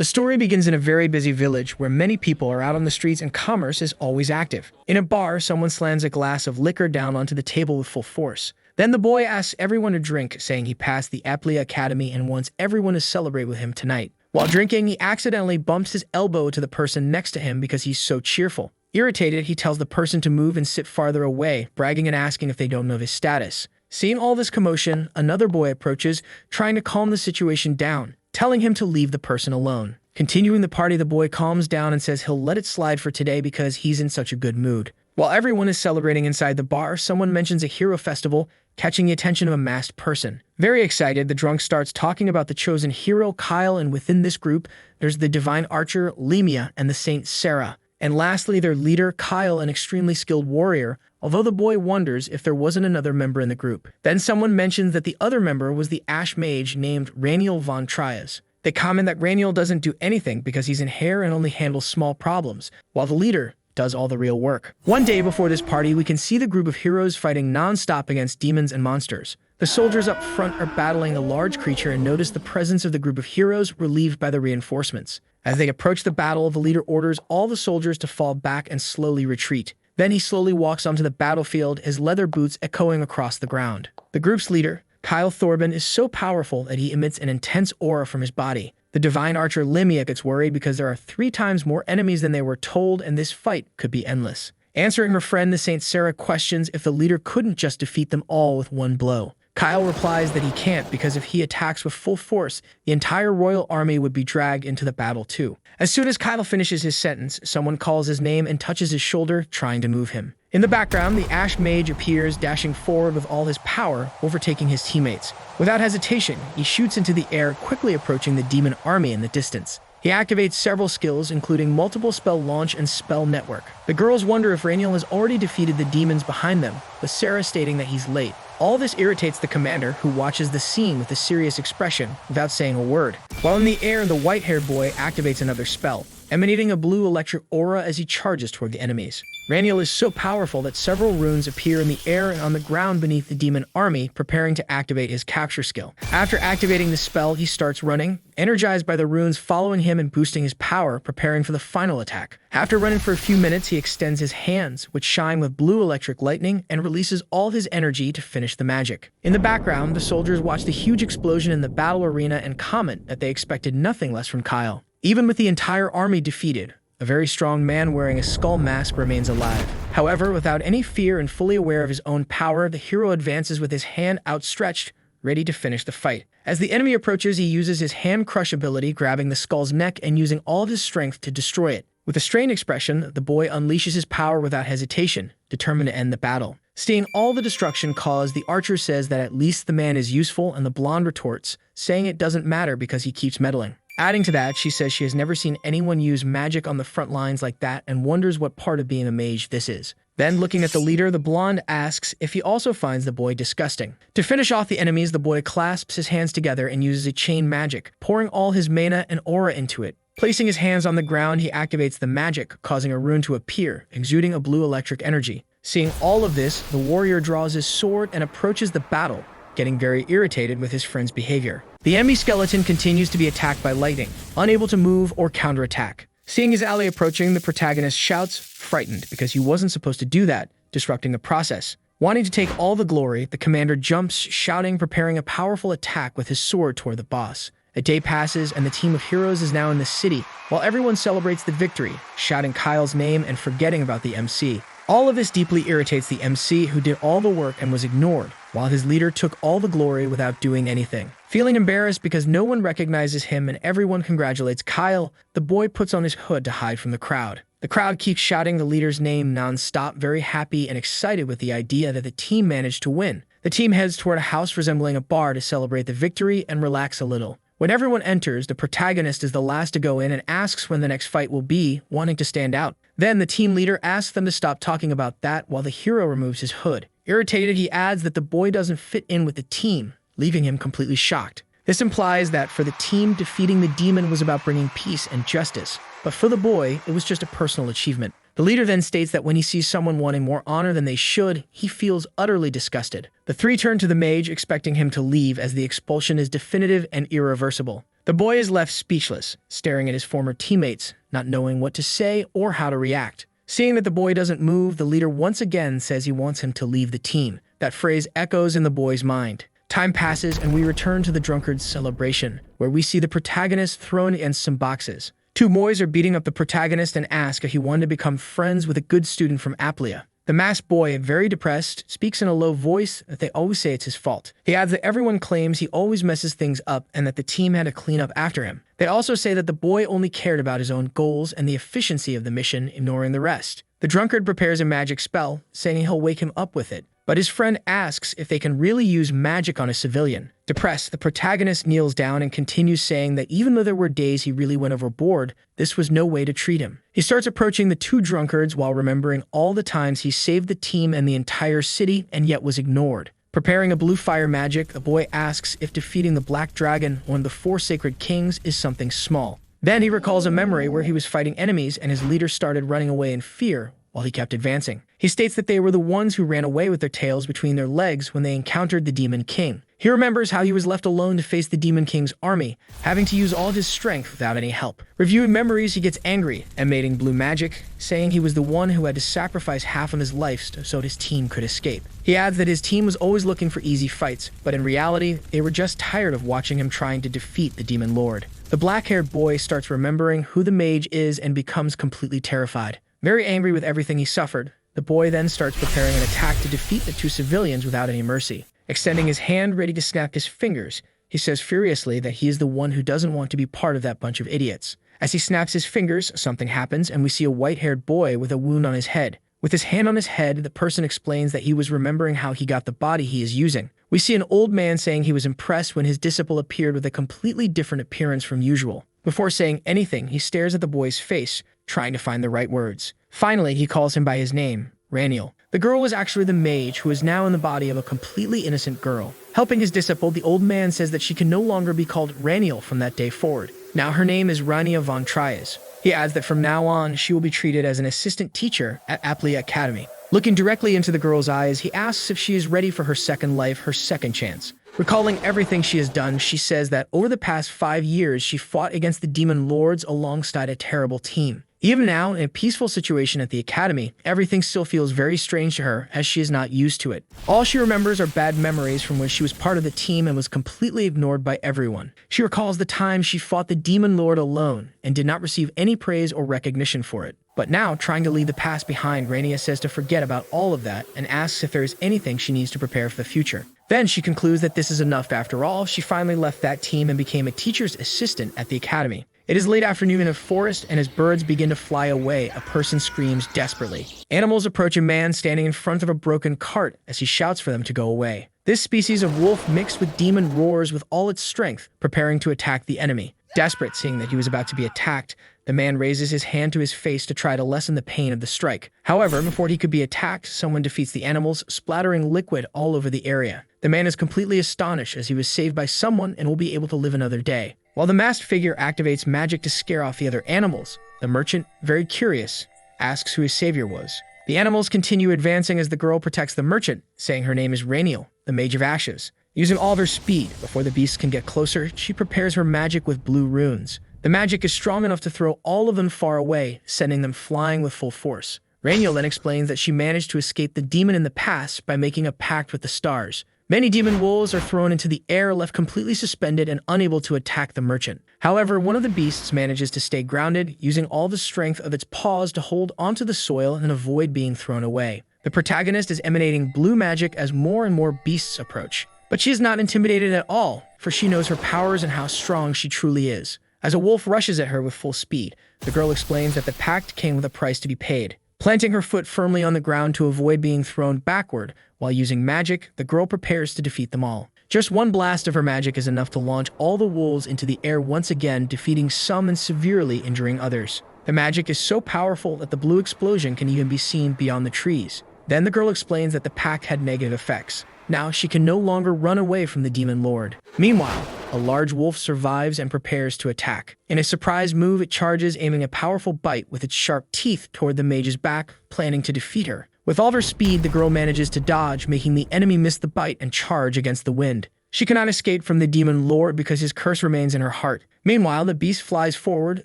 The story begins in a very busy village where many people are out on the streets and commerce is always active. In a bar, someone slams a glass of liquor down onto the table with full force. Then the boy asks everyone to drink, saying he passed the Apply Academy and wants everyone to celebrate with him tonight. While drinking, he accidentally bumps his elbow to the person next to him because he's so cheerful. Irritated, he tells the person to move and sit farther away, bragging and asking if they don't know his status. Seeing all this commotion, another boy approaches, trying to calm the situation down, telling him to leave the person alone. Continuing the party, the boy calms down and says he'll let it slide for today because he's in such a good mood. While everyone is celebrating inside the bar, someone mentions a hero festival, catching the attention of a masked person. Very excited, the drunk starts talking about the chosen hero, Kyle, and within this group, there's the divine archer, Lemia, and the saint, Sarah. And lastly, their leader, Kyle, an extremely skilled warrior, although the boy wonders if there wasn't another member in the group. Then someone mentions that the other member was the mage named Renal von Trias. They comment that Renal doesn't do anything because he's in hair and only handles small problems, while the leader does all the real work. One day before this party, we can see the group of heroes fighting non-stop against demons and monsters. The soldiers up front are battling a large creature and notice the presence of the group of heroes relieved by the reinforcements. As they approach the battle, the leader orders all the soldiers to fall back and slowly retreat. Then he slowly walks onto the battlefield, his leather boots echoing across the ground. The group's leader, Kyle Thorben, is so powerful that he emits an intense aura from his body. The divine archer Lemia gets worried because there are 3 times more enemies than they were told, and this fight could be endless. Answering her friend, the Saint Sarah questions if the leader couldn't just defeat them all with one blow. Kyle replies that he can't because if he attacks with full force, the entire royal army would be dragged into the battle too. As soon as Kyle finishes his sentence, someone calls his name and touches his shoulder, trying to move him. In the background, the Mage appears, dashing forward with all his power, overtaking his teammates. Without hesitation, he shoots into the air, quickly approaching the demon army in the distance. He activates several skills, including multiple spell launch and spell network. The girls wonder if Renal has already defeated the demons behind them, with Sarah stating that he's late. All this irritates the commander, who watches the scene with a serious expression, without saying a word. While in the air, the white-haired boy activates another spell, emanating a blue electric aura as he charges toward the enemies. Renal is so powerful that several runes appear in the air and on the ground beneath the demon army, preparing to activate his capture skill. After activating the spell, he starts running, energized by the runes following him and boosting his power, preparing for the final attack. After running for a few minutes, he extends his hands, which shine with blue electric lightning, and releases all his energy to finish the magic. In the background, the soldiers watch the huge explosion in the battle arena and comment that they expected nothing less from Kyle. Even with the entire army defeated, a very strong man wearing a skull mask remains alive. However, without any fear and fully aware of his own power, the hero advances with his hand outstretched, ready to finish the fight. As the enemy approaches, he uses his hand crush ability, grabbing the skull's neck and using all of his strength to destroy it. With a strained expression, the boy unleashes his power without hesitation, determined to end the battle. Seeing all the destruction caused, the archer says that at least the man is useful, and the blonde retorts, saying it doesn't matter because he keeps meddling. Adding to that, she says she has never seen anyone use magic on the front lines like that and wonders what part of being a mage this is. Then, looking at the leader, the blonde asks if he also finds the boy disgusting. To finish off the enemies, the boy clasps his hands together and uses a chain magic, pouring all his mana and aura into it. Placing his hands on the ground, he activates the magic, causing a rune to appear, exuding a blue electric energy. Seeing all of this, the warrior draws his sword and approaches the battle, getting very irritated with his friend's behavior. The enemy skeleton continues to be attacked by lightning, unable to move or counterattack. Seeing his ally approaching, the protagonist shouts, frightened because he wasn't supposed to do that, disrupting the process. Wanting to take all the glory, the commander jumps, shouting, preparing a powerful attack with his sword toward the boss. A day passes and the team of heroes is now in the city, while everyone celebrates the victory, shouting Kyle's name and forgetting about the MC. All of this deeply irritates the MC, who did all the work and was ignored, while his leader took all the glory without doing anything. Feeling embarrassed because no one recognizes him and everyone congratulates Kyle, the boy puts on his hood to hide from the crowd. The crowd keeps shouting the leader's name non-stop, very happy and excited with the idea that the team managed to win. The team heads toward a house resembling a bar to celebrate the victory and relax a little. When everyone enters, the protagonist is the last to go in and asks when the next fight will be, wanting to stand out. Then the team leader asks them to stop talking about that while the hero removes his hood. Irritated, he adds that the boy doesn't fit in with the team, leaving him completely shocked. This implies that for the team, defeating the demon was about bringing peace and justice, but for the boy, it was just a personal achievement. The leader then states that when he sees someone wanting more honor than they should, he feels utterly disgusted. The 3 turn to the mage, expecting him to leave as the expulsion is definitive and irreversible. The boy is left speechless, staring at his former teammates, not knowing what to say or how to react. Seeing that the boy doesn't move, the leader once again says he wants him to leave the team. That phrase echoes in the boy's mind. Time passes and we return to the Drunkard's celebration, where we see the protagonist thrown against some boxes. Two boys are beating up the protagonist and ask if he wanted to become friends with a good student from Aplia. The masked boy, very depressed, speaks in a low voice that they always say it's his fault. He adds that everyone claims he always messes things up and that the team had to clean up after him. They also say that the boy only cared about his own goals and the efficiency of the mission, ignoring the rest. The Drunkard prepares a magic spell, saying he'll wake him up with it. But his friend asks if they can really use magic on a civilian. Depressed, the protagonist kneels down and continues saying that even though there were days he really went overboard, this was no way to treat him. He starts approaching the two drunkards while remembering all the times he saved the team and the entire city and yet was ignored. Preparing a blue fire magic, the boy asks if defeating the Black Dragon, one of the four sacred kings, is something small. Then he recalls a memory where he was fighting enemies and his leader started running away in fear while he kept advancing. He states that they were the ones who ran away with their tails between their legs when they encountered the Demon King. He remembers how he was left alone to face the Demon King's army, having to use all of his strength without any help. Reviewing memories, he gets angry, emanating blue magic, saying he was the one who had to sacrifice half of his life so his team could escape. He adds that his team was always looking for easy fights, but in reality, they were just tired of watching him trying to defeat the Demon Lord. The black-haired boy starts remembering who the mage is and becomes completely terrified. Very angry with everything he suffered, the boy then starts preparing an attack to defeat the two civilians without any mercy. Extending his hand ready to snap his fingers, he says furiously that he is the one who doesn't want to be part of that bunch of idiots. As he snaps his fingers, something happens and we see a white-haired boy with a wound on his head. With his hand on his head, the person explains that he was remembering how he got the body he is using. We see an old man saying he was impressed when his disciple appeared with a completely different appearance from usual. Before saying anything, he stares at the boy's face, trying to find the right words. Finally, he calls him by his name, Renal. The girl was actually the mage who is now in the body of a completely innocent girl. Helping his disciple, the old man says that she can no longer be called Renal from that day forward. Now her name is Rania von Trias. He adds that from now on, she will be treated as an assistant teacher at Aplia Academy. Looking directly into the girl's eyes, he asks if she is ready for her second life, her second chance. Recalling everything she has done, she says that over the past 5 years, she fought against the demon lords alongside a terrible team. Even now, in a peaceful situation at the academy, everything still feels very strange to her as she is not used to it. All she remembers are bad memories from when she was part of the team and was completely ignored by everyone. She recalls the time she fought the demon lord alone and did not receive any praise or recognition for it. But now, trying to leave the past behind, Rania says to forget about all of that and asks if there is anything she needs to prepare for the future. Then she concludes that this is enough after all. She finally left that team and became a teacher's assistant at the academy. It is late afternoon in a forest, and as birds begin to fly away, a person screams desperately. Animals approach a man standing in front of a broken cart as he shouts for them to go away. This species of wolf mixed with demon roars with all its strength, preparing to attack the enemy. Desperate, seeing that he was about to be attacked, the man raises his hand to his face to try to lessen the pain of the strike. However, before he could be attacked, someone defeats the animals, splattering liquid all over the area. The man is completely astonished as he was saved by someone and will be able to live another day. While the masked figure activates magic to scare off the other animals, the merchant, very curious, asks who his savior was. The animals continue advancing as the girl protects the merchant, saying her name is Renal, the Mage of Ashes. Using all of her speed, before the beasts can get closer, she prepares her magic with blue runes. The magic is strong enough to throw all of them far away, sending them flying with full force. Renal then explains that she managed to escape the demon in the past by making a pact with the stars. Many demon wolves are thrown into the air, left completely suspended and unable to attack the merchant. However, one of the beasts manages to stay grounded, using all the strength of its paws to hold onto the soil and avoid being thrown away. The protagonist is emanating blue magic as more and more beasts approach. But she is not intimidated at all, for she knows her powers and how strong she truly is. As a wolf rushes at her with full speed, the girl explains that the pact came with a price to be paid. Planting her foot firmly on the ground to avoid being thrown backward, while using magic, the girl prepares to defeat them all. Just one blast of her magic is enough to launch all the wolves into the air once again, defeating some and severely injuring others. The magic is so powerful that the blue explosion can even be seen beyond the trees. Then the girl explains that the pact had negative effects. Now she can no longer run away from the demon lord. Meanwhile, a large wolf survives and prepares to attack. In a surprise move, it charges, aiming a powerful bite with its sharp teeth toward the mage's back, planning to defeat her. With all of her speed, the girl manages to dodge, making the enemy miss the bite and charge against the wind. She cannot escape from the demon lord because his curse remains in her heart. Meanwhile, the beast flies forward,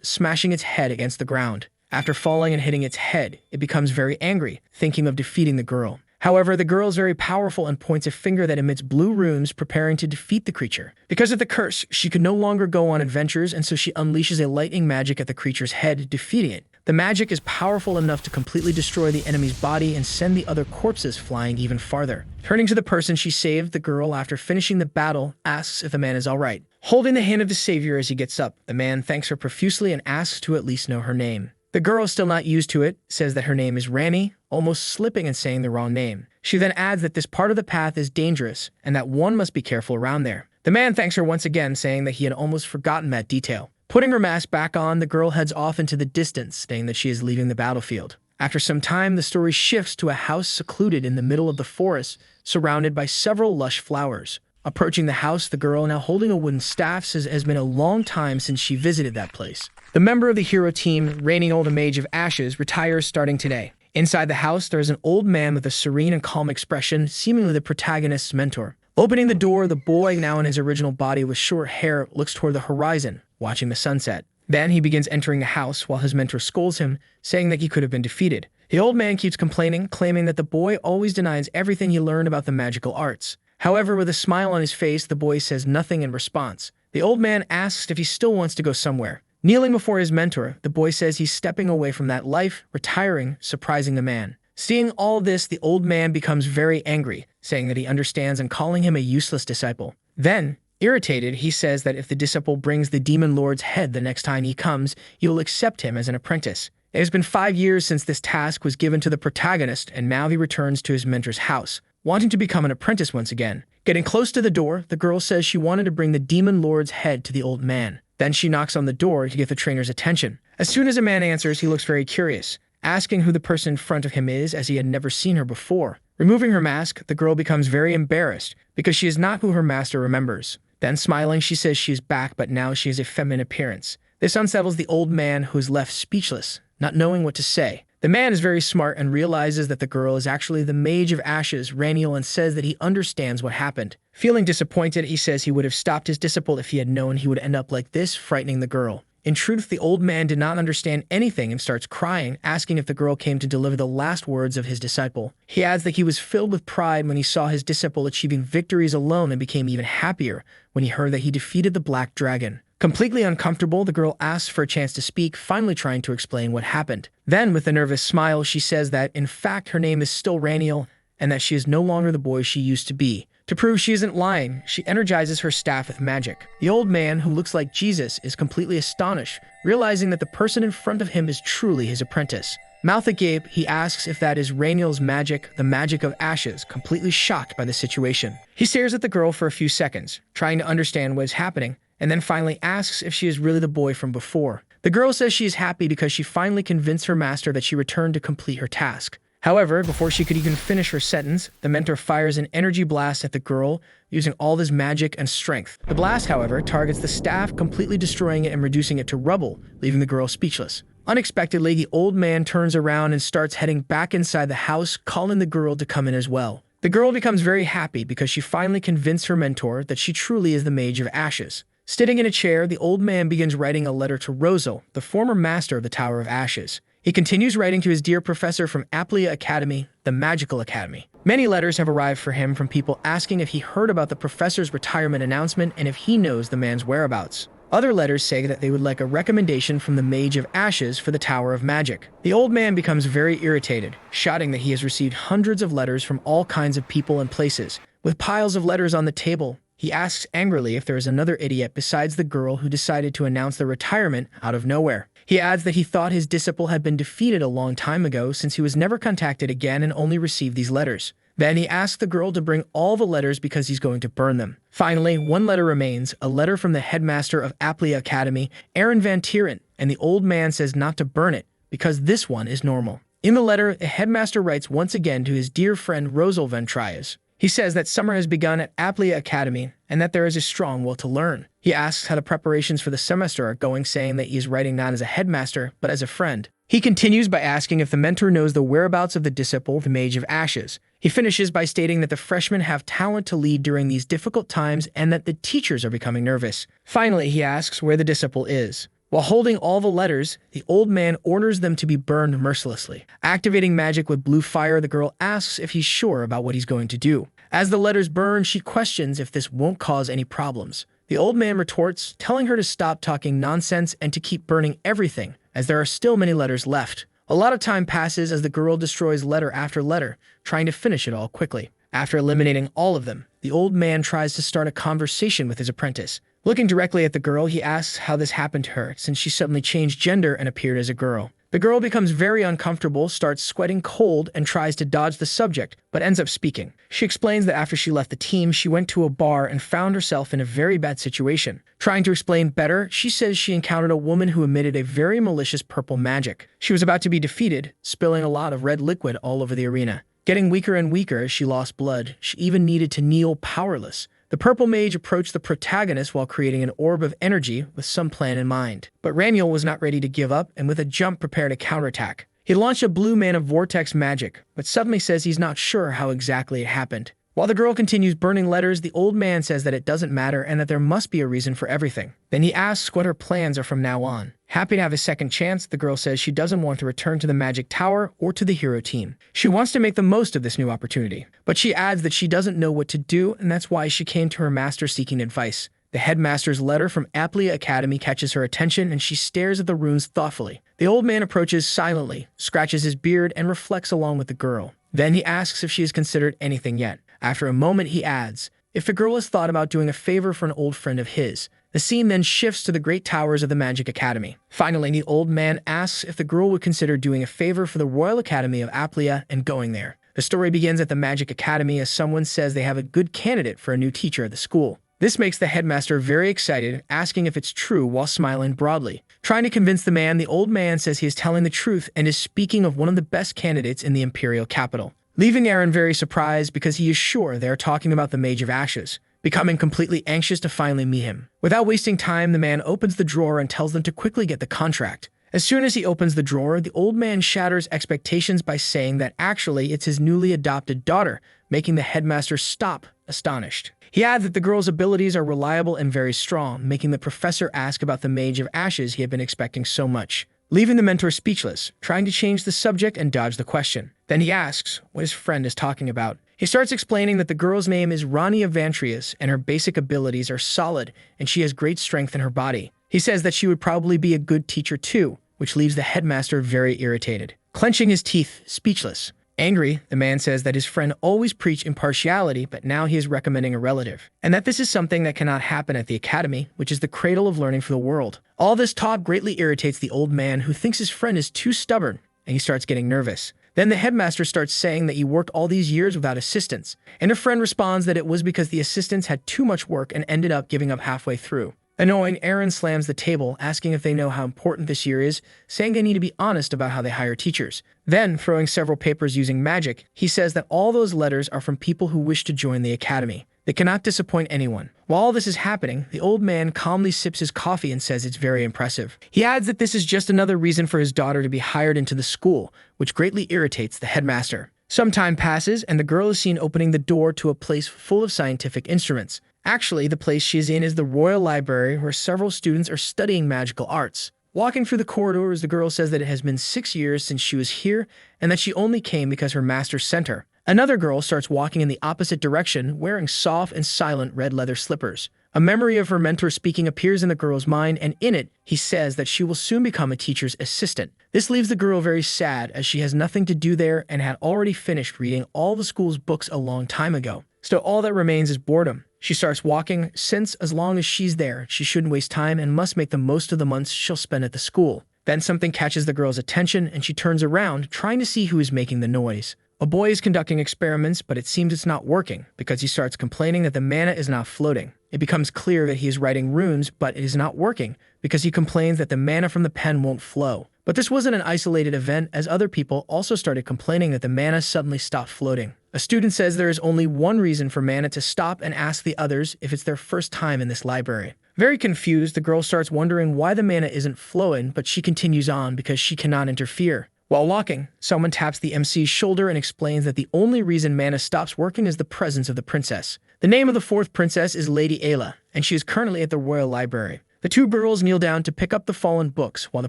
smashing its head against the ground. After falling and hitting its head, it becomes very angry, thinking of defeating the girl. However, the girl is very powerful and points a finger that emits blue runes, preparing to defeat the creature. Because of the curse, she could no longer go on adventures, and so she unleashes a lightning magic at the creature's head, defeating it. The magic is powerful enough to completely destroy the enemy's body and send the other corpses flying even farther. Turning to the person she saved, the girl, after finishing the battle, asks if the man is alright. Holding the hand of the savior as he gets up, the man thanks her profusely and asks to at least know her name. The girl is still not used to it, says that her name is Rani, almost slipping and saying the wrong name. She then adds that this part of the path is dangerous and that one must be careful around there. The man thanks her once again, saying that he had almost forgotten that detail. Putting her mask back on, the girl heads off into the distance, saying that she is leaving the battlefield. After some time, the story shifts to a house secluded in the middle of the forest, surrounded by several lush flowers. Approaching the house, the girl, now holding a wooden staff, says it has been a long time since she visited that place. The member of the hero team, reigning old Mage of Ashes, retires starting today. Inside the house, there is an old man with a serene and calm expression, seemingly the protagonist's mentor. Opening the door, the boy, now in his original body with short hair, looks toward the horizon, watching the sunset. Then he begins entering the house while his mentor scolds him, saying that he could have been defeated. The old man keeps complaining, claiming that the boy always denies everything he learned about the magical arts. However, with a smile on his face, the boy says nothing in response. The old man asks if he still wants to go somewhere. Kneeling before his mentor, the boy says he's stepping away from that life, retiring, surprising the man. Seeing all this, the old man becomes very angry, saying that he understands and calling him a useless disciple. Then, irritated, he says that if the disciple brings the demon lord's head the next time he comes, he will accept him as an apprentice. It has been 5 years since this task was given to the protagonist, and now he returns to his mentor's house, wanting to become an apprentice once again. Getting close to the door, the girl says she wanted to bring the demon lord's head to the old man. Then she knocks on the door to get the trainer's attention. As soon as a man answers, he looks very curious, asking who the person in front of him is, as he had never seen her before. Removing her mask, the girl becomes very embarrassed because she is not who her master remembers. Then smiling, she says she is back, but now she has a feminine appearance. This unsettles the old man, who is left speechless, not knowing what to say. The man is very smart and realizes that the girl is actually the Mage of Ashes, Renal, and says that he understands what happened. Feeling disappointed, he says he would have stopped his disciple if he had known he would end up like this, frightening the girl. In truth, the old man did not understand anything and starts crying, asking if the girl came to deliver the last words of his disciple. He adds that he was filled with pride when he saw his disciple achieving victories alone, and became even happier when he heard that he defeated the Black Dragon. Completely uncomfortable, the girl asks for a chance to speak, finally trying to explain what happened. Then, with a nervous smile, she says that, in fact, her name is still Renal, and that she is no longer the boy she used to be. To prove she isn't lying, she energizes her staff with magic. The old man, who looks like Jesus, is completely astonished, realizing that the person in front of him is truly his apprentice. Mouth agape, he asks if that is Renal's magic, the magic of ashes, completely shocked by the situation. He stares at the girl for a few seconds, trying to understand what is happening, and then finally asks if she is really the boy from before. The girl says she is happy because she finally convinced her master that she returned to complete her task. However, before she could even finish her sentence, the mentor fires an energy blast at the girl, using all his magic and strength. The blast, however, targets the staff, completely destroying it and reducing it to rubble, leaving the girl speechless. Unexpectedly, the old man turns around and starts heading back inside the house, calling the girl to come in as well. The girl becomes very happy because she finally convinced her mentor that she truly is the Mage of Ashes. Sitting in a chair, the old man begins writing a letter to Rosal, the former master of the Tower of Ashes. He continues writing to his dear professor from Aplia Academy, the Magical Academy. Many letters have arrived for him from people asking if he heard about the professor's retirement announcement and if he knows the man's whereabouts. Other letters say that they would like a recommendation from the Mage of Ashes for the Tower of Magic. The old man becomes very irritated, shouting that he has received hundreds of letters from all kinds of people and places. With piles of letters on the table, he asks angrily if there is another idiot besides the girl who decided to announce their retirement out of nowhere. He adds that he thought his disciple had been defeated a long time ago, since he was never contacted again and only received these letters. Then he asks the girl to bring all the letters because he's going to burn them. Finally, one letter remains, a letter from the headmaster of Aplia Academy, Aaron Van Tieren, and the old man says not to burn it because this one is normal. In the letter, the headmaster writes once again to his dear friend Rosal Van Trias. He says that summer has begun at Aplia Academy and that there is a strong will to learn. He asks how the preparations for the semester are going, saying that he is writing not as a headmaster, but as a friend. He continues by asking if the mentor knows the whereabouts of the disciple, the Mage of Ashes. He finishes by stating that the freshmen have talent to lead during these difficult times and that the teachers are becoming nervous. Finally, he asks where the disciple is. While holding all the letters, the old man orders them to be burned mercilessly. Activating magic with blue fire, the girl asks if he's sure about what he's going to do. As the letters burn, she questions if this won't cause any problems. The old man retorts, telling her to stop talking nonsense and to keep burning everything, as there are still many letters left. A lot of time passes as the girl destroys letter after letter, trying to finish it all quickly. After eliminating all of them, the old man tries to start a conversation with his apprentice. Looking directly at the girl, he asks how this happened to her, since she suddenly changed gender and appeared as a girl. The girl becomes very uncomfortable, starts sweating cold, and tries to dodge the subject, but ends up speaking. She explains that after she left the team, she went to a bar and found herself in a very bad situation. Trying to explain better, she says she encountered a woman who emitted a very malicious purple magic. She was about to be defeated, spilling a lot of red liquid all over the arena. Getting weaker and weaker as she lost blood, she even needed to kneel powerless. The purple mage approached the protagonist while creating an orb of energy with some plan in mind. But Renal was not ready to give up and with a jump prepared a counterattack. He launched a blue mana vortex magic, but suddenly says he's not sure how exactly it happened. While the girl continues burning letters, the old man says that it doesn't matter and that there must be a reason for everything. Then he asks what her plans are from now on. Happy to have a second chance, the girl says she doesn't want to return to the Magic Tower or to the hero team. She wants to make the most of this new opportunity, but she adds that she doesn't know what to do and that's why she came to her master seeking advice. The headmaster's letter from Aplia Academy catches her attention and she stares at the runes thoughtfully. The old man approaches silently, scratches his beard, and reflects along with the girl. Then he asks if she has considered anything yet. After a moment, he adds, if the girl has thought about doing a favor for an old friend of his. The scene then shifts to the great towers of the Magic Academy. Finally, the old man asks if the girl would consider doing a favor for the Royal Academy of Aplia and going there. The story begins at the Magic Academy as someone says they have a good candidate for a new teacher at the school. This makes the headmaster very excited, asking if it's true while smiling broadly. Trying to convince the man, the old man says he is telling the truth and is speaking of one of the best candidates in the imperial capital. Leaving Aaron very surprised because he is sure they are talking about the Mage of Ashes, becoming completely anxious to finally meet him. Without wasting time, the man opens the drawer and tells them to quickly get the contract. As soon as he opens the drawer, the old man shatters expectations by saying that actually it's his newly adopted daughter, making the headmaster stop, astonished. He adds that the girl's abilities are reliable and very strong, making the professor ask about the Mage of Ashes he had been expecting so much. Leaving the mentor speechless, trying to change the subject and dodge the question. Then he asks what his friend is talking about. He starts explaining that the girl's name is Rani Avantrius and her basic abilities are solid and she has great strength in her body. He says that she would probably be a good teacher too, which leaves the headmaster very irritated. Clenching his teeth, speechless. Angry, the man says that his friend always preached impartiality, but now he is recommending a relative, and that this is something that cannot happen at the academy, which is the cradle of learning for the world. All this talk greatly irritates the old man, who thinks his friend is too stubborn, and he starts getting nervous. Then the headmaster starts saying that he worked all these years without assistants, and her friend responds that it was because the assistants had too much work and ended up giving up halfway through. Annoying, Aaron slams the table, asking if they know how important this year is, saying they need to be honest about how they hire teachers. Then, throwing several papers using magic, he says that all those letters are from people who wish to join the academy. They cannot disappoint anyone. While all this is happening, the old man calmly sips his coffee and says it's very impressive. He adds that this is just another reason for his daughter to be hired into the school, which greatly irritates the headmaster. Some time passes, and the girl is seen opening the door to a place full of scientific instruments. Actually, the place she is in is the Royal Library, where several students are studying magical arts. Walking through the corridors, the girl says that it has been 6 years since she was here, and that she only came because her master sent her. Another girl starts walking in the opposite direction, wearing soft and silent red leather slippers. A memory of her mentor speaking appears in the girl's mind, and in it, he says that she will soon become a teacher's assistant. This leaves the girl very sad, as she has nothing to do there and had already finished reading all the school's books a long time ago. So all that remains is boredom. She starts walking, since as long as she's there, she shouldn't waste time and must make the most of the months she'll spend at the school. Then something catches the girl's attention and she turns around, trying to see who is making the noise. A boy is conducting experiments, but it seems it's not working, because he starts complaining that the mana is not floating. It becomes clear that he is writing runes, but it is not working, because he complains that the mana from the pen won't flow. But this wasn't an isolated event, as other people also started complaining that the mana suddenly stopped floating. A student says there is only one reason for mana to stop and asks the others if it's their first time in this library. Very confused, the girl starts wondering why the mana isn't flowing, but she continues on because she cannot interfere. While walking, someone taps the MC's shoulder and explains that the only reason mana stops working is the presence of the princess. The name of the fourth princess is Lady Ayla, and she is currently at the royal library. The two girls kneel down to pick up the fallen books while the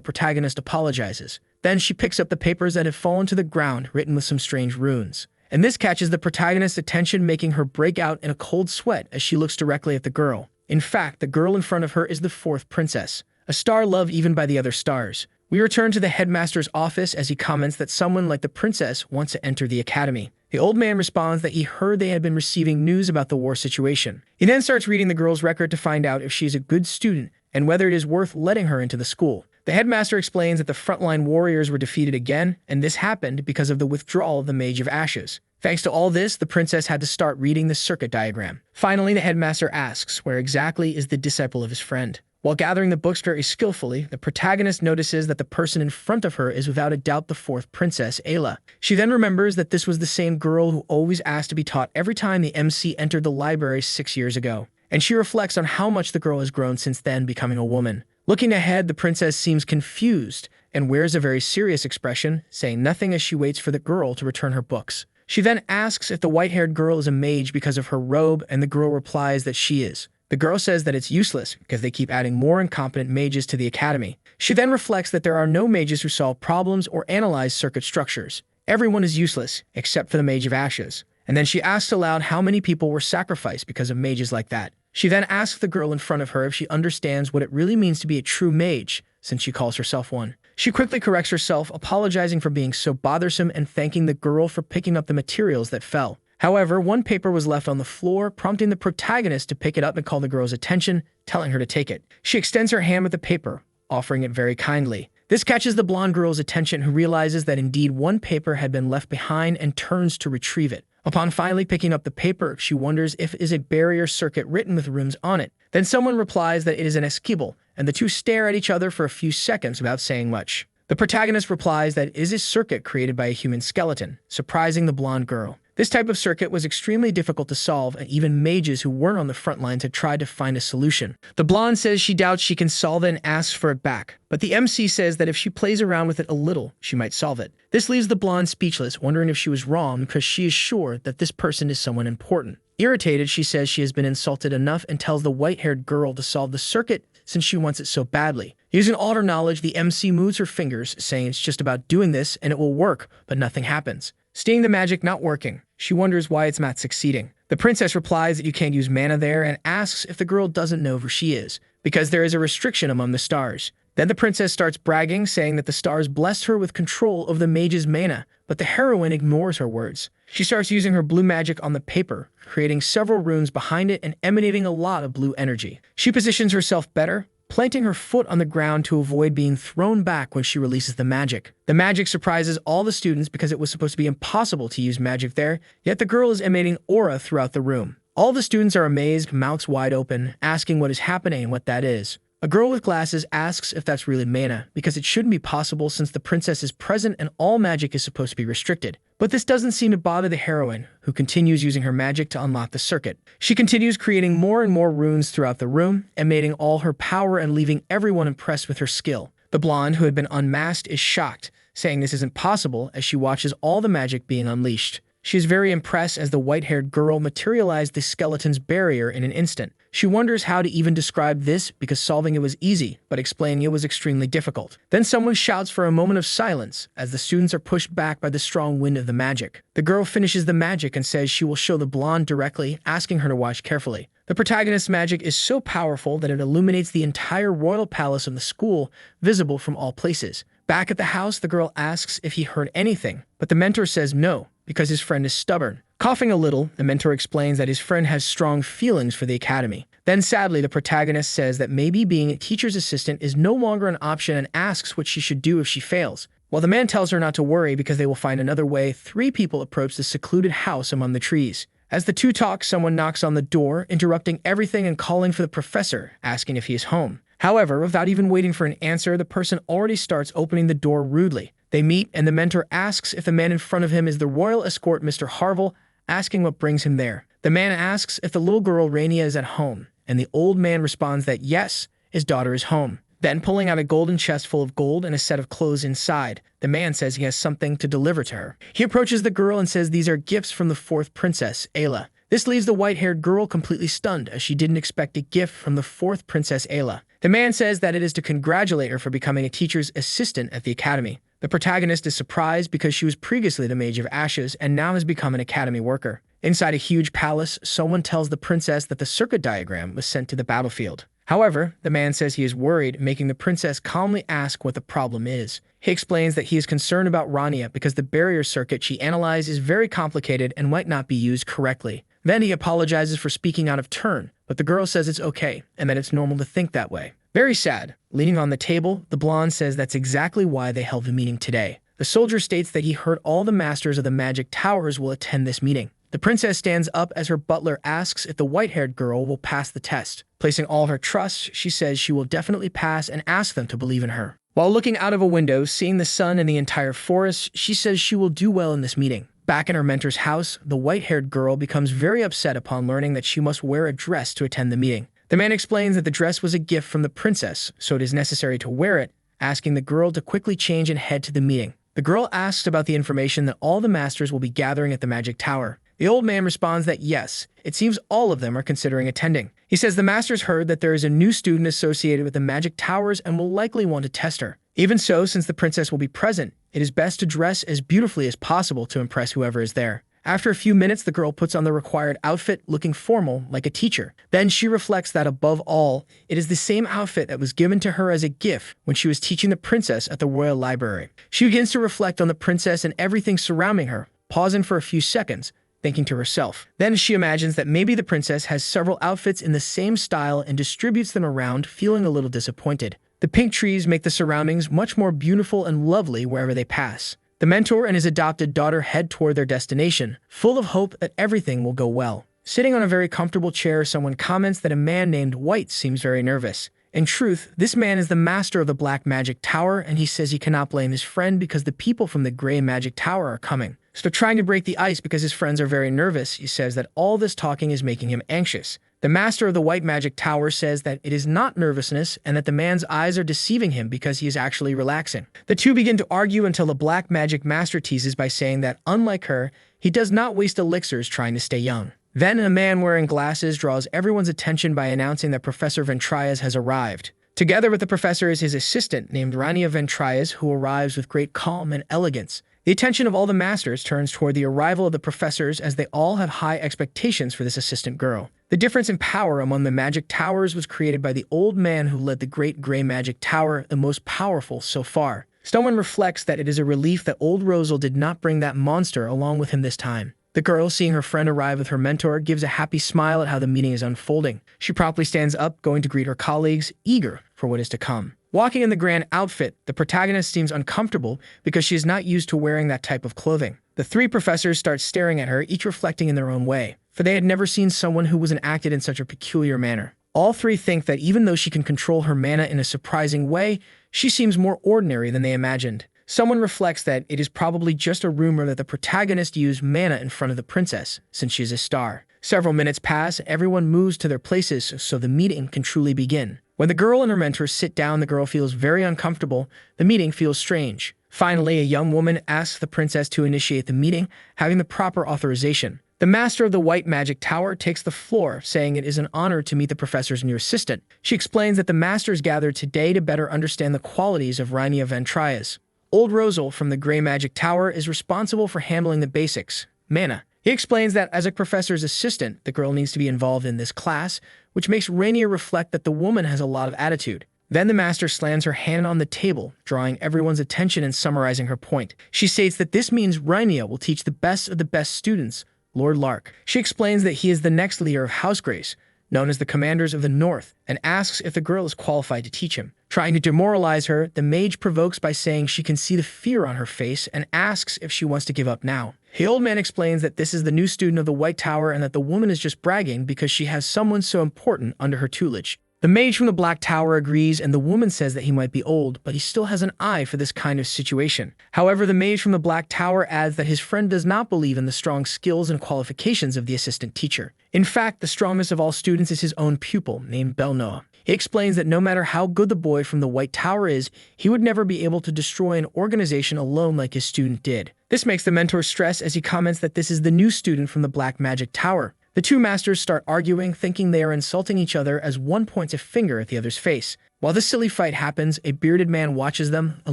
protagonist apologizes. Then she picks up the papers that have fallen to the ground, written with some strange runes. And this catches the protagonist's attention, making her break out in a cold sweat as she looks directly at the girl. In fact, the girl in front of her is the fourth princess, a star loved even by the other stars. We return to the headmaster's office as he comments that someone like the princess wants to enter the academy. The old man responds that he heard they had been receiving news about the war situation. He then starts reading the girl's record to find out if she is a good student and whether it is worth letting her into the school. The headmaster explains that the frontline warriors were defeated again, and this happened because of the withdrawal of the Mage of Ashes. Thanks to all this, the princess had to start reading the circuit diagram. Finally, the headmaster asks where exactly is the disciple of his friend. While gathering the books very skillfully, the protagonist notices that the person in front of her is without a doubt the fourth princess, Ayla. She then remembers that this was the same girl who always asked to be taught every time the MC entered the library 6 years ago. And she reflects on how much the girl has grown since then, becoming a woman. Looking ahead, the princess seems confused and wears a very serious expression, saying nothing as she waits for the girl to return her books. She then asks if the white-haired girl is a mage because of her robe, and the girl replies that she is. The girl says that it's useless because they keep adding more incompetent mages to the academy. She then reflects that there are no mages who solve problems or analyze circuit structures. Everyone is useless except for the Mage of Ashes. And then she asks aloud how many people were sacrificed because of mages like that. She then asks the girl in front of her if she understands what it really means to be a true mage, since she calls herself one. She quickly corrects herself, apologizing for being so bothersome and thanking the girl for picking up the materials that fell. However, one paper was left on the floor, prompting the protagonist to pick it up and call the girl's attention, telling her to take it. She extends her hand with the paper, offering it very kindly. This catches the blonde girl's attention, who realizes that indeed one paper had been left behind and turns to retrieve it. Upon finally picking up the paper, she wonders if it is a barrier circuit written with runes on it. Then someone replies that it is an esquibble, and the two stare at each other for a few seconds without saying much. The protagonist replies that it is a circuit created by a human skeleton, surprising the blonde girl. This type of circuit was extremely difficult to solve, and even mages who weren't on the front lines had tried to find a solution. The blonde says she doubts she can solve it and asks for it back, but the MC says that if she plays around with it a little, she might solve it. This leaves the blonde speechless, wondering if she was wrong because she is sure that this person is someone important. Irritated, she says she has been insulted enough and tells the white-haired girl to solve the circuit since she wants it so badly. Using all her knowledge, the MC moves her fingers, saying it's just about doing this and it will work, but nothing happens. Seeing the magic not working, she wonders why it's not succeeding. The princess replies that you can't use mana there and asks if the girl doesn't know who she is, because there is a restriction among the stars. Then the princess starts bragging, saying that the stars blessed her with control of the mage's mana, but the heroine ignores her words. She starts using her blue magic on the paper, creating several runes behind it and emanating a lot of blue energy. She positions herself better, planting her foot on the ground to avoid being thrown back when she releases the magic. The magic surprises all the students because it was supposed to be impossible to use magic there, yet the girl is emanating aura throughout the room. All the students are amazed, mouths wide open, asking what is happening and what that is. A girl with glasses asks if that's really mana, because it shouldn't be possible since the princess is present and all magic is supposed to be restricted. But this doesn't seem to bother the heroine, who continues using her magic to unlock the circuit. She continues creating more and more runes throughout the room, emanating all her power and leaving everyone impressed with her skill. The blonde, who had been unmasked, is shocked, saying this isn't possible as she watches all the magic being unleashed. She is very impressed as the white-haired girl materialized the skeleton's barrier in an instant. She wonders how to even describe this because solving it was easy, but explaining it was extremely difficult. Then someone shouts for a moment of silence as the students are pushed back by the strong wind of the magic. The girl finishes the magic and says she will show the blonde directly, asking her to watch carefully. The protagonist's magic is so powerful that it illuminates the entire royal palace of the school, visible from all places. Back at the house, the girl asks if he heard anything, but the mentor says no, because his friend is stubborn. Coughing a little, the mentor explains that his friend has strong feelings for the academy. Then sadly, the protagonist says that maybe being a teacher's assistant is no longer an option and asks what she should do if she fails. While the man tells her not to worry because they will find another way, 3 people approach the secluded house among the trees. As the two talk, someone knocks on the door, interrupting everything and calling for the professor, asking if he is home. However, without even waiting for an answer, the person already starts opening the door rudely. They meet, and the mentor asks if the man in front of him is the royal escort Mr. Harville, asking what brings him there. The man asks if the little girl Rania is at home, and the old man responds that yes, his daughter is home. Then, pulling out a golden chest full of gold and a set of clothes inside, the man says he has something to deliver to her. He approaches the girl and says these are gifts from the fourth princess, Ayla. This leaves the white-haired girl completely stunned, as she didn't expect a gift from the fourth princess, Ayla. The man says that it is to congratulate her for becoming a teacher's assistant at the academy. The protagonist is surprised because she was previously the Mage of Ashes and now has become an academy worker. Inside a huge palace, someone tells the princess that the circuit diagram was sent to the battlefield. However, the man says he is worried, making the princess calmly ask what the problem is. He explains that he is concerned about Rana because the barrier circuit she analyzed is very complicated and might not be used correctly. Then he apologizes for speaking out of turn, but the girl says it's okay and that it's normal to think that way. Very sad. Leaning on the table, the blonde says that's exactly why they held the meeting today. The soldier states that he heard all the masters of the magic towers will attend this meeting. The princess stands up as her butler asks if the white-haired girl will pass the test. Placing all of her trust, she says she will definitely pass and asks them to believe in her. While looking out of a window, seeing the sun and the entire forest, she says she will do well in this meeting. Back in her mentor's house, the white-haired girl becomes very upset upon learning that she must wear a dress to attend the meeting. The man explains that the dress was a gift from the princess, so it is necessary to wear it, asking the girl to quickly change and head to the meeting. The girl asks about the information that all the masters will be gathering at the magic tower. The old man responds that yes, it seems all of them are considering attending. He says the masters heard that there is a new student associated with the magic towers and will likely want to test her. Even so, since the princess will be present, it is best to dress as beautifully as possible to impress whoever is there. After a few minutes, the girl puts on the required outfit, looking formal, like a teacher. Then she reflects that above all, it is the same outfit that was given to her as a gift when she was teaching the princess at the royal library. She begins to reflect on the princess and everything surrounding her, pausing for a few seconds, thinking to herself. Then she imagines that maybe the princess has several outfits in the same style and distributes them around, feeling a little disappointed. The pink trees make the surroundings much more beautiful and lovely wherever they pass. The mentor and his adopted daughter head toward their destination, full of hope that everything will go well. Sitting on a very comfortable chair, someone comments that a man named White seems very nervous. In truth, this man is the master of the Black Magic Tower, and he says he cannot blame his friend because the people from the Gray Magic Tower are coming. So trying to break the ice because his friends are very nervous, he says that all this talking is making him anxious. The master of the White Magic Tower says that it is not nervousness and that the man's eyes are deceiving him because he is actually relaxing. The two begin to argue until the Black Magic Master teases by saying that, unlike her, he does not waste elixirs trying to stay young. Then a man wearing glasses draws everyone's attention by announcing that Professor Ventrias has arrived. Together with the professor is his assistant named Rania Ventrias, who arrives with great calm and elegance. The attention of all the masters turns toward the arrival of the professors as they all have high expectations for this assistant girl. The difference in power among the magic towers was created by the old man who led the Great Gray Magic Tower, the most powerful so far. Someone reflects that it is a relief that old Rosal did not bring that monster along with him this time. The girl, seeing her friend arrive with her mentor, gives a happy smile at how the meeting is unfolding. She promptly stands up, going to greet her colleagues, eager for what is to come. Walking in the grand outfit, the protagonist seems uncomfortable because she is not used to wearing that type of clothing. The three professors start staring at her, each reflecting in their own way, for they had never seen someone who was acted in such a peculiar manner. All three think that even though she can control her mana in a surprising way, she seems more ordinary than they imagined. Someone reflects that it is probably just a rumor that the protagonist used mana in front of the princess, since she is a star. Several minutes pass, everyone moves to their places so the meeting can truly begin. When the girl and her mentor sit down, the girl feels very uncomfortable. The meeting feels strange. Finally, a young woman asks the princess to initiate the meeting, having the proper authorization. The master of the White Magic Tower takes the floor, saying it is an honor to meet the professor's new assistant. She explains that the masters gathered today to better understand the qualities of Rania Ventrias. Old Rosal from the Gray Magic Tower is responsible for handling the basics, mana. He explains that as a professor's assistant, the girl needs to be involved in this class, which makes Rainier reflect that the woman has a lot of attitude. Then the master slams her hand on the table, drawing everyone's attention and summarizing her point. She states that this means Rainier will teach the best of the best students, Lord Lark. She explains that he is the next leader of House Grace, known as the Commanders of the North, and asks if the girl is qualified to teach him. Trying to demoralize her, the mage provokes by saying she can see the fear on her face and asks if she wants to give up now. The old man explains that this is the new student of the White Tower and that the woman is just bragging because she has someone so important under her tutelage. The mage from the Black Tower agrees, and the woman says that he might be old, but he still has an eye for this kind of situation. However, the mage from the Black Tower adds that his friend does not believe in the strong skills and qualifications of the assistant teacher. In fact, the strongest of all students is his own pupil, named Belle. He explains that no matter how good the boy from the White Tower is, he would never be able to destroy an organization alone like his student did. This makes the mentor stress as he comments that this is the new student from the Black Magic Tower. The two masters start arguing, thinking they are insulting each other as one points a finger at the other's face. While this silly fight happens, a bearded man watches them, a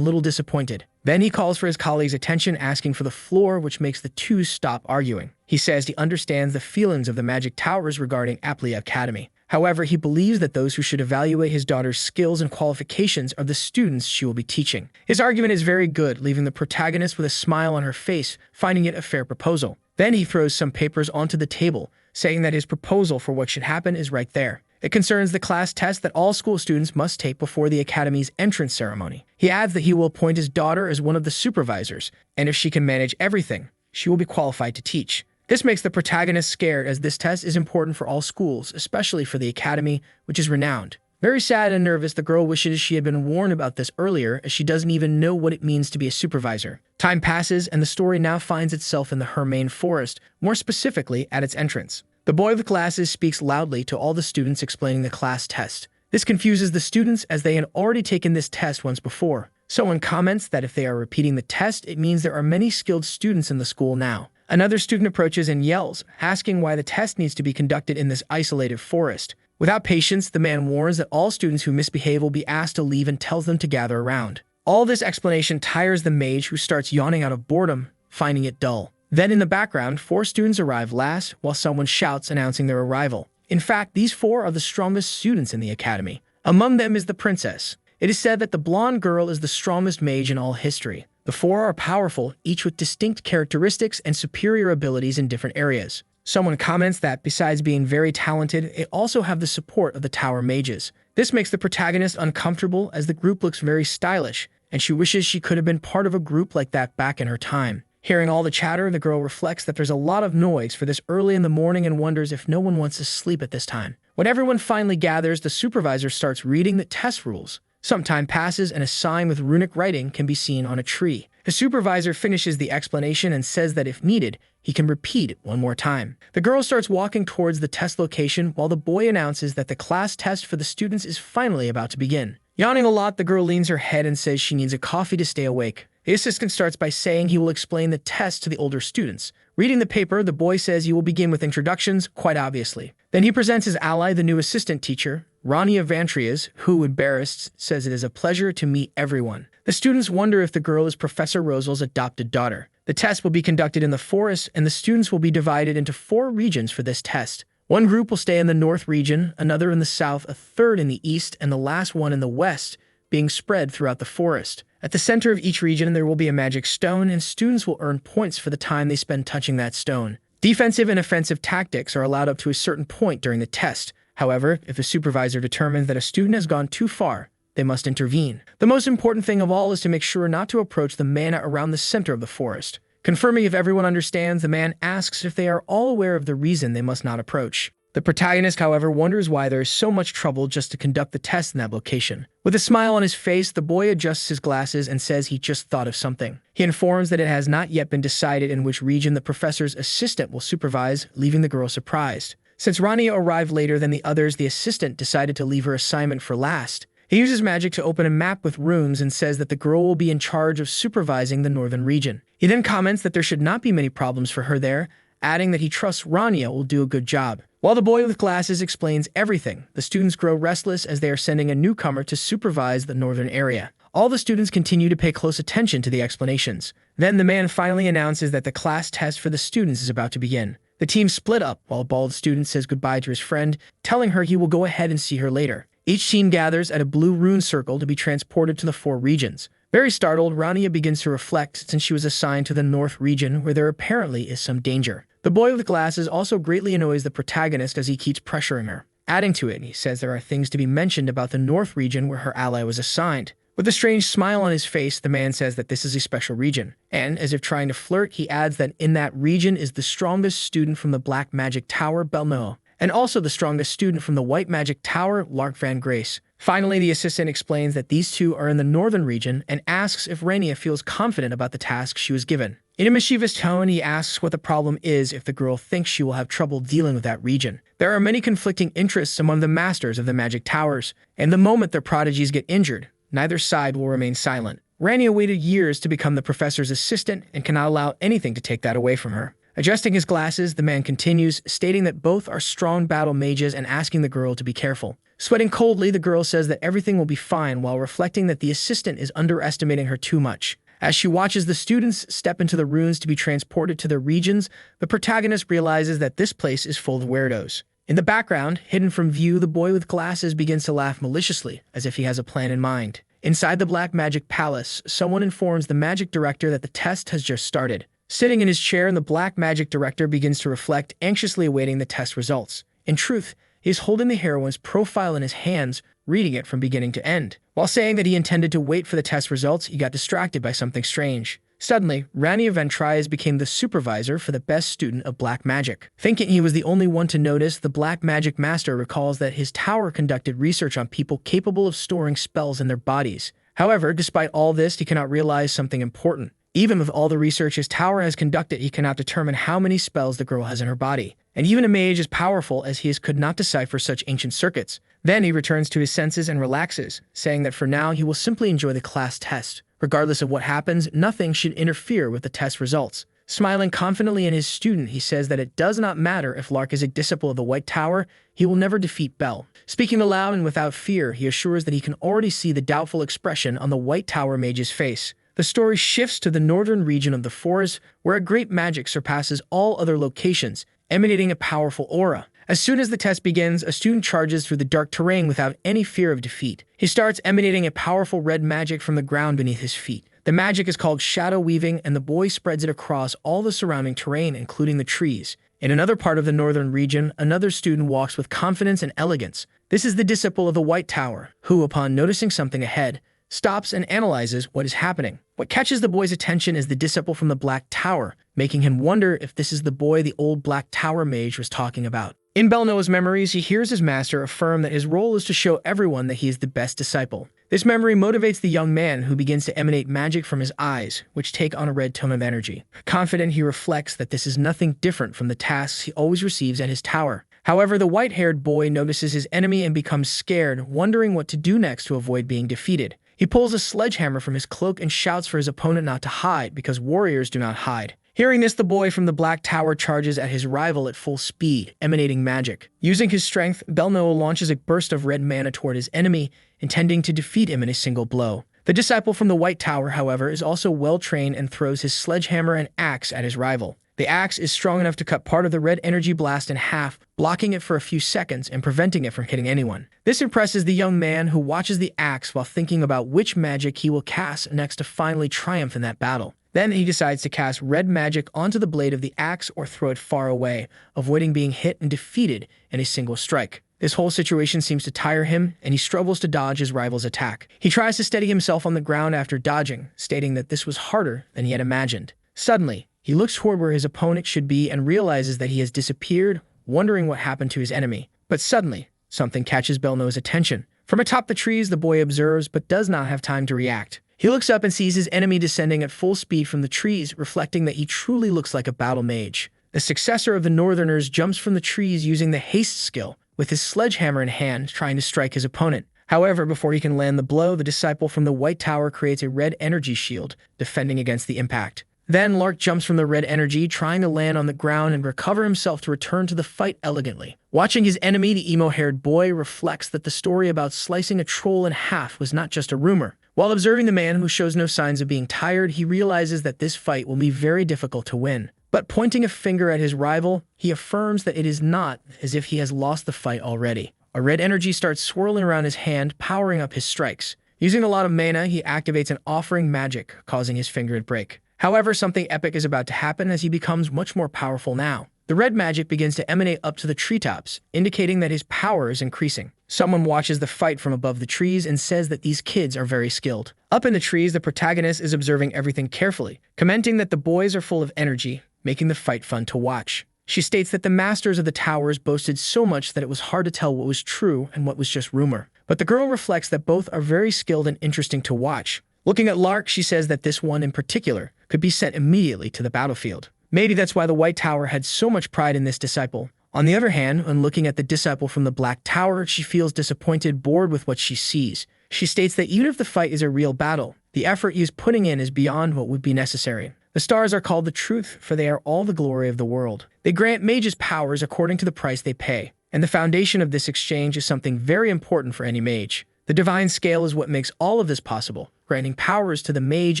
little disappointed. Then he calls for his colleague's attention, asking for the floor, which makes the two stop arguing. He says he understands the feelings of the Magic Towers regarding Applia Academy. However, he believes that those who should evaluate his daughter's skills and qualifications are the students she will be teaching. His argument is very good, leaving the protagonist with a smile on her face, finding it a fair proposal. Then he throws some papers onto the table, saying that his proposal for what should happen is right there. It concerns the class test that all school students must take before the academy's entrance ceremony. He adds that he will appoint his daughter as one of the supervisors, and if she can manage everything, she will be qualified to teach. This makes the protagonist scared, as this test is important for all schools, especially for the academy, which is renowned. Very sad and nervous, the girl wishes she had been warned about this earlier, as she doesn't even know what it means to be a supervisor. Time passes, and the story now finds itself in the Hermain Forest, more specifically at its entrance. The boy with glasses speaks loudly to all the students, explaining the class test. This confuses the students, as they had already taken this test once before. Someone comments that if they are repeating the test, it means there are many skilled students in the school now. Another student approaches and yells, asking why the test needs to be conducted in this isolated forest. Without patience, the man warns that all students who misbehave will be asked to leave and tells them to gather around. All this explanation tires the mage, who starts yawning out of boredom, finding it dull. Then in the background, 4 students arrive last, while someone shouts announcing their arrival. In fact, these 4 are the strongest students in the academy. Among them is the princess. It is said that the blonde girl is the strongest mage in all history. The 4 are powerful, each with distinct characteristics and superior abilities in different areas. Someone comments that, besides being very talented, they also have the support of the tower mages. This makes the protagonist uncomfortable, as the group looks very stylish, and she wishes she could have been part of a group like that back in her time. Hearing all the chatter, the girl reflects that there's a lot of noise for this early in the morning and wonders if no one wants to sleep at this time. When everyone finally gathers, the supervisor starts reading the test rules. Some time passes, and a sign with runic writing can be seen on a tree. The supervisor finishes the explanation and says that if needed, he can repeat it one more time. The girl starts walking towards the test location, while the boy announces that the class test for the students is finally about to begin. Yawning a lot, the girl leans her head and says she needs a coffee to stay awake. The assistant starts by saying he will explain the test to the older students. Reading the paper, the boy says he will begin with introductions, quite obviously. Then he presents his ally, the new assistant teacher, Rana Vantrias, who, embarrassed, says it is a pleasure to meet everyone. The students wonder if the girl is Professor Rosel's adopted daughter. The test will be conducted in the forest, and the students will be divided into 4 regions for this test. One group will stay in the north region, another in the south, a third in the east, and the last one in the west, being spread throughout the forest. At the center of each region, there will be a magic stone, and students will earn points for the time they spend touching that stone. Defensive and offensive tactics are allowed up to a certain point during the test. However, if a supervisor determines that a student has gone too far, they must intervene. The most important thing of all is to make sure not to approach the mana around the center of the forest. Confirming if everyone understands, the man asks if they are all aware of the reason they must not approach. The protagonist, however, wonders why there is so much trouble just to conduct the test in that location. With a smile on his face, the boy adjusts his glasses and says he just thought of something. He informs that it has not yet been decided in which region the professor's assistant will supervise, leaving the girl surprised. Since Rania arrived later than the others, the assistant decided to leave her assignment for last. He uses magic to open a map with runes and says that the girl will be in charge of supervising the northern region. He then comments that there should not be many problems for her there, adding that he trusts Rania will do a good job. While the boy with glasses explains everything, the students grow restless as they are sending a newcomer to supervise the northern area. All the students continue to pay close attention to the explanations. Then the man finally announces that the class test for the students is about to begin. The team split up while a bald student says goodbye to his friend, telling her he will go ahead and see her later. Each team gathers at a blue rune circle to be transported to the 4 regions. Very startled, Rania begins to reflect since she was assigned to the north region where there apparently is some danger. The boy with glasses also greatly annoys the protagonist as he keeps pressuring her. Adding to it, he says there are things to be mentioned about the north region where her ally was assigned. With a strange smile on his face, the man says that this is a special region. And, as if trying to flirt, he adds that in that region is the strongest student from the Black Magic Tower, Belle. and also the strongest student from the White Magic Tower, Lark Van Grace. Finally, the assistant explains that these two are in the northern region and asks if Rania feels confident about the task she was given. In a mischievous tone, he asks what the problem is if the girl thinks she will have trouble dealing with that region. There are many conflicting interests among the masters of the Magic Towers, and the moment their prodigies get injured, neither side will remain silent. Rania waited years to become the professor's assistant and cannot allow anything to take that away from her. Adjusting his glasses, the man continues, stating that both are strong battle mages and asking the girl to be careful. Sweating coldly, the girl says that everything will be fine while reflecting that the assistant is underestimating her too much. As she watches the students step into the ruins to be transported to their regions, the protagonist realizes that this place is full of weirdos. In the background, hidden from view, the boy with glasses begins to laugh maliciously, as if he has a plan in mind. Inside the Black Magic Palace, someone informs the magic director that the test has just started. Sitting in his chair, the Black Magic Director begins to reflect, anxiously awaiting the test results. In truth, he is holding the heroine's profile in his hands, reading it from beginning to end. While saying that he intended to wait for the test results, he got distracted by something strange. Suddenly, Rania Ventrias became the supervisor for the best student of black magic. Thinking he was the only one to notice, the Black Magic Master recalls that his tower conducted research on people capable of storing spells in their bodies. However, despite all this, he cannot realize something important. Even with all the research his tower has conducted, he cannot determine how many spells the girl has in her body. And even a mage as powerful as he is could not decipher such ancient circuits. Then he returns to his senses and relaxes, saying that for now he will simply enjoy the class test. Regardless of what happens, nothing should interfere with the test results. Smiling confidently at his student, he says that it does not matter if Lark is a disciple of the White Tower, he will never defeat Belle. Speaking aloud and without fear, he assures that he can already see the doubtful expression on the White Tower mage's face. The story shifts to the northern region of the forest, where a great magic surpasses all other locations, emanating a powerful aura. As soon as the test begins, a student charges through the dark terrain without any fear of defeat. He starts emanating a powerful red magic from the ground beneath his feet. The magic is called shadow weaving, and the boy spreads it across all the surrounding terrain, including the trees. In another part of the northern region, another student walks with confidence and elegance. This is the disciple of the White Tower, who, upon noticing something ahead, stops and analyzes what is happening. What catches the boy's attention is the disciple from the Black Tower, making him wonder if this is the boy the old Black Tower mage was talking about. In Belnoa's memories, he hears his master affirm that his role is to show everyone that he is the best disciple. This memory motivates the young man, who begins to emanate magic from his eyes, which take on a red tone of energy. Confident, he reflects that this is nothing different from the tasks he always receives at his tower. However, the white-haired boy notices his enemy and becomes scared, wondering what to do next to avoid being defeated. He pulls a sledgehammer from his cloak and shouts for his opponent not to hide, because warriors do not hide. Hearing this, the boy from the Black Tower charges at his rival at full speed, emanating magic. Using his strength, Belnoa launches a burst of red mana toward his enemy, intending to defeat him in a single blow. The disciple from the White Tower, however, is also well-trained and throws his sledgehammer and axe at his rival. The axe is strong enough to cut part of the red energy blast in half, blocking it for a few seconds and preventing it from hitting anyone. This impresses the young man, who watches the axe while thinking about which magic he will cast next to finally triumph in that battle. Then he decides to cast red magic onto the blade of the axe or throw it far away, avoiding being hit and defeated in a single strike. This whole situation seems to tire him, and he struggles to dodge his rival's attack. He tries to steady himself on the ground after dodging, stating that this was harder than he had imagined. Suddenly, he looks toward where his opponent should be and realizes that he has disappeared, wondering what happened to his enemy. But suddenly, something catches Belnoa's attention. From atop the trees, the boy observes but does not have time to react. He looks up and sees his enemy descending at full speed from the trees, reflecting that he truly looks like a battle mage. The successor of the Northerners jumps from the trees using the haste skill, with his sledgehammer in hand, trying to strike his opponent. However, before he can land the blow, the disciple from the White Tower creates a red energy shield, defending against the impact. Then Lark jumps from the red energy, trying to land on the ground and recover himself to return to the fight elegantly. Watching his enemy, the emo-haired boy, reflects that the story about slicing a troll in half was not just a rumor. While observing the man, who shows no signs of being tired, he realizes that this fight will be very difficult to win. But pointing a finger at his rival, he affirms that it is not as if he has lost the fight already. A red energy starts swirling around his hand, powering up his strikes. Using a lot of mana, he activates an offering magic, causing his finger to break. However, something epic is about to happen as he becomes much more powerful now. The red magic begins to emanate up to the treetops, indicating that his power is increasing. Someone watches the fight from above the trees and says that these kids are very skilled. Up in the trees, the protagonist is observing everything carefully, commenting that the boys are full of energy, making the fight fun to watch. She states that the masters of the towers boasted so much that it was hard to tell what was true and what was just rumor. But the girl reflects that both are very skilled and interesting to watch. Looking at Lark, she says that this one in particular could be sent immediately to the battlefield. Maybe that's why the White Tower had so much pride in this disciple. On the other hand, when looking at the disciple from the Black Tower, she feels disappointed, bored with what she sees. She states that even if the fight is a real battle, the effort he is putting in is beyond what would be necessary. The stars are called the truth, for they are all the glory of the world. They grant mages powers according to the price they pay, and the foundation of this exchange is something very important for any mage. The divine scale is what makes all of this possible, granting powers to the mage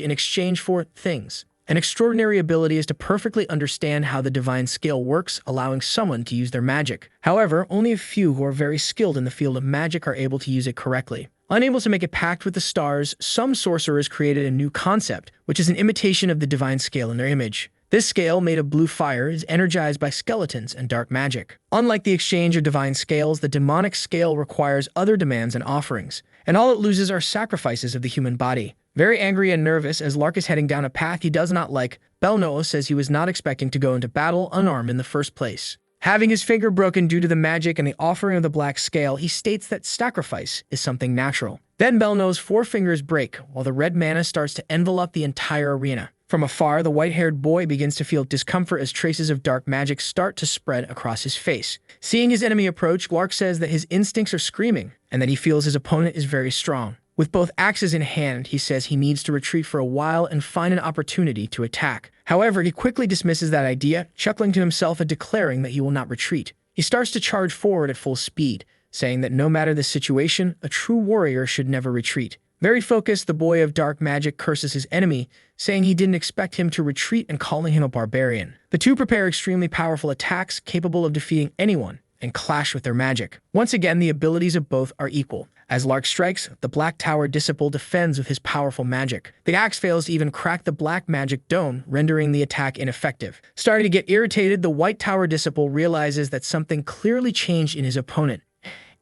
in exchange for things. An extraordinary ability is to perfectly understand how the divine scale works, allowing someone to use their magic. However, only a few who are very skilled in the field of magic are able to use it correctly. Unable to make a pact with the stars, some sorcerers created a new concept, which is an imitation of the divine scale in their image. This scale, made of blue fire, is energized by skeletons and dark magic. Unlike the exchange of divine scales, the demonic scale requires other demands and offerings, and all it loses are sacrifices of the human body. Very angry and nervous as Lark is heading down a path he does not like, Belle says he was not expecting to go into battle unarmed in the first place. Having his finger broken due to the magic and the offering of the black scale, he states that sacrifice is something natural. Then Belle's 4 fingers break, while the red mana starts to envelop the entire arena. From afar, the white-haired boy begins to feel discomfort as traces of dark magic start to spread across his face. Seeing his enemy approach, Lark says that his instincts are screaming, and that he feels his opponent is very strong. With both axes in hand, he says he needs to retreat for a while and find an opportunity to attack. However, he quickly dismisses that idea, chuckling to himself and declaring that he will not retreat. He starts to charge forward at full speed, saying that no matter the situation, a true warrior should never retreat. Very focused, the boy of dark magic curses his enemy, saying he didn't expect him to retreat and calling him a barbarian. The two prepare extremely powerful attacks capable of defeating anyone and clash with their magic. Once again, the abilities of both are equal. As Lark strikes, the Black Tower disciple defends with his powerful magic. The axe fails to even crack the black magic dome, rendering the attack ineffective. Starting to get irritated, the White Tower disciple realizes that something clearly changed in his opponent.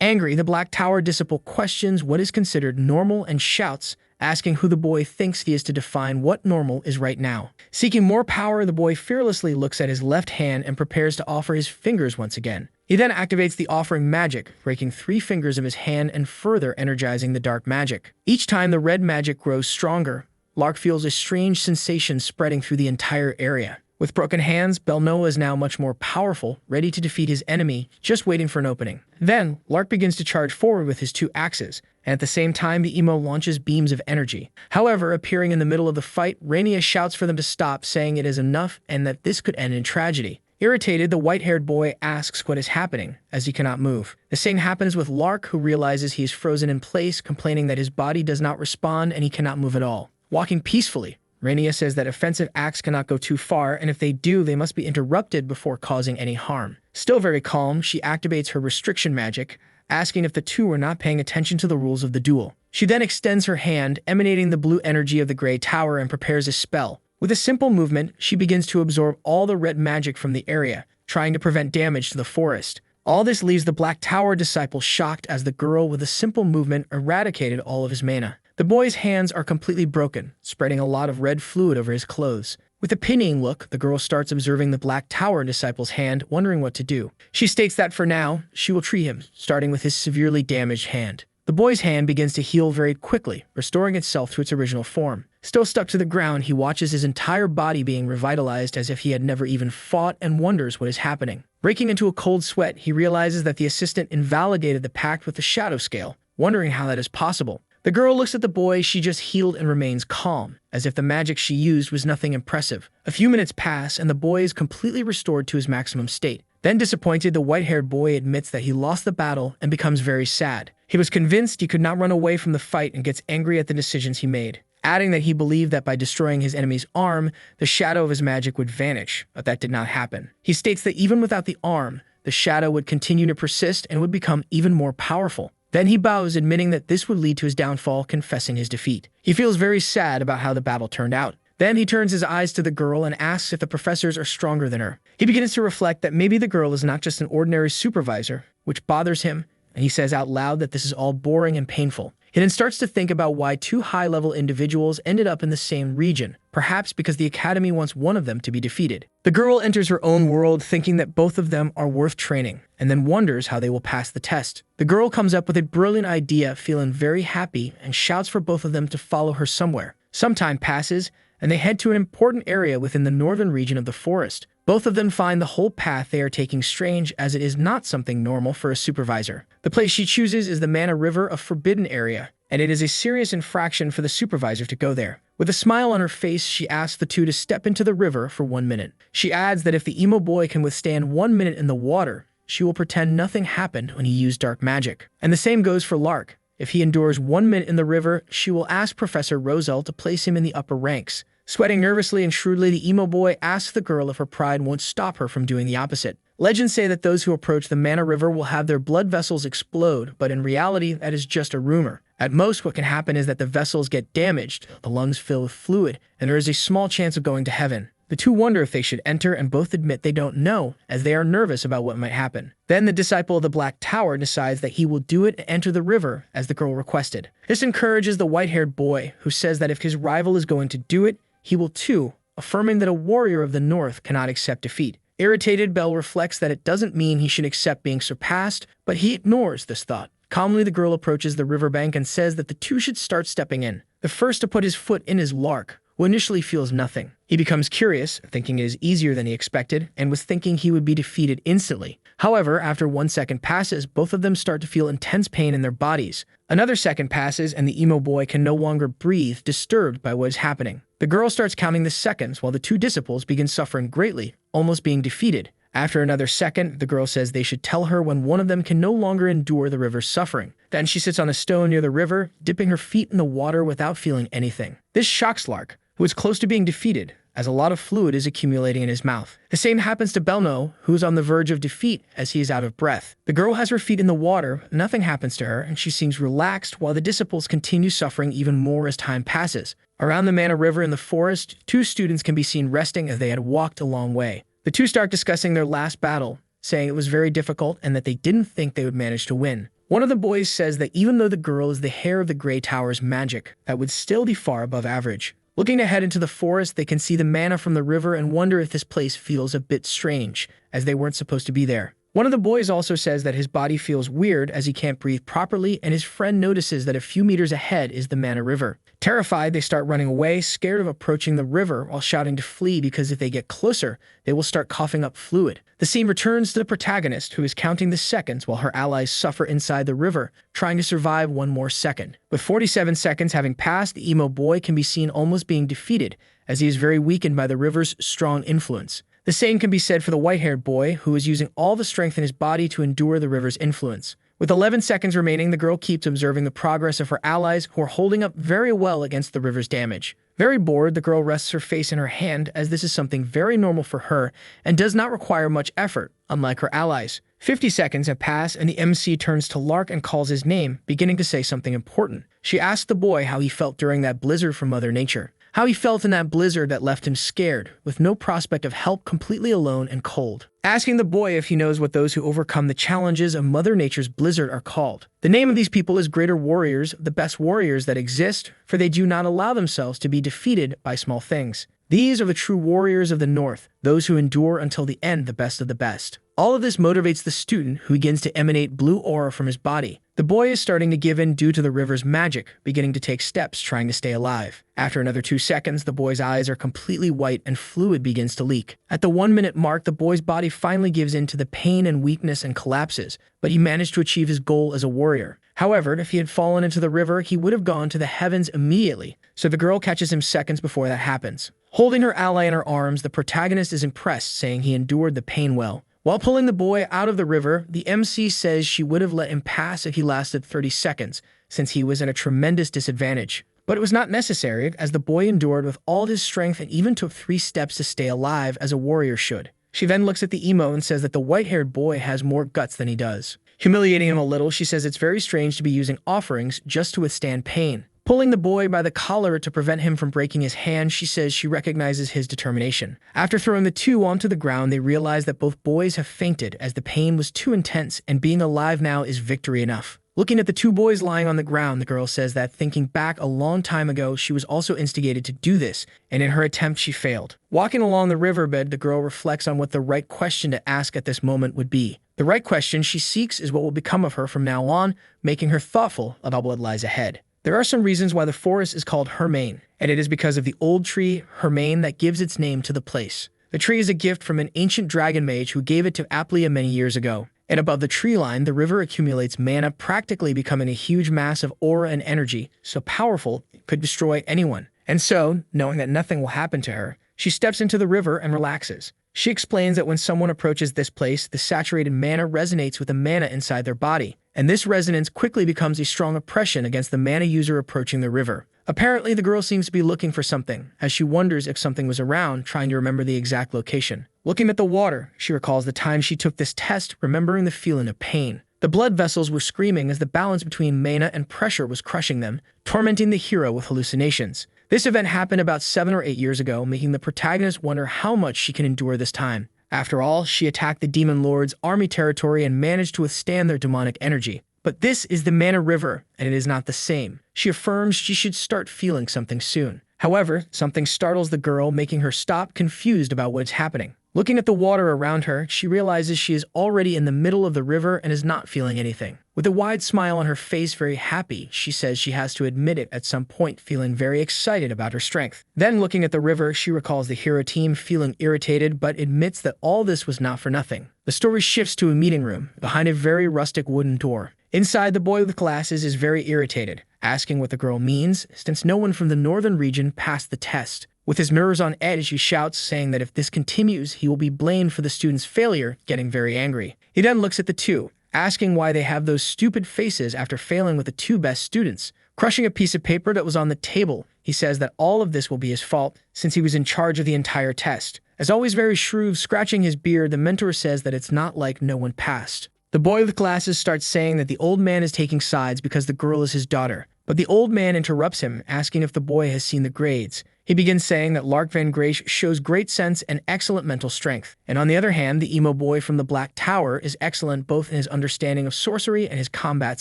Angry, the Black Tower disciple questions what is considered normal and shouts, asking who the boy thinks he is to define what normal is right now. Seeking more power, the boy fearlessly looks at his left hand and prepares to offer his fingers once again. He then activates the offering magic, breaking 3 fingers of his hand and further energizing the dark magic. Each time the red magic grows stronger, Lark feels a strange sensation spreading through the entire area. With broken hands, Belle is now much more powerful, ready to defeat his enemy, just waiting for an opening. Then, Lark begins to charge forward with his 2 axes, and at the same time the emo launches beams of energy. However, appearing in the middle of the fight, Rana shouts for them to stop, saying it is enough and that this could end in tragedy. Irritated, the white-haired boy asks what is happening, as he cannot move. The same happens with Lark, who realizes he is frozen in place, complaining that his body does not respond and he cannot move at all. Walking peacefully, Rana says that offensive acts cannot go too far, and if they do, they must be interrupted before causing any harm. Still very calm, she activates her restriction magic, asking if the two are not paying attention to the rules of the duel. She then extends her hand, emanating the blue energy of the Grey Tower, and prepares a spell. With a simple movement, she begins to absorb all the red magic from the area, trying to prevent damage to the forest. All this leaves the Black Tower disciple shocked as the girl with a simple movement eradicated all of his mana. The boy's hands are completely broken, spreading a lot of red fluid over his clothes. With a pitying look, the girl starts observing the Black Tower disciple's hand, wondering what to do. She states that for now, she will treat him, starting with his severely damaged hand. The boy's hand begins to heal very quickly, restoring itself to its original form. Still stuck to the ground, he watches his entire body being revitalized as if he had never even fought and wonders what is happening. Breaking into a cold sweat, he realizes that the assistant invalidated the pact with the shadow scale, wondering how that is possible. The girl looks at the boy she just healed and remains calm, as if the magic she used was nothing impressive. A few minutes pass, and the boy is completely restored to his maximum state. Then disappointed, the white-haired boy admits that he lost the battle and becomes very sad. He was convinced he could not run away from the fight and gets angry at the decisions he made, adding that he believed that by destroying his enemy's arm, the shadow of his magic would vanish, but that did not happen. He states that even without the arm, the shadow would continue to persist and would become even more powerful. Then he bows, admitting that this would lead to his downfall, confessing his defeat. He feels very sad about how the battle turned out. Then he turns his eyes to the girl and asks if the professors are stronger than her. He begins to reflect that maybe the girl is not just an ordinary supervisor, which bothers him, and he says out loud that this is all boring and painful. He then starts to think about why two high-level individuals ended up in the same region, perhaps because the Academy wants one of them to be defeated. The girl enters her own world thinking that both of them are worth training, and then wonders how they will pass the test. The girl comes up with a brilliant idea, feeling very happy, and shouts for both of them to follow her somewhere. Some time passes, and they head to an important area within the northern region of the forest. Both of them find the whole path they are taking strange, as it is not something normal for a supervisor. The place she chooses is the Mana River, a forbidden area, and it is a serious infraction for the supervisor to go there. With a smile on her face, she asks the two to step into the river for 1 minute. She adds that if the emo boy can withstand 1 minute in the water, she will pretend nothing happened when he used dark magic. And the same goes for Lark. If he endures 1 minute in the river, she will ask Professor Roselle to place him in the upper ranks. Sweating nervously and shrewdly, the emo boy asks the girl if her pride won't stop her from doing the opposite. Legends say that those who approach the Mana River will have their blood vessels explode, but in reality, that is just a rumor. At most, what can happen is that the vessels get damaged, the lungs fill with fluid, and there is a small chance of going to heaven. The two wonder if they should enter, and both admit they don't know, as they are nervous about what might happen. Then the disciple of the Black Tower decides that he will do it and enter the river, as the girl requested. This encourages the white-haired boy, who says that if his rival is going to do it, he will too, affirming that a warrior of the North cannot accept defeat. Irritated, Belle reflects that it doesn't mean he should accept being surpassed, but he ignores this thought. Calmly, the girl approaches the riverbank and says that the two should start stepping in. The first to put his foot in is Lark, who initially feels nothing. He becomes curious, thinking it is easier than he expected, and was thinking he would be defeated instantly. However, after 1 second passes, both of them start to feel intense pain in their bodies. Another second passes, and the emo boy can no longer breathe, disturbed by what is happening. The girl starts counting the seconds, while the two disciples begin suffering greatly, almost being defeated. After another second, the girl says they should tell her when one of them can no longer endure the river's suffering. Then she sits on a stone near the river, dipping her feet in the water without feeling anything. This shocks Lark, who is close to being defeated, as a lot of fluid is accumulating in his mouth. The same happens to Belle, who is on the verge of defeat as he is out of breath. The girl has her feet in the water, nothing happens to her, and she seems relaxed while the disciples continue suffering even more as time passes. Around the Mana River in the forest, two students can be seen resting as they had walked a long way. The two start discussing their last battle, saying it was very difficult and that they didn't think they would manage to win. One of the boys says that even though the girl is the heir of the Grey Tower's magic, that would still be far above average. Looking ahead into the forest, they can see the mana from the river and wonder if this place feels a bit strange, as they weren't supposed to be there. One of the boys also says that his body feels weird as he can't breathe properly, and his friend notices that a few meters ahead is the Mana River. Terrified, they start running away, scared of approaching the river while shouting to flee because if they get closer, they will start coughing up fluid. The scene returns to the protagonist, who is counting the seconds while her allies suffer inside the river, trying to survive 1 more second. With 47 seconds having passed, the emo boy can be seen almost being defeated, as he is very weakened by the river's strong influence. The same can be said for the white-haired boy, who is using all the strength in his body to endure the river's influence. With 11 seconds remaining, the girl keeps observing the progress of her allies, who are holding up very well against the river's damage. Very bored, the girl rests her face in her hand, as this is something very normal for her and does not require much effort, unlike her allies. 50 seconds have passed, and the MC turns to Lark and calls his name, beginning to say something important. She asks the boy how he felt during that blizzard from Mother Nature. How he felt in that blizzard that left him scared, with no prospect of help, completely alone and cold. Asking the boy if he knows what those who overcome the challenges of Mother Nature's blizzard are called. The name of these people is Greater Warriors, the best warriors that exist, for they do not allow themselves to be defeated by small things. These are the true warriors of the North, those who endure until the end, the best of the best. All of this motivates the student, who begins to emanate blue aura from his body. The boy is starting to give in due to the river's magic, beginning to take steps, trying to stay alive. After another 2 seconds, the boy's eyes are completely white and fluid begins to leak. At the 1 minute mark, the boy's body finally gives in to the pain and weakness and collapses, but he managed to achieve his goal as a warrior. However, if he had fallen into the river, he would have gone to the heavens immediately, so the girl catches him seconds before that happens. Holding her ally in her arms, the protagonist is impressed, saying he endured the pain well. While pulling the boy out of the river, the MC says she would have let him pass if he lasted 30 seconds, since he was at a tremendous disadvantage. But it was not necessary, as the boy endured with all his strength and even took 3 steps to stay alive as a warrior should. She then looks at the emo and says that the white-haired boy has more guts than he does. Humiliating him a little, she says it's very strange to be using offerings just to withstand pain. Pulling the boy by the collar to prevent him from breaking his hand, she says she recognizes his determination. After throwing the two onto the ground, they realize that both boys have fainted as the pain was too intense and being alive now is victory enough. Looking at the two boys lying on the ground, the girl says that thinking back a long time ago, she was also instigated to do this, and in her attempt, she failed. Walking along the riverbed, the girl reflects on what the right question to ask at this moment would be. The right question she seeks is what will become of her from now on, making her thoughtful about what lies ahead. There are some reasons why the forest is called Hermain, and it is because of the old tree, Hermain, that gives its name to the place. The tree is a gift from an ancient dragon mage who gave it to Aplia many years ago. And above the tree line, the river accumulates mana, practically becoming a huge mass of aura and energy, so powerful it could destroy anyone. And so, knowing that nothing will happen to her, she steps into the river and relaxes. She explains that when someone approaches this place, the saturated mana resonates with the mana inside their body, and this resonance quickly becomes a strong oppression against the mana user approaching the river. Apparently, the girl seems to be looking for something, as she wonders if something was around, trying to remember the exact location. Looking at the water, she recalls the time she took this test, remembering the feeling of pain. The blood vessels were screaming as the balance between mana and pressure was crushing them, tormenting the hero with hallucinations. This event happened about 7 or 8 years ago, making the protagonist wonder how much she can endure this time. After all, she attacked the Demon Lord's army territory and managed to withstand their demonic energy. But this is the Mana River, and it is not the same. She affirms she should start feeling something soon. However, something startles the girl, making her stop, confused about what is happening. Looking at the water around her, she realizes she is already in the middle of the river and is not feeling anything. With a wide smile on her face, very happy, she says she has to admit it at some point, feeling very excited about her strength. Then, looking at the river, she recalls the hero team feeling irritated, but admits that all this was not for nothing. The story shifts to a meeting room, behind a very rustic wooden door. Inside, the boy with glasses is very irritated, asking what the girl means, since no one from the northern region passed the test. With his nerves on edge, he shouts, saying that if this continues, he will be blamed for the student's failure, getting very angry. He then looks at the two, asking why they have those stupid faces after failing with the two best students. Crushing a piece of paper that was on the table, he says that all of this will be his fault, since he was in charge of the entire test. As always very shrewd, scratching his beard, the mentor says that it's not like no one passed. The boy with glasses starts saying that the old man is taking sides because the girl is his daughter. But the old man interrupts him, asking if the boy has seen the grades. He begins saying that Lark van Grace shows great sense and excellent mental strength. And on the other hand, the emo boy from the Black Tower is excellent both in his understanding of sorcery and his combat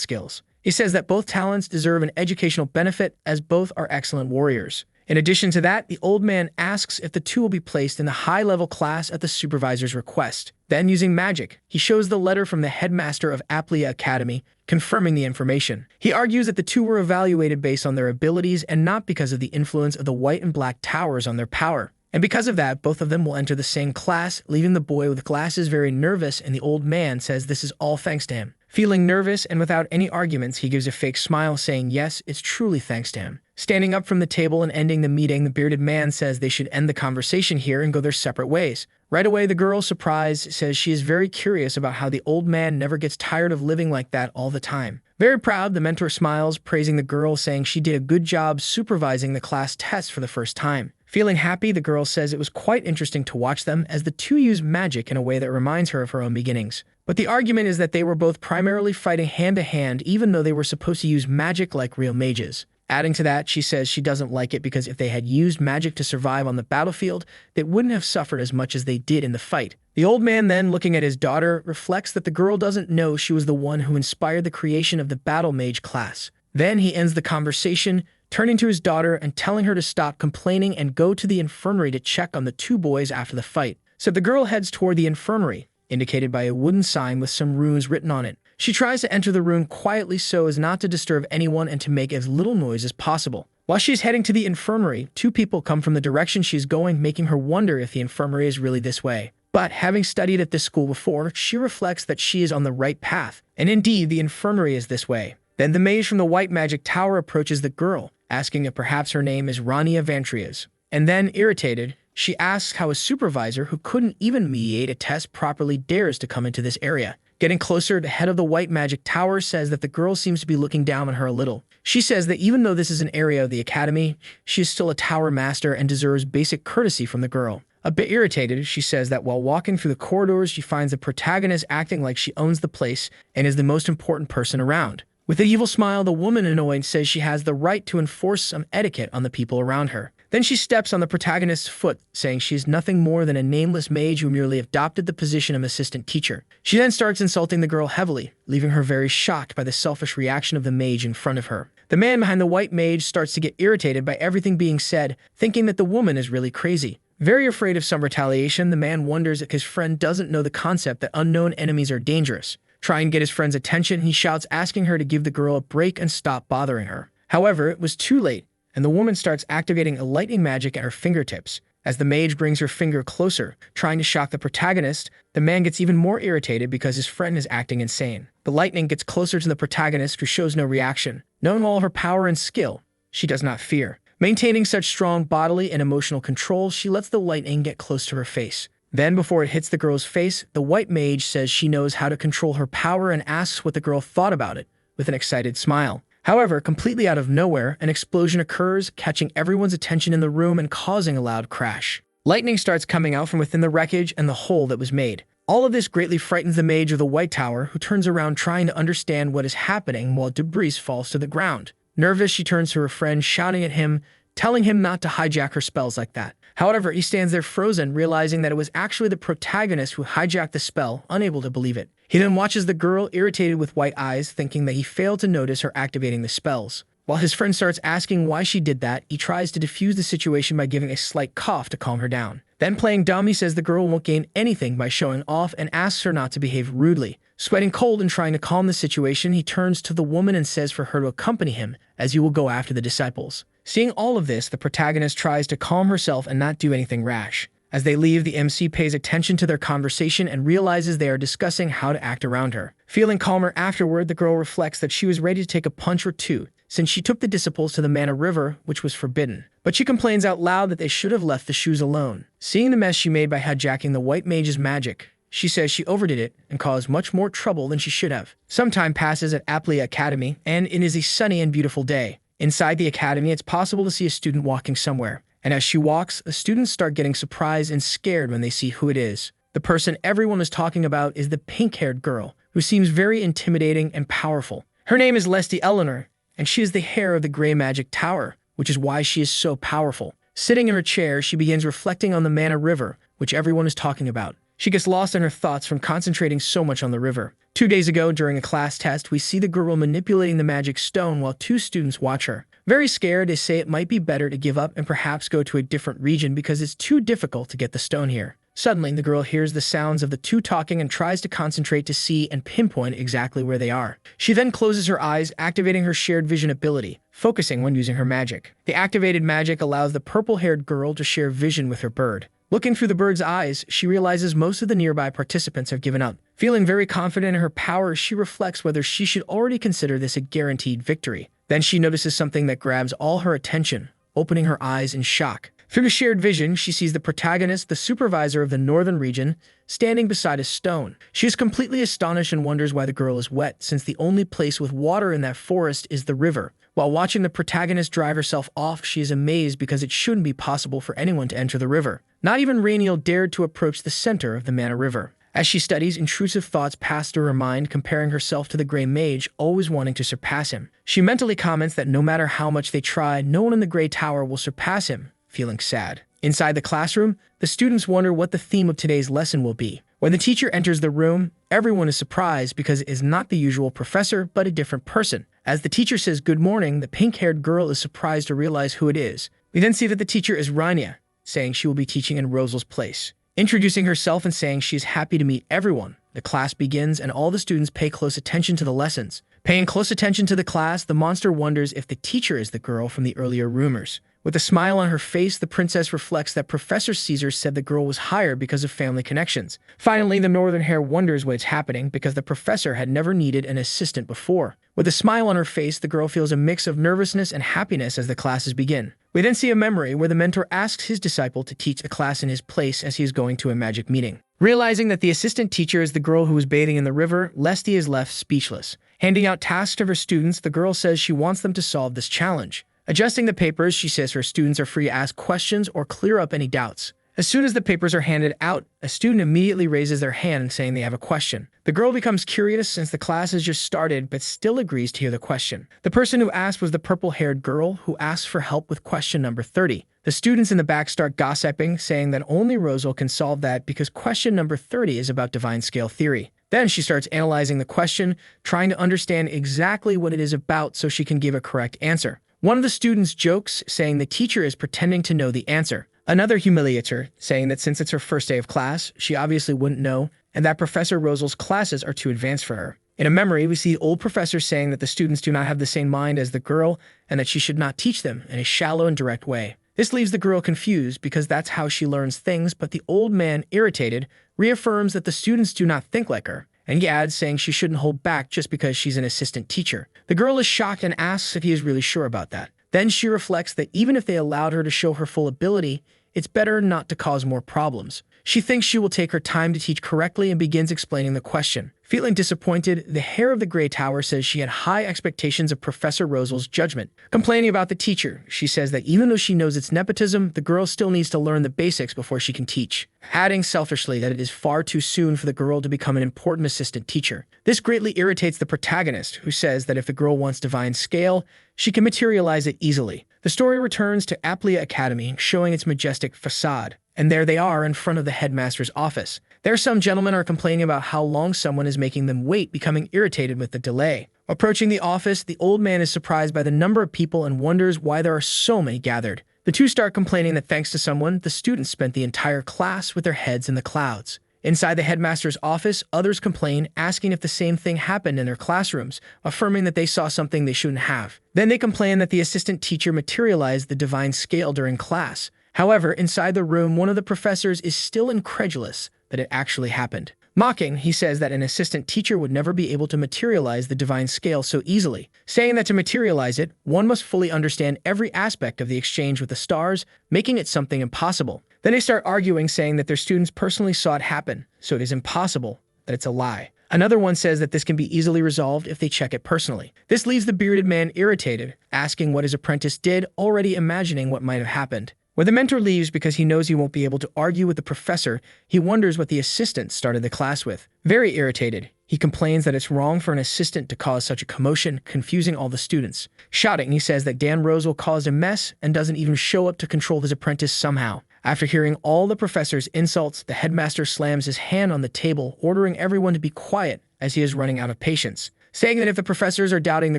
skills. He says that both talents deserve an educational benefit, as both are excellent warriors. In addition to that, the old man asks if the two will be placed in the high-level class at the supervisor's request. Then, using magic, he shows the letter from the headmaster of Aplia Academy, confirming the information. He argues that the two were evaluated based on their abilities and not because of the influence of the White and Black Towers on their power. And because of that, both of them will enter the same class, leaving the boy with glasses very nervous, and the old man says this is all thanks to him. Feeling nervous and without any arguments, he gives a fake smile, saying yes, it's truly thanks to him. Standing up from the table and ending the meeting, the bearded man says they should end the conversation here and go their separate ways. Right away, the girl, surprised, says she is very curious about how the old man never gets tired of living like that all the time. Very proud, the mentor smiles, praising the girl, saying she did a good job supervising the class test for the first time. Feeling happy, the girl says it was quite interesting to watch them, as the two use magic in a way that reminds her of her own beginnings. But the argument is that they were both primarily fighting hand-to-hand, even though they were supposed to use magic like real mages. Adding to that, she says she doesn't like it because if they had used magic to survive on the battlefield, they wouldn't have suffered as much as they did in the fight. The old man then, looking at his daughter, reflects that the girl doesn't know she was the one who inspired the creation of the battle mage class. Then he ends the conversation, turning to his daughter and telling her to stop complaining and go to the infirmary to check on the two boys after the fight. So the girl heads toward the infirmary, indicated by a wooden sign with some runes written on it. She tries to enter the room quietly so as not to disturb anyone and to make as little noise as possible. While she's heading to the infirmary, two people come from the direction she's going, making her wonder if the infirmary is really this way. But having studied at this school before, she reflects that she is on the right path, and indeed the infirmary is this way. Then the mage from the White Magic Tower approaches the girl, asking if perhaps her name is Rania Vantrias. And then, irritated, she asks how a supervisor who couldn't even mediate a test properly dares to come into this area. Getting closer, the head of the White Magic Tower says that the girl seems to be looking down on her a little. She says that even though this is an area of the academy, she is still a tower master and deserves basic courtesy from the girl. A bit irritated, she says that while walking through the corridors, she finds the protagonist acting like she owns the place and is the most important person around. With an evil smile, the woman, annoyed, says she has the right to enforce some etiquette on the people around her. Then she steps on the protagonist's foot, saying she is nothing more than a nameless mage who merely adopted the position of assistant teacher. She then starts insulting the girl heavily, leaving her very shocked by the selfish reaction of the mage in front of her. The man behind the white mage starts to get irritated by everything being said, thinking that the woman is really crazy. Very afraid of some retaliation, the man wonders if his friend doesn't know the concept that unknown enemies are dangerous. Trying to get his friend's attention, he shouts, asking her to give the girl a break and stop bothering her. However, it was too late, and the woman starts activating a lightning magic at her fingertips. As the mage brings her finger closer, trying to shock the protagonist, the man gets even more irritated because his friend is acting insane. The lightning gets closer to the protagonist, who shows no reaction. Knowing all her power and skill, she does not fear. Maintaining such strong bodily and emotional control, she lets the lightning get close to her face. Then, before it hits the girl's face, the white mage says she knows how to control her power and asks what the girl thought about it, with an excited smile. However, completely out of nowhere, an explosion occurs, catching everyone's attention in the room and causing a loud crash. Lightning starts coming out from within the wreckage and the hole that was made. All of this greatly frightens the mage of the White Tower, who turns around trying to understand what is happening while debris falls to the ground. Nervous, she turns to her friend, shouting at him, telling him not to hijack her spells like that. However, he stands there frozen, realizing that it was actually the protagonist who hijacked the spell, unable to believe it. He then watches the girl, irritated with white eyes, thinking that he failed to notice her activating the spells. While his friend starts asking why she did that, he tries to defuse the situation by giving a slight cough to calm her down. Then, playing dumb, he says the girl won't gain anything by showing off and asks her not to behave rudely. Sweating cold and trying to calm the situation, he turns to the woman and says for her to accompany him, as he will go after the disciples. Seeing all of this, the protagonist tries to calm herself and not do anything rash. As they leave, the MC pays attention to their conversation and realizes they are discussing how to act around her. Feeling calmer afterward, the girl reflects that she was ready to take a punch or two, since she took the disciples to the Mana River, which was forbidden. But she complains out loud that they should have left the shoes alone. Seeing the mess she made by hijacking the white mage's magic, she says she overdid it and caused much more trouble than she should have. Some time passes at Aplia Academy, and it is a sunny and beautiful day. Inside the academy, it's possible to see a student walking somewhere. And as she walks, the students start getting surprised and scared when they see who it is. The person everyone is talking about is the pink-haired girl, who seems very intimidating and powerful. Her name is Leslie Eleanor, and she is the heir of the Grey Magic Tower, which is why she is so powerful. Sitting in her chair, she begins reflecting on the Mana River, which everyone is talking about. She gets lost in her thoughts from concentrating so much on the river. 2 days ago, during a class test, we see the girl manipulating the magic stone while 2 students watch her. Very scared, they say it might be better to give up and perhaps go to a different region because it's too difficult to get the stone here. Suddenly, the girl hears the sounds of the 2 talking and tries to concentrate to see and pinpoint exactly where they are. She then closes her eyes, activating her shared vision ability, focusing when using her magic. The activated magic allows the purple-haired girl to share vision with her bird. Looking through the bird's eyes, she realizes most of the nearby participants have given up. Feeling very confident in her power, she reflects whether she should already consider this a guaranteed victory. Then she notices something that grabs all her attention, opening her eyes in shock. Through the shared vision, she sees the protagonist, the supervisor of the northern region, standing beside a stone. She is completely astonished and wonders why the girl is wet, since the only place with water in that forest is the river. While watching the protagonist drive herself off, she is amazed because it shouldn't be possible for anyone to enter the river. Not even Renal dared to approach the center of the Mana River. As she studies, intrusive thoughts pass through her mind, comparing herself to the Grey Mage, always wanting to surpass him. She mentally comments that no matter how much they try, no one in the Grey Tower will surpass him, feeling sad. Inside the classroom, the students wonder what the theme of today's lesson will be. When the teacher enters the room, everyone is surprised because it is not the usual professor, but a different person. As the teacher says good morning, the pink-haired girl is surprised to realize who it is. We then see that the teacher is Rana, saying she will be teaching in Rosal's place. Introducing herself and saying she is happy to meet everyone, the class begins and all the students pay close attention to the lessons. Paying close attention to the class, the monster wonders if the teacher is the girl from the earlier rumors. With a smile on her face, the princess reflects that Professor Caesar said the girl was hired because of family connections. Finally, the northern hare wonders what is happening because the professor had never needed an assistant before. With a smile on her face, the girl feels a mix of nervousness and happiness as the classes begin. We then see a memory where the mentor asks his disciple to teach a class in his place as he is going to a magic meeting. Realizing that the assistant teacher is the girl who was bathing in the river, Leslie is left speechless. Handing out tasks to her students, the girl says she wants them to solve this challenge. Adjusting the papers, she says her students are free to ask questions or clear up any doubts. As soon as the papers are handed out, a student immediately raises their hand saying they have a question. The girl becomes curious since the class has just started but still agrees to hear the question. The person who asked was the purple-haired girl who asked for help with question number 30. The students in the back start gossiping, saying that only Rosal can solve that because question number 30 is about divine scale theory. Then she starts analyzing the question, trying to understand exactly what it is about so she can give a correct answer. One of the students jokes, saying the teacher is pretending to know the answer. Another humiliates her, saying that since it's her first day of class, she obviously wouldn't know, and that Professor Rosal's classes are too advanced for her. In a memory, we see the old professor saying that the students do not have the same mind as the girl, and that she should not teach them in a shallow and direct way. This leaves the girl confused because that's how she learns things, but the old man, irritated, reaffirms that the students do not think like her, and he adds saying she shouldn't hold back just because she's an assistant teacher. The girl is shocked and asks if he is really sure about that. Then she reflects that even if they allowed her to show her full ability, it's better not to cause more problems. She thinks she will take her time to teach correctly and begins explaining the question. Feeling disappointed, the Hare of the Grey Tower says she had high expectations of Professor Rosal's judgment. Complaining about the teacher, she says that even though she knows it's nepotism, the girl still needs to learn the basics before she can teach, adding selfishly that it is far too soon for the girl to become an important assistant teacher. This greatly irritates the protagonist, who says that if the girl wants divine scale, she can materialize it easily. The story returns to Aplia Academy, showing its majestic facade. And there they are in front of the headmaster's office. There some gentlemen are complaining about how long someone is making them wait, becoming irritated with the delay. Approaching the office, the old man is surprised by the number of people and wonders why there are so many gathered. The two start complaining that thanks to someone, the students spent the entire class with their heads in the clouds. Inside the headmaster's office, others complain, asking if the same thing happened in their classrooms, affirming that they saw something they shouldn't have. Then they complain that the assistant teacher materialized the divine scale during class. However, inside the room, one of the professors is still incredulous that it actually happened. Mocking, he says that an assistant teacher would never be able to materialize the divine scale so easily, saying that to materialize it, one must fully understand every aspect of the exchange with the stars, making it something impossible. Then they start arguing, saying that their students personally saw it happen, so it is impossible, that it's a lie. Another one says that this can be easily resolved if they check it personally. This leaves the bearded man irritated, asking what his apprentice did, already imagining what might have happened. When the mentor leaves because he knows he won't be able to argue with the professor, he wonders what the assistant started the class with. Very irritated, he complains that it's wrong for an assistant to cause such a commotion, confusing all the students. Shouting, he says that Dan Rosal caused a mess and doesn't even show up to control his apprentice somehow. After hearing all the professor's insults, the headmaster slams his hand on the table, ordering everyone to be quiet as he is running out of patience, saying that if the professors are doubting the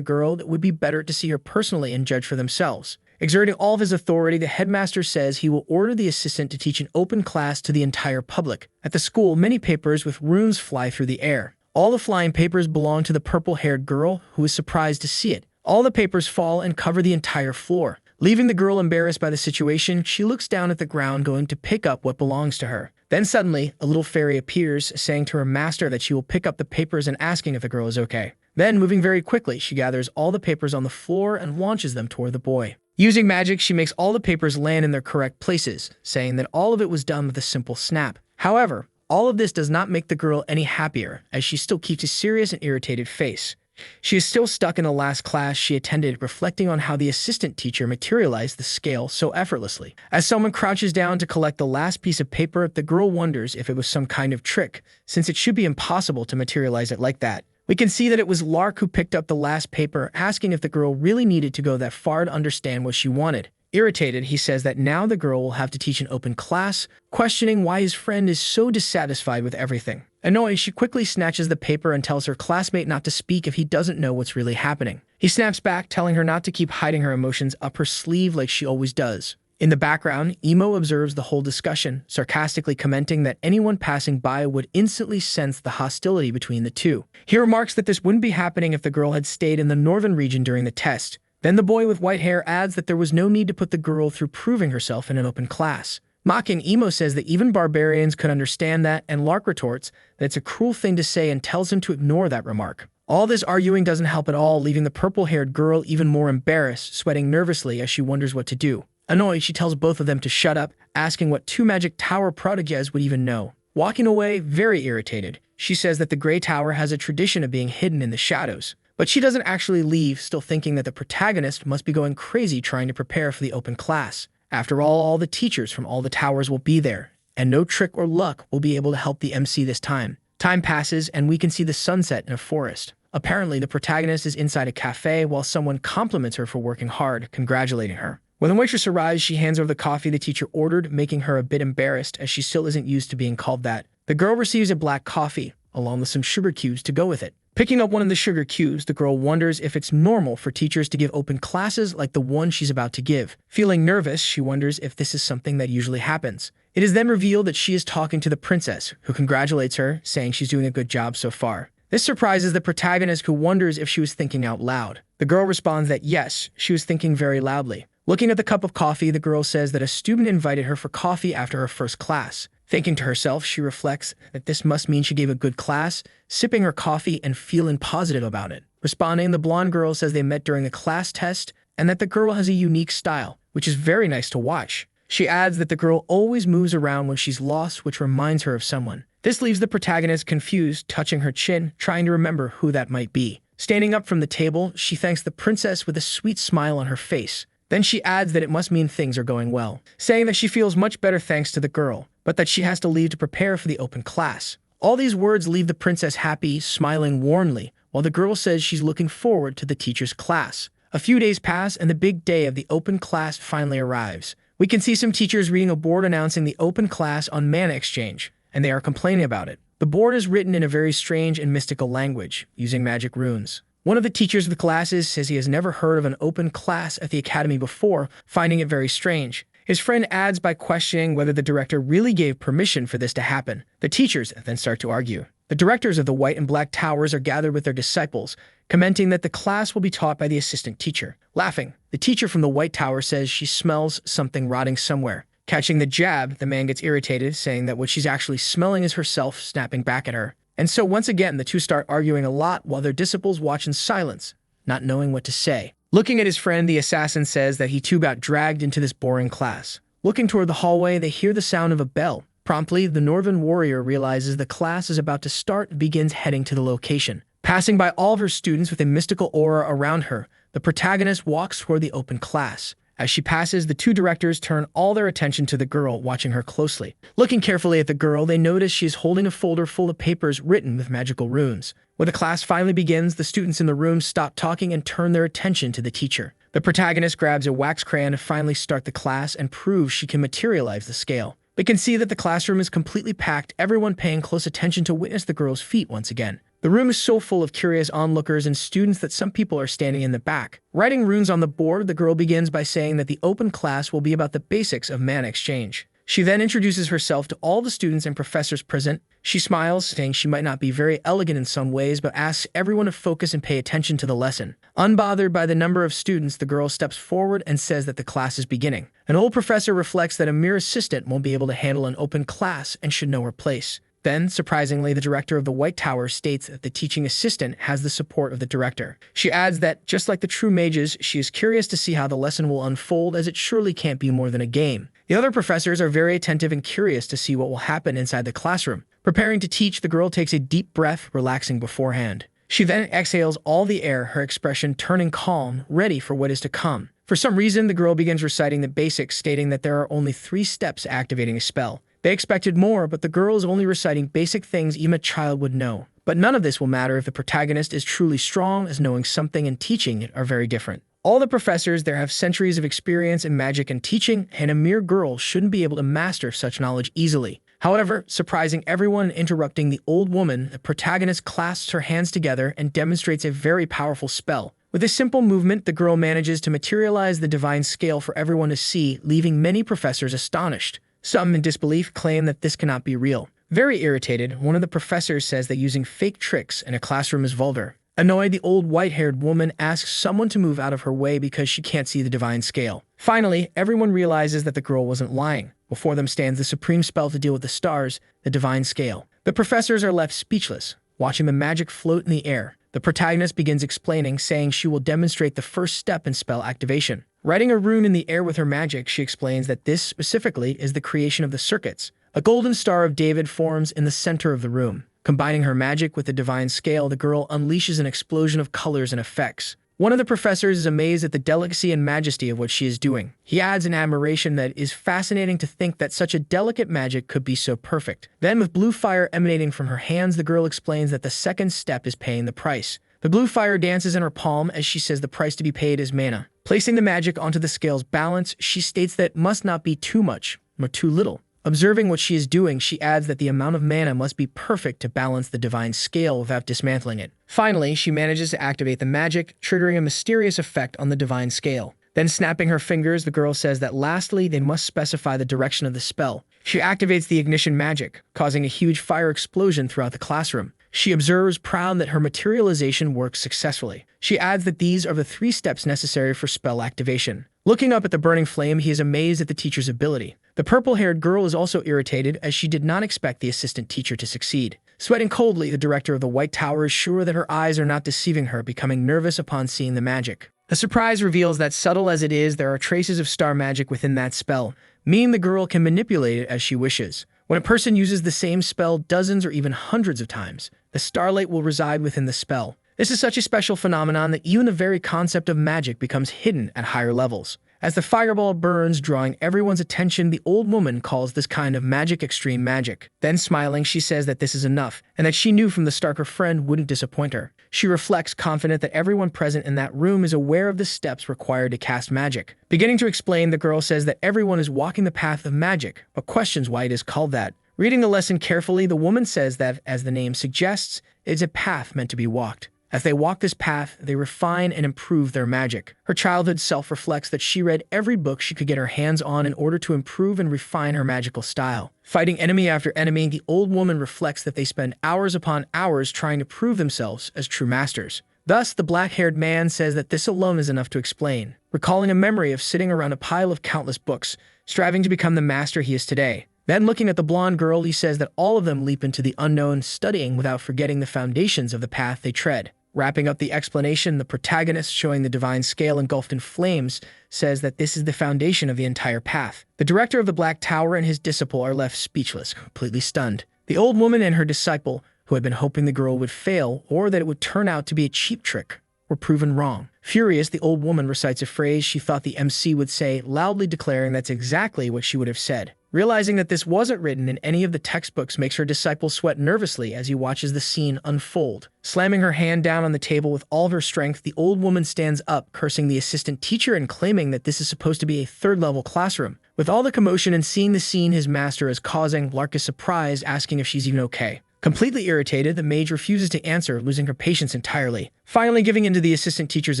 girl, it would be better to see her personally and judge for themselves. Exerting all of his authority, the headmaster says he will order the assistant to teach an open class to the entire public. At the school, many papers with runes fly through the air. All the flying papers belong to the purple-haired girl, who is surprised to see it. All the papers fall and cover the entire floor. Leaving the girl embarrassed by the situation, she looks down at the ground, going to pick up what belongs to her. Then suddenly, a little fairy appears, saying to her master that she will pick up the papers and asking if the girl is okay. Then, moving very quickly, she gathers all the papers on the floor and launches them toward the boy. Using magic, she makes all the papers land in their correct places, saying that all of it was done with a simple snap. However, all of this does not make the girl any happier, as she still keeps a serious and irritated face. She is still stuck in the last class she attended, reflecting on how the assistant teacher materialized the scale so effortlessly. As someone crouches down to collect the last piece of paper, the girl wonders if it was some kind of trick, since it should be impossible to materialize it like that. We can see that it was Lark who picked up the last paper, asking if the girl really needed to go that far to understand what she wanted. Irritated, he says that now the girl will have to teach an open class, questioning why his friend is so dissatisfied with everything. Annoyed, she quickly snatches the paper and tells her classmate not to speak if he doesn't know what's really happening. He snaps back, telling her not to keep hiding her emotions up her sleeve like she always does. In the background, Emo observes the whole discussion, sarcastically commenting that anyone passing by would instantly sense the hostility between the two. He remarks that this wouldn't be happening if the girl had stayed in the northern region during the test. Then the boy with white hair adds that there was no need to put the girl through proving herself in an open class. Mocking, Emo says that even barbarians could understand that, and Lark retorts that it's a cruel thing to say and tells him to ignore that remark. All this arguing doesn't help at all, leaving the purple-haired girl even more embarrassed, sweating nervously as she wonders what to do. Annoyed, she tells both of them to shut up, asking what two magic tower proteges would even know. Walking away, very irritated, she says that the Grey Tower has a tradition of being hidden in the shadows. But she doesn't actually leave, still thinking that the protagonist must be going crazy trying to prepare for the open class. After all the teachers from all the towers will be there, and no trick or luck will be able to help the MC this time. Time passes, and we can see the sunset in a forest. Apparently, the protagonist is inside a cafe while someone compliments her for working hard, congratulating her. When the waitress arrives, she hands over the coffee the teacher ordered, making her a bit embarrassed as she still isn't used to being called that. The girl receives a black coffee, along with some sugar cubes to go with it. Picking up one of the sugar cubes, the girl wonders if it's normal for teachers to give open classes like the one she's about to give. Feeling nervous, she wonders if this is something that usually happens. It is then revealed that she is talking to the princess, who congratulates her, saying she's doing a good job so far. This surprises the protagonist, who wonders if she was thinking out loud. The girl responds that yes, she was thinking very loudly. Looking at the cup of coffee, the girl says that a student invited her for coffee after her first class. Thinking to herself, she reflects that this must mean she gave a good class, sipping her coffee and feeling positive about it. Responding, the blonde girl says they met during a class test and that the girl has a unique style, which is very nice to watch. She adds that the girl always moves around when she's lost, which reminds her of someone. This leaves the protagonist confused, touching her chin, trying to remember who that might be. Standing up from the table, she thanks the princess with a sweet smile on her face. Then she adds that it must mean things are going well, saying that she feels much better thanks to the girl, but that she has to leave to prepare for the open class. All these words leave the princess happy, smiling warmly, while the girl says she's looking forward to the teacher's class. A few days pass, and the big day of the open class finally arrives. We can see some teachers reading a board announcing the open class on Mana Exchange, and they are complaining about it. The board is written in a very strange and mystical language, using magic runes. One of the teachers of the classes says he has never heard of an open class at the academy before, finding it very strange. His friend adds by questioning whether the director really gave permission for this to happen. The teachers then start to argue. The directors of the White and Black Towers are gathered with their disciples, commenting that the class will be taught by the assistant teacher. Laughing, the teacher from the White Tower says she smells something rotting somewhere. Catching the jab, the man gets irritated, saying that what she's actually smelling is herself snapping back at her. And so once again, the two start arguing a lot while their disciples watch in silence, not knowing what to say. Looking at his friend, the assassin says that he too got dragged into this boring class. Looking toward the hallway, they hear the sound of a bell. Promptly, the Northern warrior realizes the class is about to start and begins heading to the location. Passing by all of her students with a mystical aura around her, the protagonist walks toward the open class. As she passes, the two directors turn all their attention to the girl, watching her closely. Looking carefully at the girl, they notice she is holding a folder full of papers written with magical runes. When the class finally begins, the students in the room stop talking and turn their attention to the teacher. The protagonist grabs a wax crayon to finally start the class and proves she can materialize the scale. They can see that the classroom is completely packed, everyone paying close attention to witness the girl's feat once again. The room is so full of curious onlookers and students that some people are standing in the back. Writing runes on the board, the girl begins by saying that the open class will be about the basics of Mana Exchange. She then introduces herself to all the students and professors present. She smiles, saying she might not be very elegant in some ways, but asks everyone to focus and pay attention to the lesson. Unbothered by the number of students, the girl steps forward and says that the class is beginning. An old professor reflects that a mere assistant won't be able to handle an open class and should know her place. Then, surprisingly, the director of the White Tower states that the teaching assistant has the support of the director. She adds that, just like the true mages, she is curious to see how the lesson will unfold, as it surely can't be more than a game. The other professors are very attentive and curious to see what will happen inside the classroom. Preparing to teach, the girl takes a deep breath, relaxing beforehand. She then exhales all the air, her expression turning calm, ready for what is to come. For some reason, the girl begins reciting the basics, stating that there are only 3 steps to activating a spell. They expected more, but the girl is only reciting basic things even a child would know. But none of this will matter if the protagonist is truly strong, as knowing something and teaching it are very different. All the professors there have centuries of experience in magic and teaching, and a mere girl shouldn't be able to master such knowledge easily. However, surprising everyone and interrupting the old woman, the protagonist clasps her hands together and demonstrates a very powerful spell. With a simple movement, the girl manages to materialize the divine scale for everyone to see, leaving many professors astonished. Some, in disbelief, claim that this cannot be real. Very irritated, one of the professors says that using fake tricks in a classroom is vulgar. Annoyed, the old white-haired woman asks someone to move out of her way because she can't see the divine scale. Finally, everyone realizes that the girl wasn't lying. Before them stands the supreme spell to deal with the stars, the divine scale. The professors are left speechless, watching the magic float in the air. The protagonist begins explaining, saying she will demonstrate the first step in spell activation. Writing a rune in the air with her magic, she explains that this specifically is the creation of the circuits. A golden star of David forms in the center of the room. Combining her magic with the divine scale, the girl unleashes an explosion of colors and effects. One of the professors is amazed at the delicacy and majesty of what she is doing. He adds an admiration that is fascinating to think that such a delicate magic could be so perfect. Then, with blue fire emanating from her hands, the girl explains that the second step is paying the price. The blue fire dances in her palm as she says the price to be paid is mana. Placing the magic onto the scale's balance, she states that it must not be too much, nor too little. Observing what she is doing, she adds that the amount of mana must be perfect to balance the divine scale without dismantling it. Finally, she manages to activate the magic, triggering a mysterious effect on the divine scale. Then, snapping her fingers, the girl says that lastly, they must specify the direction of the spell. She activates the ignition magic, causing a huge fire explosion throughout the classroom. She observes, proud that her materialization works successfully. She adds that these are the 3 steps necessary for spell activation. Looking up at the burning flame, he is amazed at the teacher's ability. The purple-haired girl is also irritated as she did not expect the assistant teacher to succeed. Sweating coldly, the director of the White Tower is sure that her eyes are not deceiving her, becoming nervous upon seeing the magic. The surprise reveals that, subtle as it is, there are traces of star magic within that spell, meaning the girl can manipulate it as she wishes. When a person uses the same spell dozens or even hundreds of times, the starlight will reside within the spell. This is such a special phenomenon that even the very concept of magic becomes hidden at higher levels. As the fireball burns, drawing everyone's attention, the old woman calls this kind of magic extreme magic. Then, smiling, she says that this is enough, and that she knew from the start her friend wouldn't disappoint her. She reflects, confident that everyone present in that room is aware of the steps required to cast magic. Beginning to explain, the girl says that everyone is walking the path of magic, but questions why it is called that. Reading the lesson carefully, the woman says that, as the name suggests, it is a path meant to be walked. As they walk this path, they refine and improve their magic. Her childhood self reflects that she read every book she could get her hands on in order to improve and refine her magical style. Fighting enemy after enemy, the old woman reflects that they spend hours upon hours trying to prove themselves as true masters. Thus, the black-haired man says that this alone is enough to explain, recalling a memory of sitting around a pile of countless books, striving to become the master he is today. Then, looking at the blonde girl, he says that all of them leap into the unknown, studying without forgetting the foundations of the path they tread. Wrapping up the explanation, the protagonist, showing the divine scale engulfed in flames, says that this is the foundation of the entire path. The director of the Black Tower and his disciple are left speechless, completely stunned. The old woman and her disciple, who had been hoping the girl would fail or that it would turn out to be a cheap trick, were proven wrong. Furious, the old woman recites a phrase she thought the MC would say, loudly declaring that's exactly what she would have said. Realizing that this wasn't written in any of the textbooks makes her disciple sweat nervously as he watches the scene unfold. Slamming her hand down on the table with all of her strength, the old woman stands up, cursing the assistant teacher and claiming that this is supposed to be a third-level classroom. With all the commotion and seeing the scene his master is causing, Lark is surprised, asking if she's even okay. Completely irritated, the mage refuses to answer, losing her patience entirely. Finally giving in to the assistant teacher's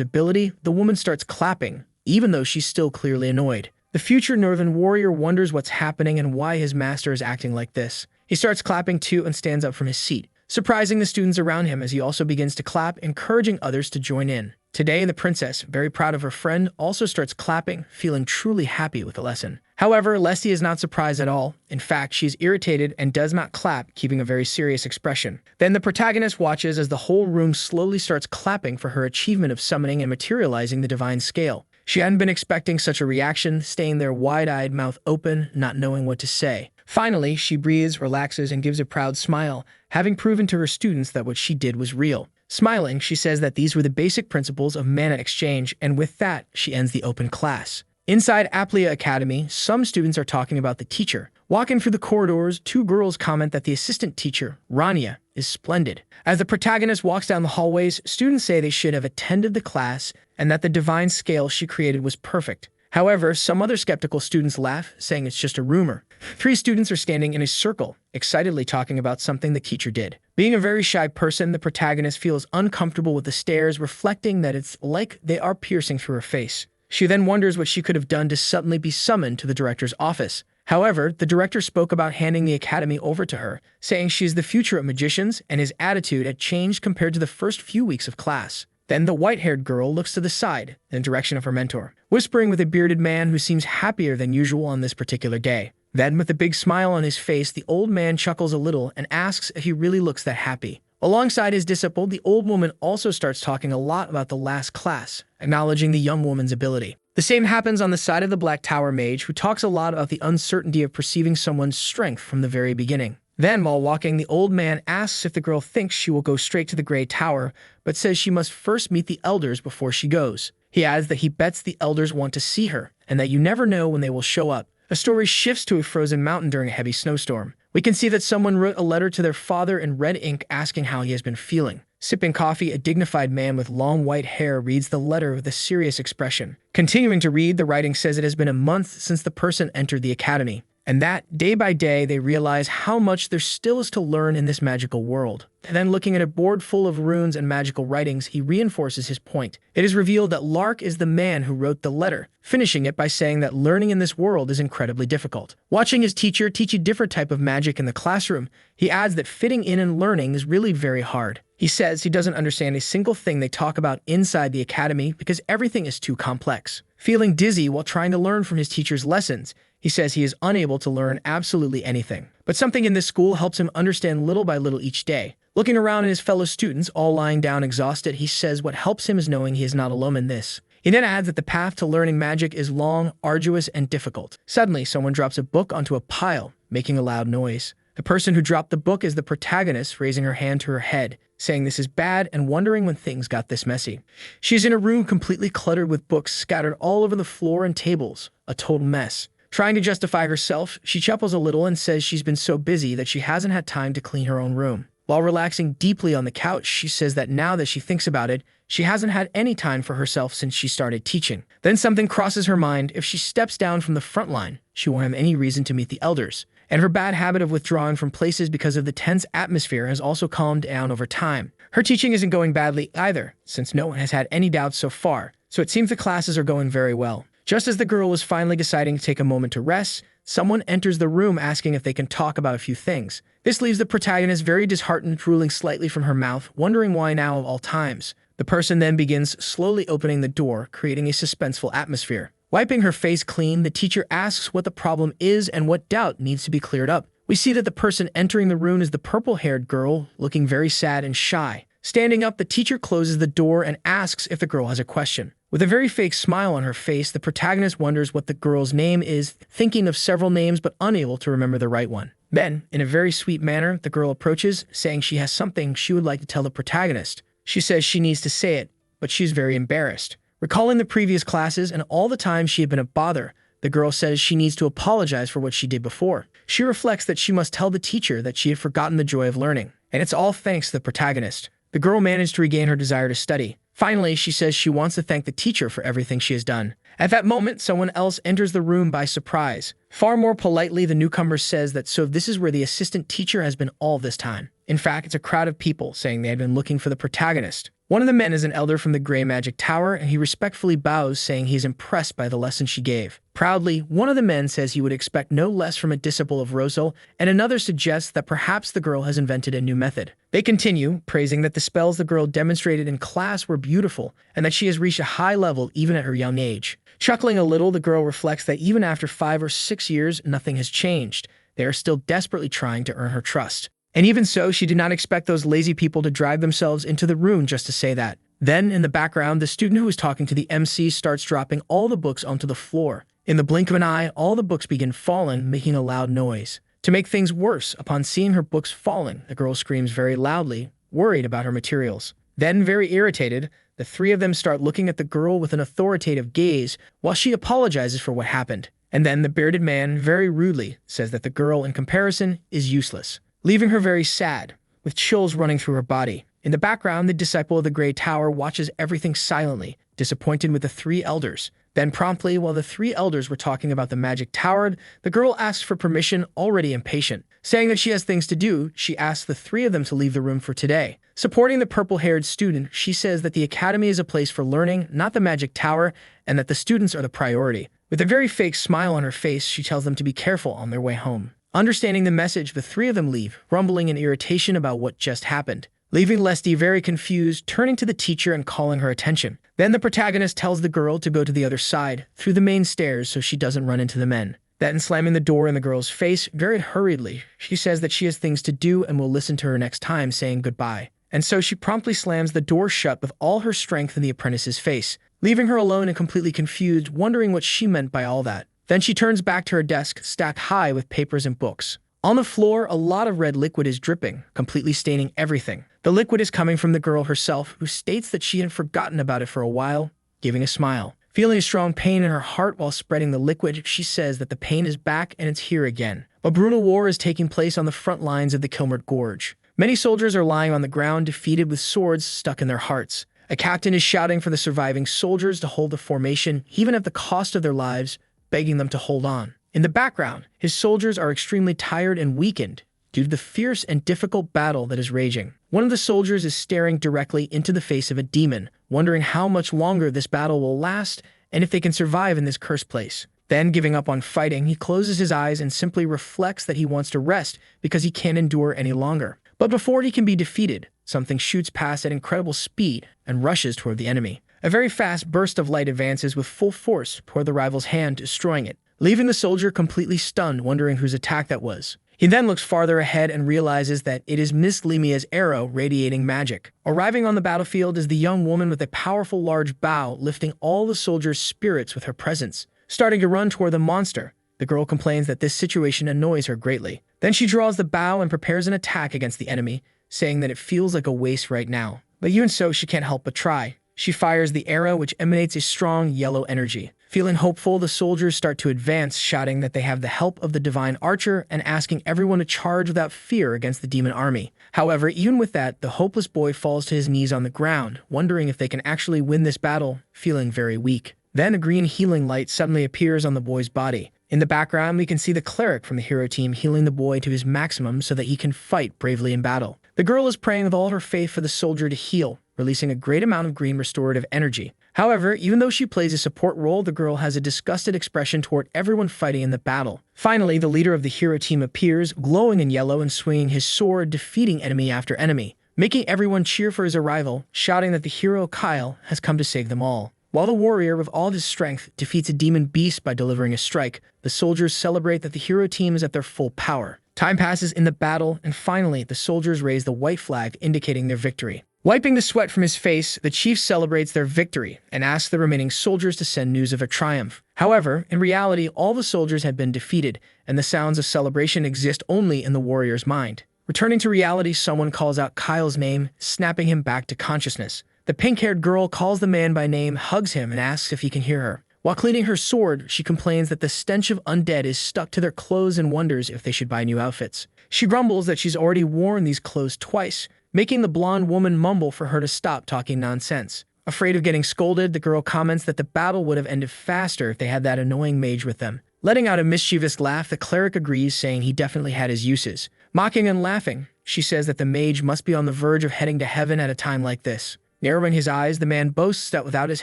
ability, the woman starts clapping, even though she's still clearly annoyed. The future Northern warrior wonders what's happening and why his master is acting like this. He starts clapping too and stands up from his seat, surprising the students around him as he also begins to clap, encouraging others to join in. Today, the princess, very proud of her friend, also starts clapping, feeling truly happy with the lesson. However, Leslie is not surprised at all. In fact, she is irritated and does not clap, keeping a very serious expression. Then the protagonist watches as the whole room slowly starts clapping for her achievement of summoning and materializing the divine scale. She hadn't been expecting such a reaction, staying there wide-eyed, mouth open, not knowing what to say. Finally, she breathes, relaxes, and gives a proud smile, having proven to her students that what she did was real. Smiling, she says that these were the basic principles of mana exchange, and with that, she ends the open class. Inside Aplia Academy, some students are talking about the teacher. Walking through the corridors, 2 girls comment that the assistant teacher, Rana, is splendid. As the protagonist walks down the hallways, students say they should have attended the class and that the divine scale she created was perfect. However, some other skeptical students laugh, saying it's just a rumor. 3 students are standing in a circle, excitedly talking about something the teacher did. Being a very shy person, the protagonist feels uncomfortable with the stares, reflecting that it's like they are piercing through her face. She then wonders what she could have done to suddenly be summoned to the director's office. However, the director spoke about handing the academy over to her, saying she is the future of magicians, and his attitude had changed compared to the first few weeks of class. Then the white-haired girl looks to the side, in the direction of her mentor, whispering with a bearded man who seems happier than usual on this particular day. Then, with a big smile on his face, the old man chuckles a little and asks if he really looks that happy. Alongside his disciple, the old woman also starts talking a lot about the last class, acknowledging the young woman's ability. The same happens on the side of the Black Tower mage, who talks a lot about the uncertainty of perceiving someone's strength from the very beginning. Then, while walking, the old man asks if the girl thinks she will go straight to the Grey Tower, but says she must first meet the elders before she goes. He adds that he bets the elders want to see her, and that you never know when they will show up. The story shifts to a frozen mountain during a heavy snowstorm. We can see that someone wrote a letter to their father in red ink asking how he has been feeling. Sipping coffee, a dignified man with long white hair reads the letter with a serious expression. Continuing to read, the writing says it has been a month since the person entered the academy, and that, day by day, they realize how much there still is to learn in this magical world. And then, looking at a board full of runes and magical writings, he reinforces his point. It is revealed that Lark is the man who wrote the letter, finishing it by saying that learning in this world is incredibly difficult. Watching his teacher teach a different type of magic in the classroom, he adds that fitting in and learning is really very hard. He says he doesn't understand a single thing they talk about inside the academy because everything is too complex. Feeling dizzy while trying to learn from his teacher's lessons, he says he is unable to learn absolutely anything. But something in this school helps him understand little by little each day. Looking around at his fellow students, all lying down exhausted, he says what helps him is knowing he is not alone in this. He then adds that the path to learning magic is long, arduous, and difficult. Suddenly, someone drops a book onto a pile, making a loud noise. The person who dropped the book is the protagonist, raising her hand to her head, saying this is bad and wondering when things got this messy. She is in a room completely cluttered with books scattered all over the floor and tables, a total mess. Trying to justify herself, she chuckles a little and says she's been so busy that she hasn't had time to clean her own room. While relaxing deeply on the couch, she says that now that she thinks about it, she hasn't had any time for herself since she started teaching. Then something crosses her mind. If she steps down from the front line, she won't have any reason to meet the elders. And her bad habit of withdrawing from places because of the tense atmosphere has also calmed down over time. Her teaching isn't going badly either, since no one has had any doubts so far, so it seems the classes are going very well. Just as the girl was finally deciding to take a moment to rest, someone enters the room asking if they can talk about a few things. This leaves the protagonist very disheartened, drooling slightly from her mouth, wondering why now of all times. The person then begins slowly opening the door, creating a suspenseful atmosphere. Wiping her face clean, the teacher asks what the problem is and what doubt needs to be cleared up. We see that the person entering the room is the purple-haired girl, looking very sad and shy. Standing up, the teacher closes the door and asks if the girl has a question. With a very fake smile on her face, the protagonist wonders what the girl's name is, thinking of several names but unable to remember the right one. Then, in a very sweet manner, the girl approaches, saying she has something she would like to tell the protagonist. She says she needs to say it, but she's very embarrassed. Recalling the previous classes and all the times she had been a bother, the girl says she needs to apologize for what she did before. She reflects that she must tell the teacher that she had forgotten the joy of learning, and it's all thanks to the protagonist. The girl managed to regain her desire to study. Finally, she says she wants to thank the teacher for everything she has done. At that moment, someone else enters the room by surprise. Far more politely, the newcomer says that so this is where the assistant teacher has been all this time. In fact, it's a crowd of people saying they had been looking for the protagonist. One of the men is an elder from the Grey Magic Tower, and he respectfully bows, saying he is impressed by the lesson she gave. Proudly, one of the men says he would expect no less from a disciple of Rosal, and another suggests that perhaps the girl has invented a new method. They continue, praising that the spells the girl demonstrated in class were beautiful, and that she has reached a high level even at her young age. Chuckling a little, the girl reflects that even after 5 or 6 years, nothing has changed. They are still desperately trying to earn her trust. And even so, she did not expect those lazy people to drive themselves into the room just to say that. Then, in the background, the student who was talking to the MC starts dropping all the books onto the floor. In the blink of an eye, all the books begin falling, making a loud noise. To make things worse, upon seeing her books falling, the girl screams very loudly, worried about her materials. Then, very irritated, the three of them start looking at the girl with an authoritative gaze while she apologizes for what happened. And then the bearded man, very rudely, says that the girl, in comparison, is useless, leaving her very sad, with chills running through her body. In the background, the disciple of the Grey Tower watches everything silently, disappointed with the 3 elders. Then promptly, while the 3 elders were talking about the Magic Tower, the girl asks for permission, already impatient. Saying that she has things to do, she asks the 3 of them to leave the room for today. Supporting the purple-haired student, she says that the academy is a place for learning, not the Magic Tower, and that the students are the priority. With a very fake smile on her face, she tells them to be careful on their way home. Understanding the message, the 3 of them leave, rumbling in irritation about what just happened, leaving Leslie very confused, turning to the teacher and calling her attention. Then the protagonist tells the girl to go to the other side, through the main stairs so she doesn't run into the men. Then slamming the door in the girl's face, very hurriedly, she says that she has things to do and will listen to her next time, saying goodbye. And so she promptly slams the door shut with all her strength in the apprentice's face, leaving her alone and completely confused, wondering what she meant by all that. Then she turns back to her desk, stacked high with papers and books. On the floor, a lot of red liquid is dripping, completely staining everything. The liquid is coming from the girl herself, who states that she had forgotten about it for a while, giving a smile. Feeling a strong pain in her heart while spreading the liquid, she says that the pain is back and it's here again. A brutal war is taking place on the front lines of the Kilmert Gorge. Many soldiers are lying on the ground, defeated with swords stuck in their hearts. A captain is shouting for the surviving soldiers to hold the formation, even at the cost of their lives, begging them to hold on. In the background, his soldiers are extremely tired and weakened due to the fierce and difficult battle that is raging. One of the soldiers is staring directly into the face of a demon, wondering how much longer this battle will last and if they can survive in this cursed place. Then, giving up on fighting, he closes his eyes and simply reflects that he wants to rest because he can't endure any longer. But before he can be defeated, something shoots past at incredible speed and rushes toward the enemy. A very fast burst of light advances with full force toward the rival's hand, destroying it, leaving the soldier completely stunned, wondering whose attack that was. He then looks farther ahead and realizes that it is Miss Lemia's arrow radiating magic. Arriving on the battlefield is the young woman with a powerful large bow, lifting all the soldiers' spirits with her presence. Starting to run toward the monster, the girl complains that this situation annoys her greatly. Then she draws the bow and prepares an attack against the enemy, saying that it feels like a waste right now. But even so, she can't help but try. She fires the arrow, which emanates a strong yellow energy. Feeling hopeful, the soldiers start to advance, shouting that they have the help of the divine archer and asking everyone to charge without fear against the demon army. However, even with that, the hopeless boy falls to his knees on the ground, wondering if they can actually win this battle, feeling very weak. Then a green healing light suddenly appears on the boy's body. In the background, we can see the cleric from the hero team healing the boy to his maximum so that he can fight bravely in battle. The girl is praying with all her faith for the soldier to heal, releasing a great amount of green restorative energy. However, even though she plays a support role, the girl has a disgusted expression toward everyone fighting in the battle. Finally, the leader of the hero team appears, glowing in yellow and swinging his sword, defeating enemy after enemy, making everyone cheer for his arrival, shouting that the hero Kyle has come to save them all. While the warrior, with all his strength, defeats a demon beast by delivering a strike, the soldiers celebrate that the hero team is at their full power. Time passes in the battle, and finally, the soldiers raise the white flag, indicating their victory. Wiping the sweat from his face, the chief celebrates their victory and asks the remaining soldiers to send news of their triumph. However, in reality, all the soldiers had been defeated, and the sounds of celebration exist only in the warrior's mind. Returning to reality, someone calls out Kyle's name, snapping him back to consciousness. The pink-haired girl calls the man by name, hugs him, and asks if he can hear her. While cleaning her sword, she complains that the stench of undead is stuck to their clothes and wonders if they should buy new outfits. She grumbles that she's already worn these clothes twice, making the blonde woman mumble for her to stop talking nonsense. Afraid of getting scolded, the girl comments that the battle would have ended faster if they had that annoying mage with them. Letting out a mischievous laugh, the cleric agrees, saying he definitely had his uses. Mocking and laughing, she says that the mage must be on the verge of heading to heaven at a time like this. Narrowing his eyes, the man boasts that without his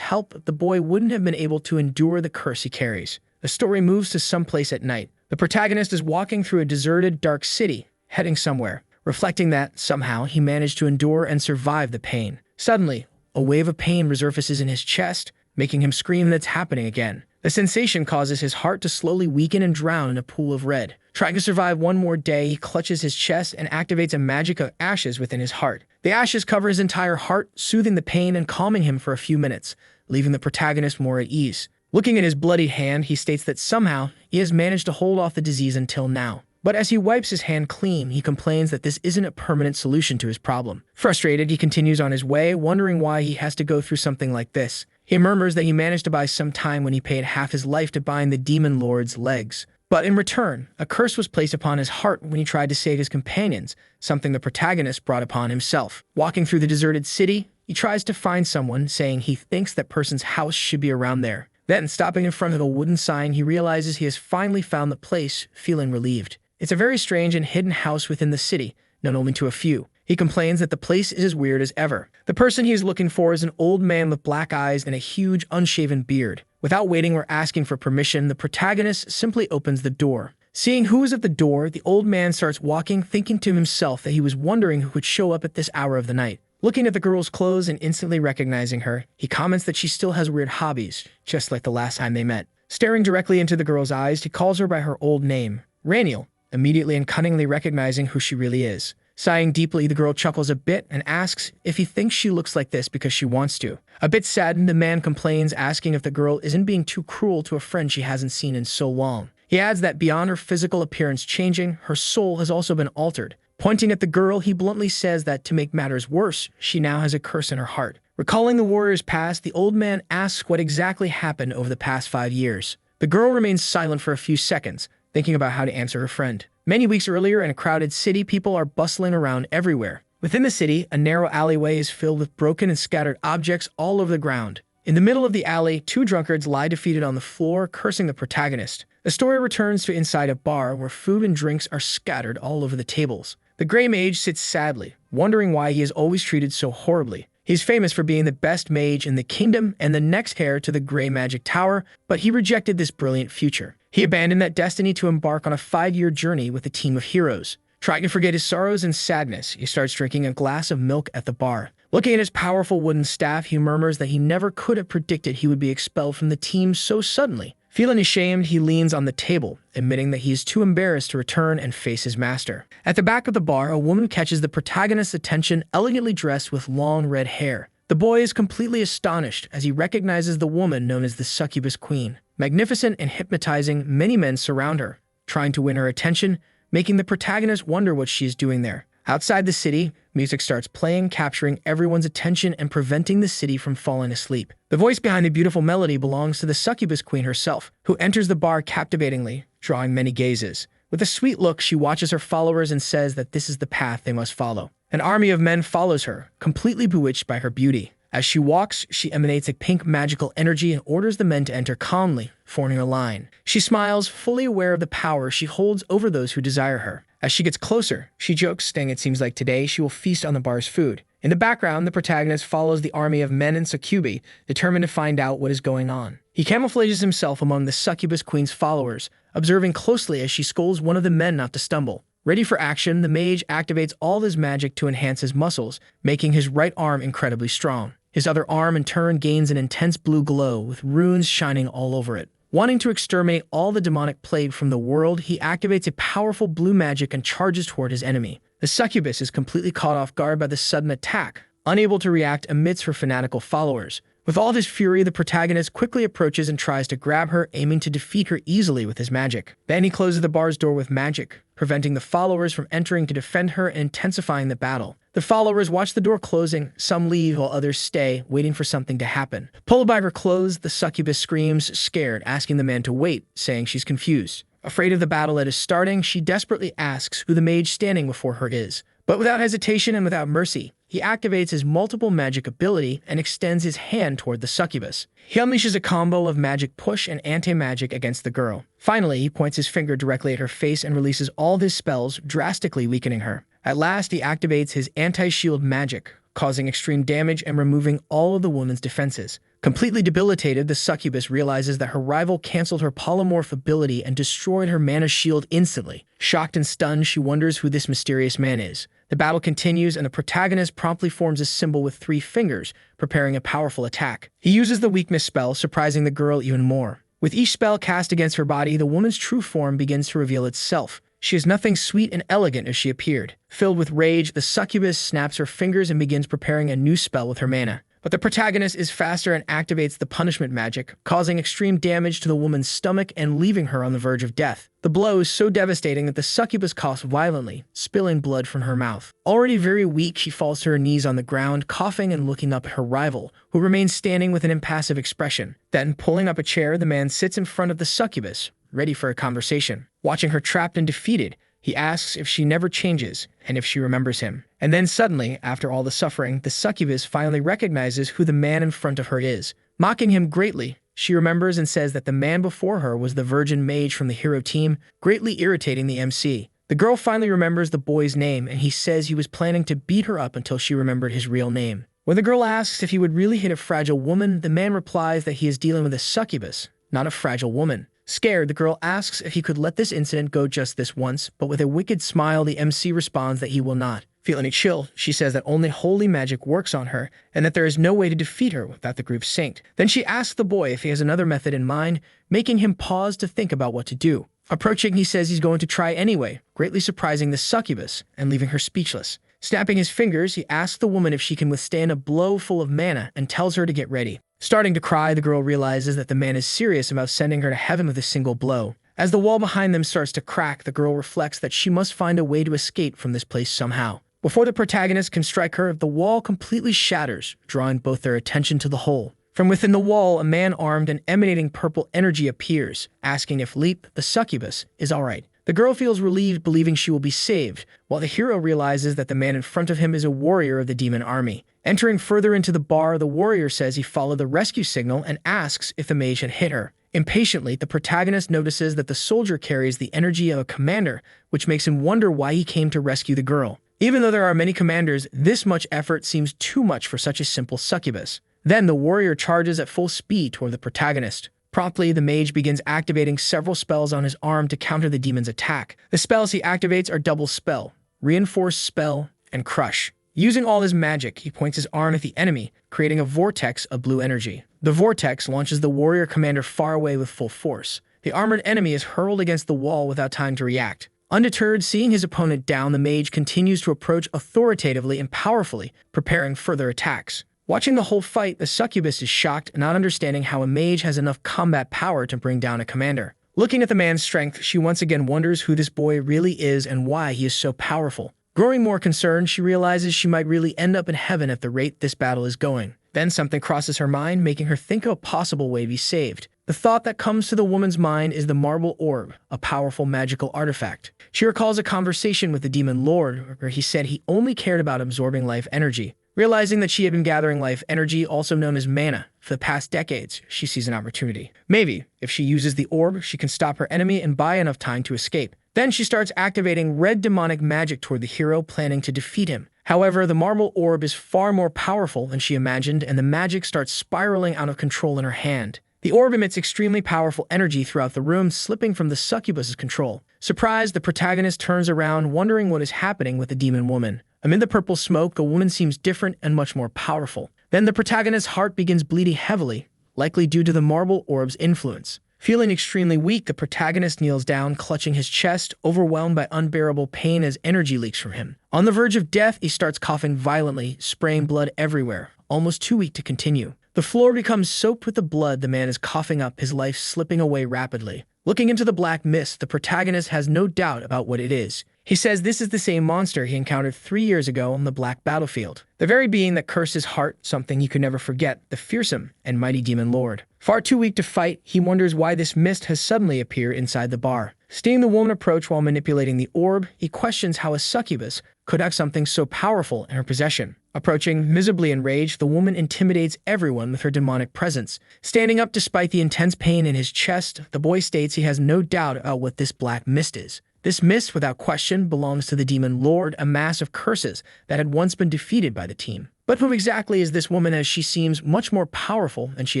help, the boy wouldn't have been able to endure the curse he carries. The story moves to someplace at night. The protagonist is walking through a deserted, dark city, heading somewhere, reflecting that, somehow, he managed to endure and survive the pain. Suddenly, a wave of pain resurfaces in his chest, making him scream that it's happening again. The sensation causes his heart to slowly weaken and drown in a pool of red. Trying to survive one more day, he clutches his chest and activates a magic of ashes within his heart. The ashes cover his entire heart, soothing the pain and calming him for a few minutes, leaving the protagonist more at ease. Looking at his bloodied hand, he states that somehow he has managed to hold off the disease until now. But as he wipes his hand clean, he complains that this isn't a permanent solution to his problem. Frustrated, he continues on his way, wondering why he has to go through something like this. He murmurs that he managed to buy some time when he paid half his life to bind the demon lord's legs. But in return, a curse was placed upon his heart when he tried to save his companions, something the protagonist brought upon himself. Walking through the deserted city, he tries to find someone, saying he thinks that person's house should be around there. Then, stopping in front of a wooden sign, he realizes he has finally found the place, feeling relieved. It's a very strange and hidden house within the city, known only to a few. He complains that the place is as weird as ever. The person he is looking for is an old man with black eyes and a huge, unshaven beard. Without waiting or asking for permission, the protagonist simply opens the door. Seeing who is at the door, the old man starts walking, thinking to himself that he was wondering who would show up at this hour of the night. Looking at the girl's clothes and instantly recognizing her, he comments that she still has weird hobbies, just like the last time they met. Staring directly into the girl's eyes, he calls her by her old name, Renal, immediately and cunningly recognizing who she really is. Sighing deeply, the girl chuckles a bit and asks if he thinks she looks like this because she wants to. A bit saddened, the man complains, asking if the girl isn't being too cruel to a friend she hasn't seen in so long. He adds that beyond her physical appearance changing, her soul has also been altered. Pointing at the girl, he bluntly says that to make matters worse, she now has a curse in her heart. Recalling the warrior's past, the old man asks what exactly happened over the past 5 years. The girl remains silent for a few seconds, thinking about how to answer her friend. Many weeks earlier, in a crowded city, people are bustling around everywhere. Within the city, a narrow alleyway is filled with broken and scattered objects all over the ground. In the middle of the alley, 2 drunkards lie defeated on the floor, cursing the protagonist. The story returns to inside a bar where food and drinks are scattered all over the tables. The Grey Mage sits sadly, wondering why he is always treated so horribly. He's famous for being the best mage in the kingdom and the next heir to the Grey Magic Tower, but he rejected this brilliant future. He abandoned that destiny to embark on a 5-year journey with a team of heroes. Trying to forget his sorrows and sadness, he starts drinking a glass of milk at the bar. Looking at his powerful wooden staff, he murmurs that he never could have predicted he would be expelled from the team so suddenly. Feeling ashamed, he leans on the table, admitting that he is too embarrassed to return and face his master. At the back of the bar, a woman catches the protagonist's attention, elegantly dressed with long red hair. The boy is completely astonished as he recognizes the woman known as the Succubus Queen. Magnificent and hypnotizing, many men surround her, trying to win her attention, making the protagonist wonder what she is doing there. Outside the city, music starts playing, capturing everyone's attention and preventing the city from falling asleep. The voice behind the beautiful melody belongs to the Succubus Queen herself, who enters the bar captivatingly, drawing many gazes. With a sweet look, she watches her followers and says that this is the path they must follow. An army of men follows her, completely bewitched by her beauty. As she walks, she emanates a pink magical energy and orders the men to enter calmly, forming a line. She smiles, fully aware of the power she holds over those who desire her. As she gets closer, she jokes, saying it seems like today she will feast on the bar's food. In the background, the protagonist follows the army of men and succubi, determined to find out what is going on. He camouflages himself among the Succubus Queen's followers, observing closely as she scolds one of the men not to stumble. Ready for action, the mage activates all his magic to enhance his muscles, making his right arm incredibly strong. His other arm, in turn, gains an intense blue glow, with runes shining all over it. Wanting to exterminate all the demonic plague from the world, he activates a powerful blue magic and charges toward his enemy. The succubus is completely caught off guard by the sudden attack, unable to react amidst her fanatical followers. With all his fury, the protagonist quickly approaches and tries to grab her, aiming to defeat her easily with his magic. Then he closes the bar's door with magic, preventing the followers from entering to defend her and intensifying the battle. The followers watch the door closing, some leave while others stay, waiting for something to happen. Pulled by her clothes, the succubus screams, scared, asking the man to wait, saying she's confused. Afraid of the battle that is starting, she desperately asks who the mage standing before her is. But without hesitation and without mercy, he activates his multiple magic ability and extends his hand toward the succubus. He unleashes a combo of magic push and anti-magic against the girl. Finally, he points his finger directly at her face and releases all his spells, drastically weakening her. At last, he activates his anti-shield magic, causing extreme damage and removing all of the woman's defenses. Completely debilitated, the succubus realizes that her rival canceled her polymorph ability and destroyed her mana shield instantly. Shocked and stunned, she wonders who this mysterious man is. The battle continues, and the protagonist promptly forms a symbol with 3 fingers, preparing a powerful attack. He uses the weakness spell, surprising the girl even more. With each spell cast against her body, the woman's true form begins to reveal itself. She is nothing sweet and elegant as she appeared. Filled with rage, the succubus snaps her fingers and begins preparing a new spell with her mana. But the protagonist is faster and activates the punishment magic, causing extreme damage to the woman's stomach and leaving her on the verge of death. The blow is so devastating that the succubus coughs violently, spilling blood from her mouth. Already very weak, she falls to her knees on the ground, coughing and looking up at her rival, who remains standing with an impassive expression. Then, pulling up a chair, the man sits in front of the succubus, ready for a conversation. Watching her trapped and defeated, he asks if she never changes and if she remembers him. And then suddenly, after all the suffering, the succubus finally recognizes who the man in front of her is. Mocking him greatly, she remembers and says that the man before her was the virgin mage from the hero team, greatly irritating the MC. The girl finally remembers the boy's name, and he says he was planning to beat her up until she remembered his real name. When the girl asks if he would really hit a fragile woman, the man replies that he is dealing with a succubus, not a fragile woman. Scared, the girl asks if he could let this incident go just this once, but with a wicked smile, the MC responds that he will not. Feeling a chill, she says that only holy magic works on her, and that there is no way to defeat her without the group synced. Then she asks the boy if he has another method in mind, making him pause to think about what to do. Approaching, he says he's going to try anyway, greatly surprising the succubus and leaving her speechless. Snapping his fingers, he asks the woman if she can withstand a blow full of mana and tells her to get ready. Starting to cry, the girl realizes that the man is serious about sending her to heaven with a single blow. As the wall behind them starts to crack, the girl reflects that she must find a way to escape from this place somehow. Before the protagonist can strike her, the wall completely shatters, drawing both their attention to the hole. From within the wall, a man armed and emanating purple energy appears, asking if Leap, the succubus, is alright. The girl feels relieved, believing she will be saved, while the hero realizes that the man in front of him is a warrior of the demon army. Entering further into the bar, the warrior says he followed the rescue signal and asks if the mage had hit her. Impatiently, the protagonist notices that the soldier carries the energy of a commander, which makes him wonder why he came to rescue the girl. Even though there are many commanders, this much effort seems too much for such a simple succubus. Then the warrior charges at full speed toward the protagonist. Promptly, the mage begins activating several spells on his arm to counter the demon's attack. The spells he activates are Double Spell, Reinforce Spell, and Crush. Using all his magic, he points his arm at the enemy, creating a vortex of blue energy. The vortex launches the warrior commander far away with full force. The armored enemy is hurled against the wall without time to react. Undeterred, seeing his opponent down, the mage continues to approach authoritatively and powerfully, preparing further attacks. Watching the whole fight, the succubus is shocked, not understanding how a mage has enough combat power to bring down a commander. Looking at the man's strength, she once again wonders who this boy really is and why he is so powerful. Growing more concerned, she realizes she might really end up in heaven at the rate this battle is going. Then something crosses her mind, making her think of a possible way to be saved. The thought that comes to the woman's mind is the marble orb, a powerful magical artifact. She recalls a conversation with the demon lord, where he said he only cared about absorbing life energy. Realizing that she had been gathering life energy, also known as mana, for the past decades, she sees an opportunity. Maybe, if she uses the orb, she can stop her enemy and buy enough time to escape. Then she starts activating red demonic magic toward the hero, planning to defeat him. However, the marble orb is far more powerful than she imagined, and the magic starts spiraling out of control in her hand. The orb emits extremely powerful energy throughout the room, slipping from the succubus's control. Surprised, the protagonist turns around, wondering what is happening with the demon woman. Amid the purple smoke, the woman seems different and much more powerful. Then the protagonist's heart begins bleeding heavily, likely due to the marble orb's influence. Feeling extremely weak, the protagonist kneels down, clutching his chest, overwhelmed by unbearable pain as energy leaks from him. On the verge of death, he starts coughing violently, spraying blood everywhere, almost too weak to continue. The floor becomes soaked with the blood the man is coughing up, his life slipping away rapidly. Looking into the black mist, the protagonist has no doubt about what it is. He says this is the same monster he encountered 3 years ago on the black battlefield. The very being that cursed his heart, something he could never forget, the fearsome and mighty demon lord. Far too weak to fight, he wonders why this mist has suddenly appeared inside the bar. Seeing the woman approach while manipulating the orb, he questions how a succubus could have something so powerful in her possession. Approaching, miserably enraged, the woman intimidates everyone with her demonic presence. Standing up despite the intense pain in his chest, the boy states he has no doubt about what this black mist is. This mist, without question, belongs to the demon lord, a mass of curses that had once been defeated by the team. But who exactly is this woman, as she seems much more powerful than she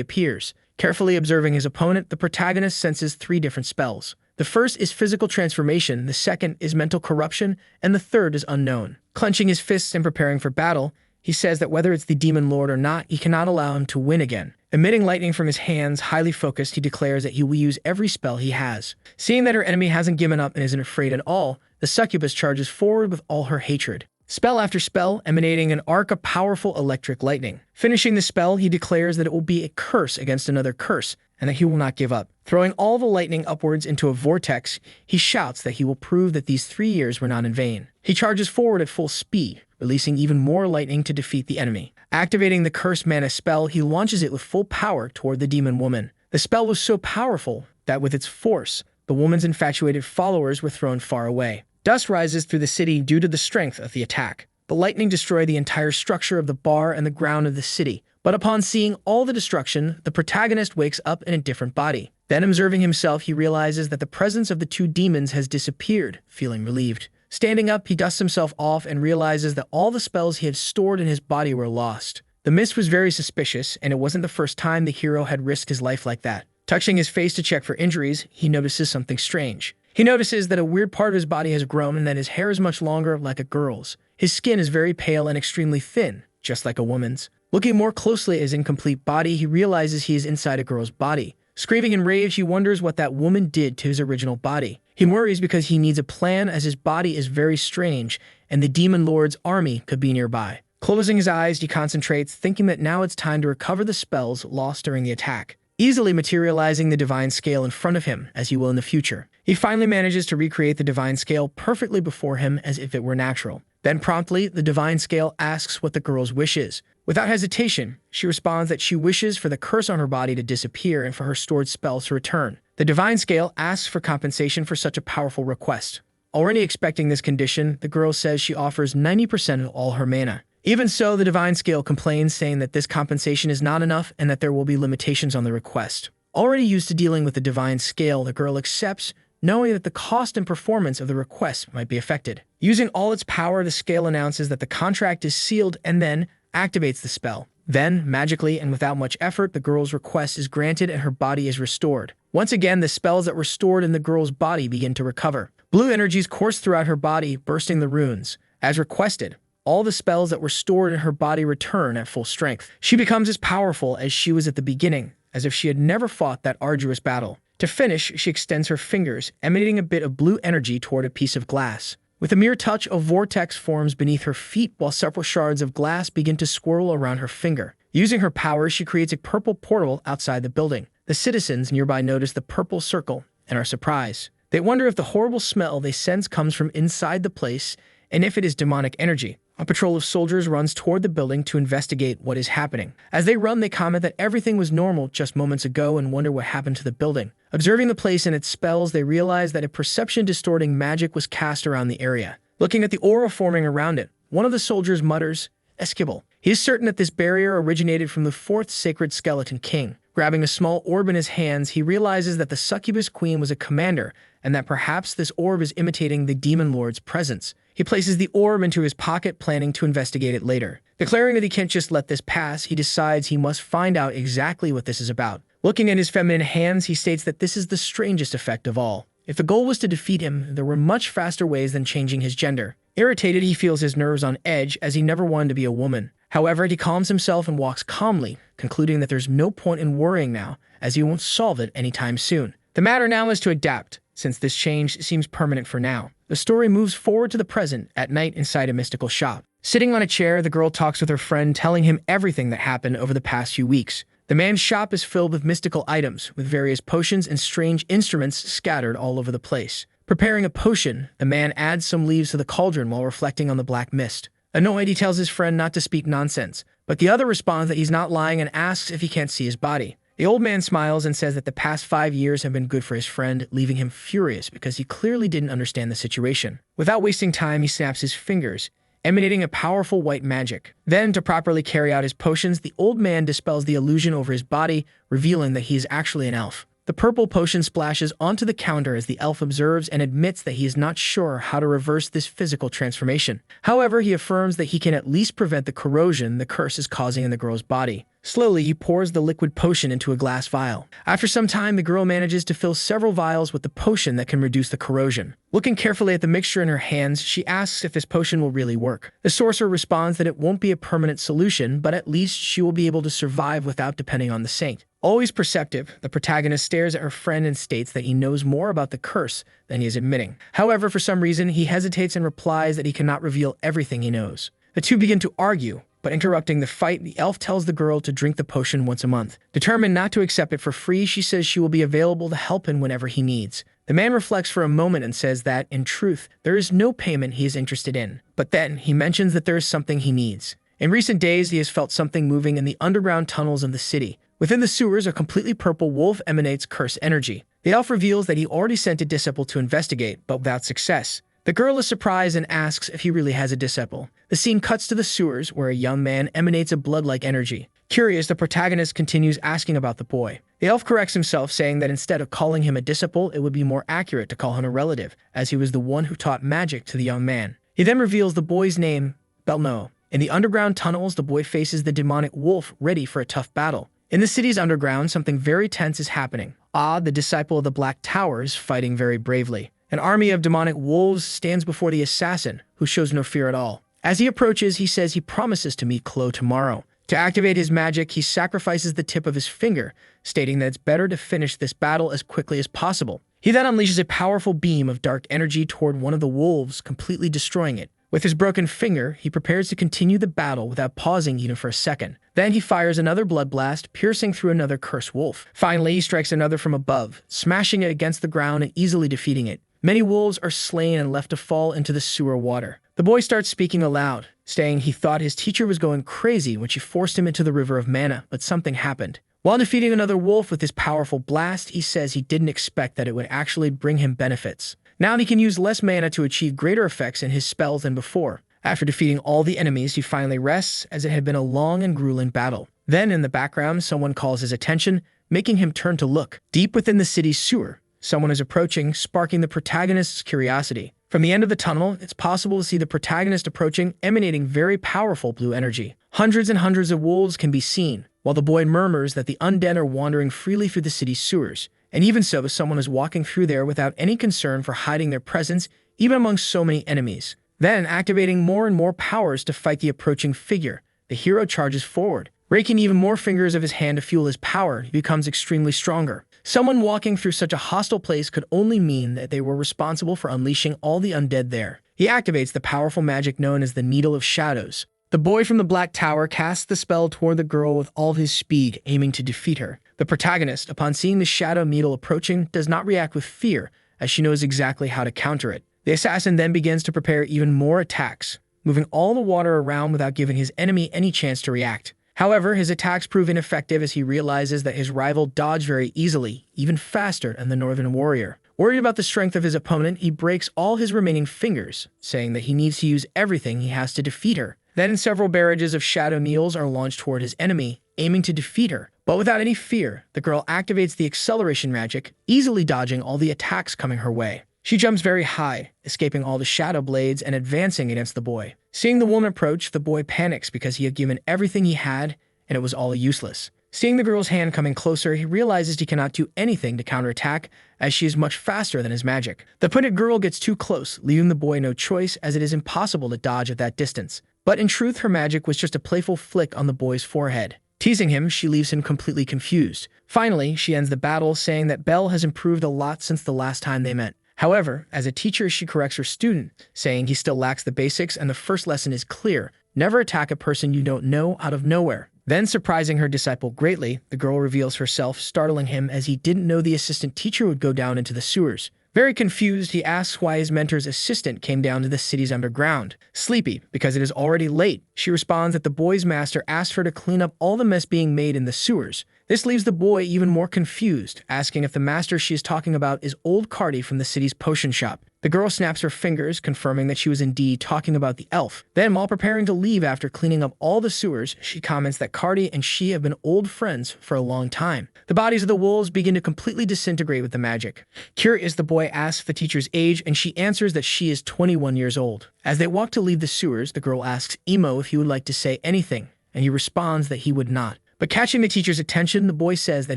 appears? Carefully observing his opponent, the protagonist senses 3 different spells. The first is physical transformation, the second is mental corruption, and the third is unknown. Clenching his fists and preparing for battle, he says that whether it's the demon lord or not, he cannot allow him to win again. Emitting lightning from his hands, highly focused, he declares that he will use every spell he has. Seeing that her enemy hasn't given up and isn't afraid at all, the succubus charges forward with all her hatred. Spell after spell, emanating an arc of powerful electric lightning. Finishing the spell, he declares that it will be a curse against another curse, and that he will not give up. Throwing all the lightning upwards into a vortex, he shouts that he will prove that these 3 years were not in vain. He charges forward at full speed, releasing even more lightning to defeat the enemy. Activating the cursed mana spell, he launches it with full power toward the demon woman. The spell was so powerful that with its force, the woman's infatuated followers were thrown far away. Dust rises through the city due to the strength of the attack. The lightning destroyed the entire structure of the bar and the ground of the city. But upon seeing all the destruction, the protagonist wakes up in a different body. Then, observing himself, he realizes that the presence of the 2 demons has disappeared, feeling relieved. Standing up, he dusts himself off and realizes that all the spells he had stored in his body were lost. The mist was very suspicious, and it wasn't the first time the hero had risked his life like that. Touching his face to check for injuries, he notices something strange. He notices that a weird part of his body has grown and that his hair is much longer, like a girl's. His skin is very pale and extremely thin, just like a woman's. Looking more closely at his incomplete body, he realizes he is inside a girl's body. Screaming in rage, he wonders what that woman did to his original body. He worries because he needs a plan, as his body is very strange, and the demon lord's army could be nearby. Closing his eyes, he concentrates, thinking that now it's time to recover the spells lost during the attack. easily materializing the divine scale in front of him, as he will in the future. He finally manages to recreate the divine scale perfectly before him as if it were natural. Then promptly, the divine scale asks what the girl's wish is. Without hesitation, she responds that she wishes for the curse on her body to disappear and for her stored spells to return. The divine scale asks for compensation for such a powerful request. Already expecting this condition, the girl says she offers 90% of all her mana. Even so, the divine scale complains, saying that this compensation is not enough and that there will be limitations on the request. Already used to dealing with the divine scale, the girl accepts, knowing that the cost and performance of the request might be affected. Using all its power, the scale announces that the contract is sealed and then activates the spell. Then, magically and without much effort, the girl's request is granted and her body is restored. Once again, the spells that were stored in the girl's body begin to recover. Blue energies course throughout her body, bursting the runes. As requested, all the spells that were stored in her body return at full strength. She becomes as powerful as she was at the beginning, as if she had never fought that arduous battle. To finish, she extends her fingers, emanating a bit of blue energy toward a piece of glass. With a mere touch, a vortex forms beneath her feet while several shards of glass begin to swirl around her finger. Using her powers, she creates a purple portal outside the building. The citizens nearby notice the purple circle and are surprised. They wonder if the horrible smell they sense comes from inside the place and if it is demonic energy. A patrol of soldiers runs toward the building to investigate what is happening. As they run, they comment that everything was normal just moments ago and wonder what happened to the building. Observing the place and its spells, they realize that a perception-distorting magic was cast around the area. Looking at the aura forming around it, one of the soldiers mutters, "Esquibble." He is certain that this barrier originated from the fourth sacred skeleton king. Grabbing a small orb in his hands, he realizes that the succubus queen was a commander and that perhaps this orb is imitating the demon lord's presence. He places the orb into his pocket, planning to investigate it later. Declaring that he can't just let this pass, he decides he must find out exactly what this is about. Looking at his feminine hands, he states that this is the strangest effect of all. If the goal was to defeat him, there were much faster ways than changing his gender. Irritated, he feels his nerves on edge as he never wanted to be a woman. However, he calms himself and walks calmly, concluding that there's no point in worrying now, as he won't solve it anytime soon. The matter now is to adapt, since this change seems permanent for now. The story moves forward to the present, at night inside a mystical shop. Sitting on a chair, the girl talks with her friend, telling him everything that happened over the past few weeks. The man's shop is filled with mystical items, with various potions and strange instruments scattered all over the place. Preparing a potion, the man adds some leaves to the cauldron while reflecting on the black mist. Annoyed, he tells his friend not to speak nonsense, but the other responds that he's not lying and asks if he can't see his body. The old man smiles and says that the past 5 years have been good for his friend, leaving him furious because he clearly didn't understand the situation. Without wasting time, he snaps his fingers, emanating a powerful white magic. Then, to properly carry out his potions, the old man dispels the illusion over his body, revealing that he is actually an elf. The purple potion splashes onto the counter as the elf observes and admits that he is not sure how to reverse this physical transformation. However, he affirms that he can at least prevent the corrosion the curse is causing in the girl's body. Slowly, he pours the liquid potion into a glass vial. After some time, the girl manages to fill several vials with the potion that can reduce the corrosion. Looking carefully at the mixture in her hands, she asks if this potion will really work. The sorcerer responds that it won't be a permanent solution, but at least she will be able to survive without depending on the saint. Always perceptive, the protagonist stares at her friend and states that he knows more about the curse than he is admitting. However, for some reason, he hesitates and replies that he cannot reveal everything he knows. The two begin to argue, but interrupting the fight, the elf tells the girl to drink the potion once a month. Determined not to accept it for free, she says she will be available to help him whenever he needs. The man reflects for a moment and says that, in truth, there is no payment he is interested in. But then, he mentions that there is something he needs. In recent days, he has felt something moving in the underground tunnels of the city. Within the sewers, a completely purple wolf emanates cursed energy. The elf reveals that he already sent a disciple to investigate, but without success. The girl is surprised and asks if he really has a disciple. The scene cuts to the sewers, where a young man emanates a blood-like energy. Curious, the protagonist continues asking about the boy. The elf corrects himself, saying that instead of calling him a disciple, it would be more accurate to call him a relative, as he was the one who taught magic to the young man. He then reveals the boy's name, Belno. In the underground tunnels, the boy faces the demonic wolf, ready for a tough battle. In the city's underground, something very tense is happening. The disciple of the Black Tower, is fighting very bravely. An army of demonic wolves stands before the assassin, who shows no fear at all. As he approaches, he says he promises to meet Chloe tomorrow. To activate his magic, he sacrifices the tip of his finger, stating that it's better to finish this battle as quickly as possible. He then unleashes a powerful beam of dark energy toward one of the wolves, completely destroying it. With his broken finger, he prepares to continue the battle without pausing even for a second. Then he fires another blood blast, piercing through another cursed wolf. Finally, he strikes another from above, smashing it against the ground and easily defeating it. Many wolves are slain and left to fall into the sewer water. The boy starts speaking aloud, saying he thought his teacher was going crazy when she forced him into the river of mana, but something happened. While defeating another wolf with his powerful blast, he says he didn't expect that it would actually bring him benefits. Now he can use less mana to achieve greater effects in his spells than before. After defeating all the enemies, he finally rests, as it had been a long and grueling battle. Then, in the background, someone calls his attention, making him turn to look. Deep within the city's sewer, someone is approaching, sparking the protagonist's curiosity. From the end of the tunnel, it's possible to see the protagonist approaching, emanating very powerful blue energy. Hundreds and hundreds of wolves can be seen, while the boy murmurs that the undead are wandering freely through the city's sewers. And even so, someone is walking through there without any concern for hiding their presence, even among so many enemies. Then, activating more and more powers to fight the approaching figure, the hero charges forward. Raking even more fingers of his hand to fuel his power, he becomes extremely stronger. Someone walking through such a hostile place could only mean that they were responsible for unleashing all the undead there. He activates the powerful magic known as the Needle of Shadows. The boy from the Black Tower casts the spell toward the girl with all his speed, aiming to defeat her. The protagonist, upon seeing the shadow needle approaching, does not react with fear, as she knows exactly how to counter it. The assassin then begins to prepare even more attacks, moving all the water around without giving his enemy any chance to react. However, his attacks prove ineffective as he realizes that his rival dodged very easily, even faster than the Northern Warrior. Worried about the strength of his opponent, he breaks all his remaining fingers, saying that he needs to use everything he has to defeat her. Then several barrages of shadow needles are launched toward his enemy, aiming to defeat her. But without any fear, the girl activates the acceleration magic, easily dodging all the attacks coming her way. She jumps very high, escaping all the shadow blades and advancing against the boy. Seeing the woman approach, the boy panics because he had given everything he had, and it was all useless. Seeing the girl's hand coming closer, he realizes he cannot do anything to counterattack, as she is much faster than his magic. The pointed girl gets too close, leaving the boy no choice, as it is impossible to dodge at that distance. But in truth, her magic was just a playful flick on the boy's forehead. Teasing him, she leaves him completely confused. Finally, she ends the battle, saying that Belle has improved a lot since the last time they met. However, as a teacher, she corrects her student, saying he still lacks the basics and the first lesson is clear: never attack a person you don't know out of nowhere. Then, surprising her disciple greatly, the girl reveals herself, startling him as he didn't know the assistant teacher would go down into the sewers. Very confused, he asks why his mentor's assistant came down to the city's underground. Sleepy, because it is already late, she responds that the boy's master asked her to clean up all the mess being made in the sewers. This leaves the boy even more confused, asking if the master she is talking about is old Cardi from the city's potion shop. The girl snaps her fingers, confirming that she was indeed talking about the elf. Then, while preparing to leave after cleaning up all the sewers, she comments that Cardi and she have been old friends for a long time. The bodies of the wolves begin to completely disintegrate with the magic. Curious, the boy asks the teacher's age, and she answers that she is 21 years old. As they walk to leave the sewers, the girl asks Emo if he would like to say anything, and he responds that he would not. But catching the teacher's attention, the boy says that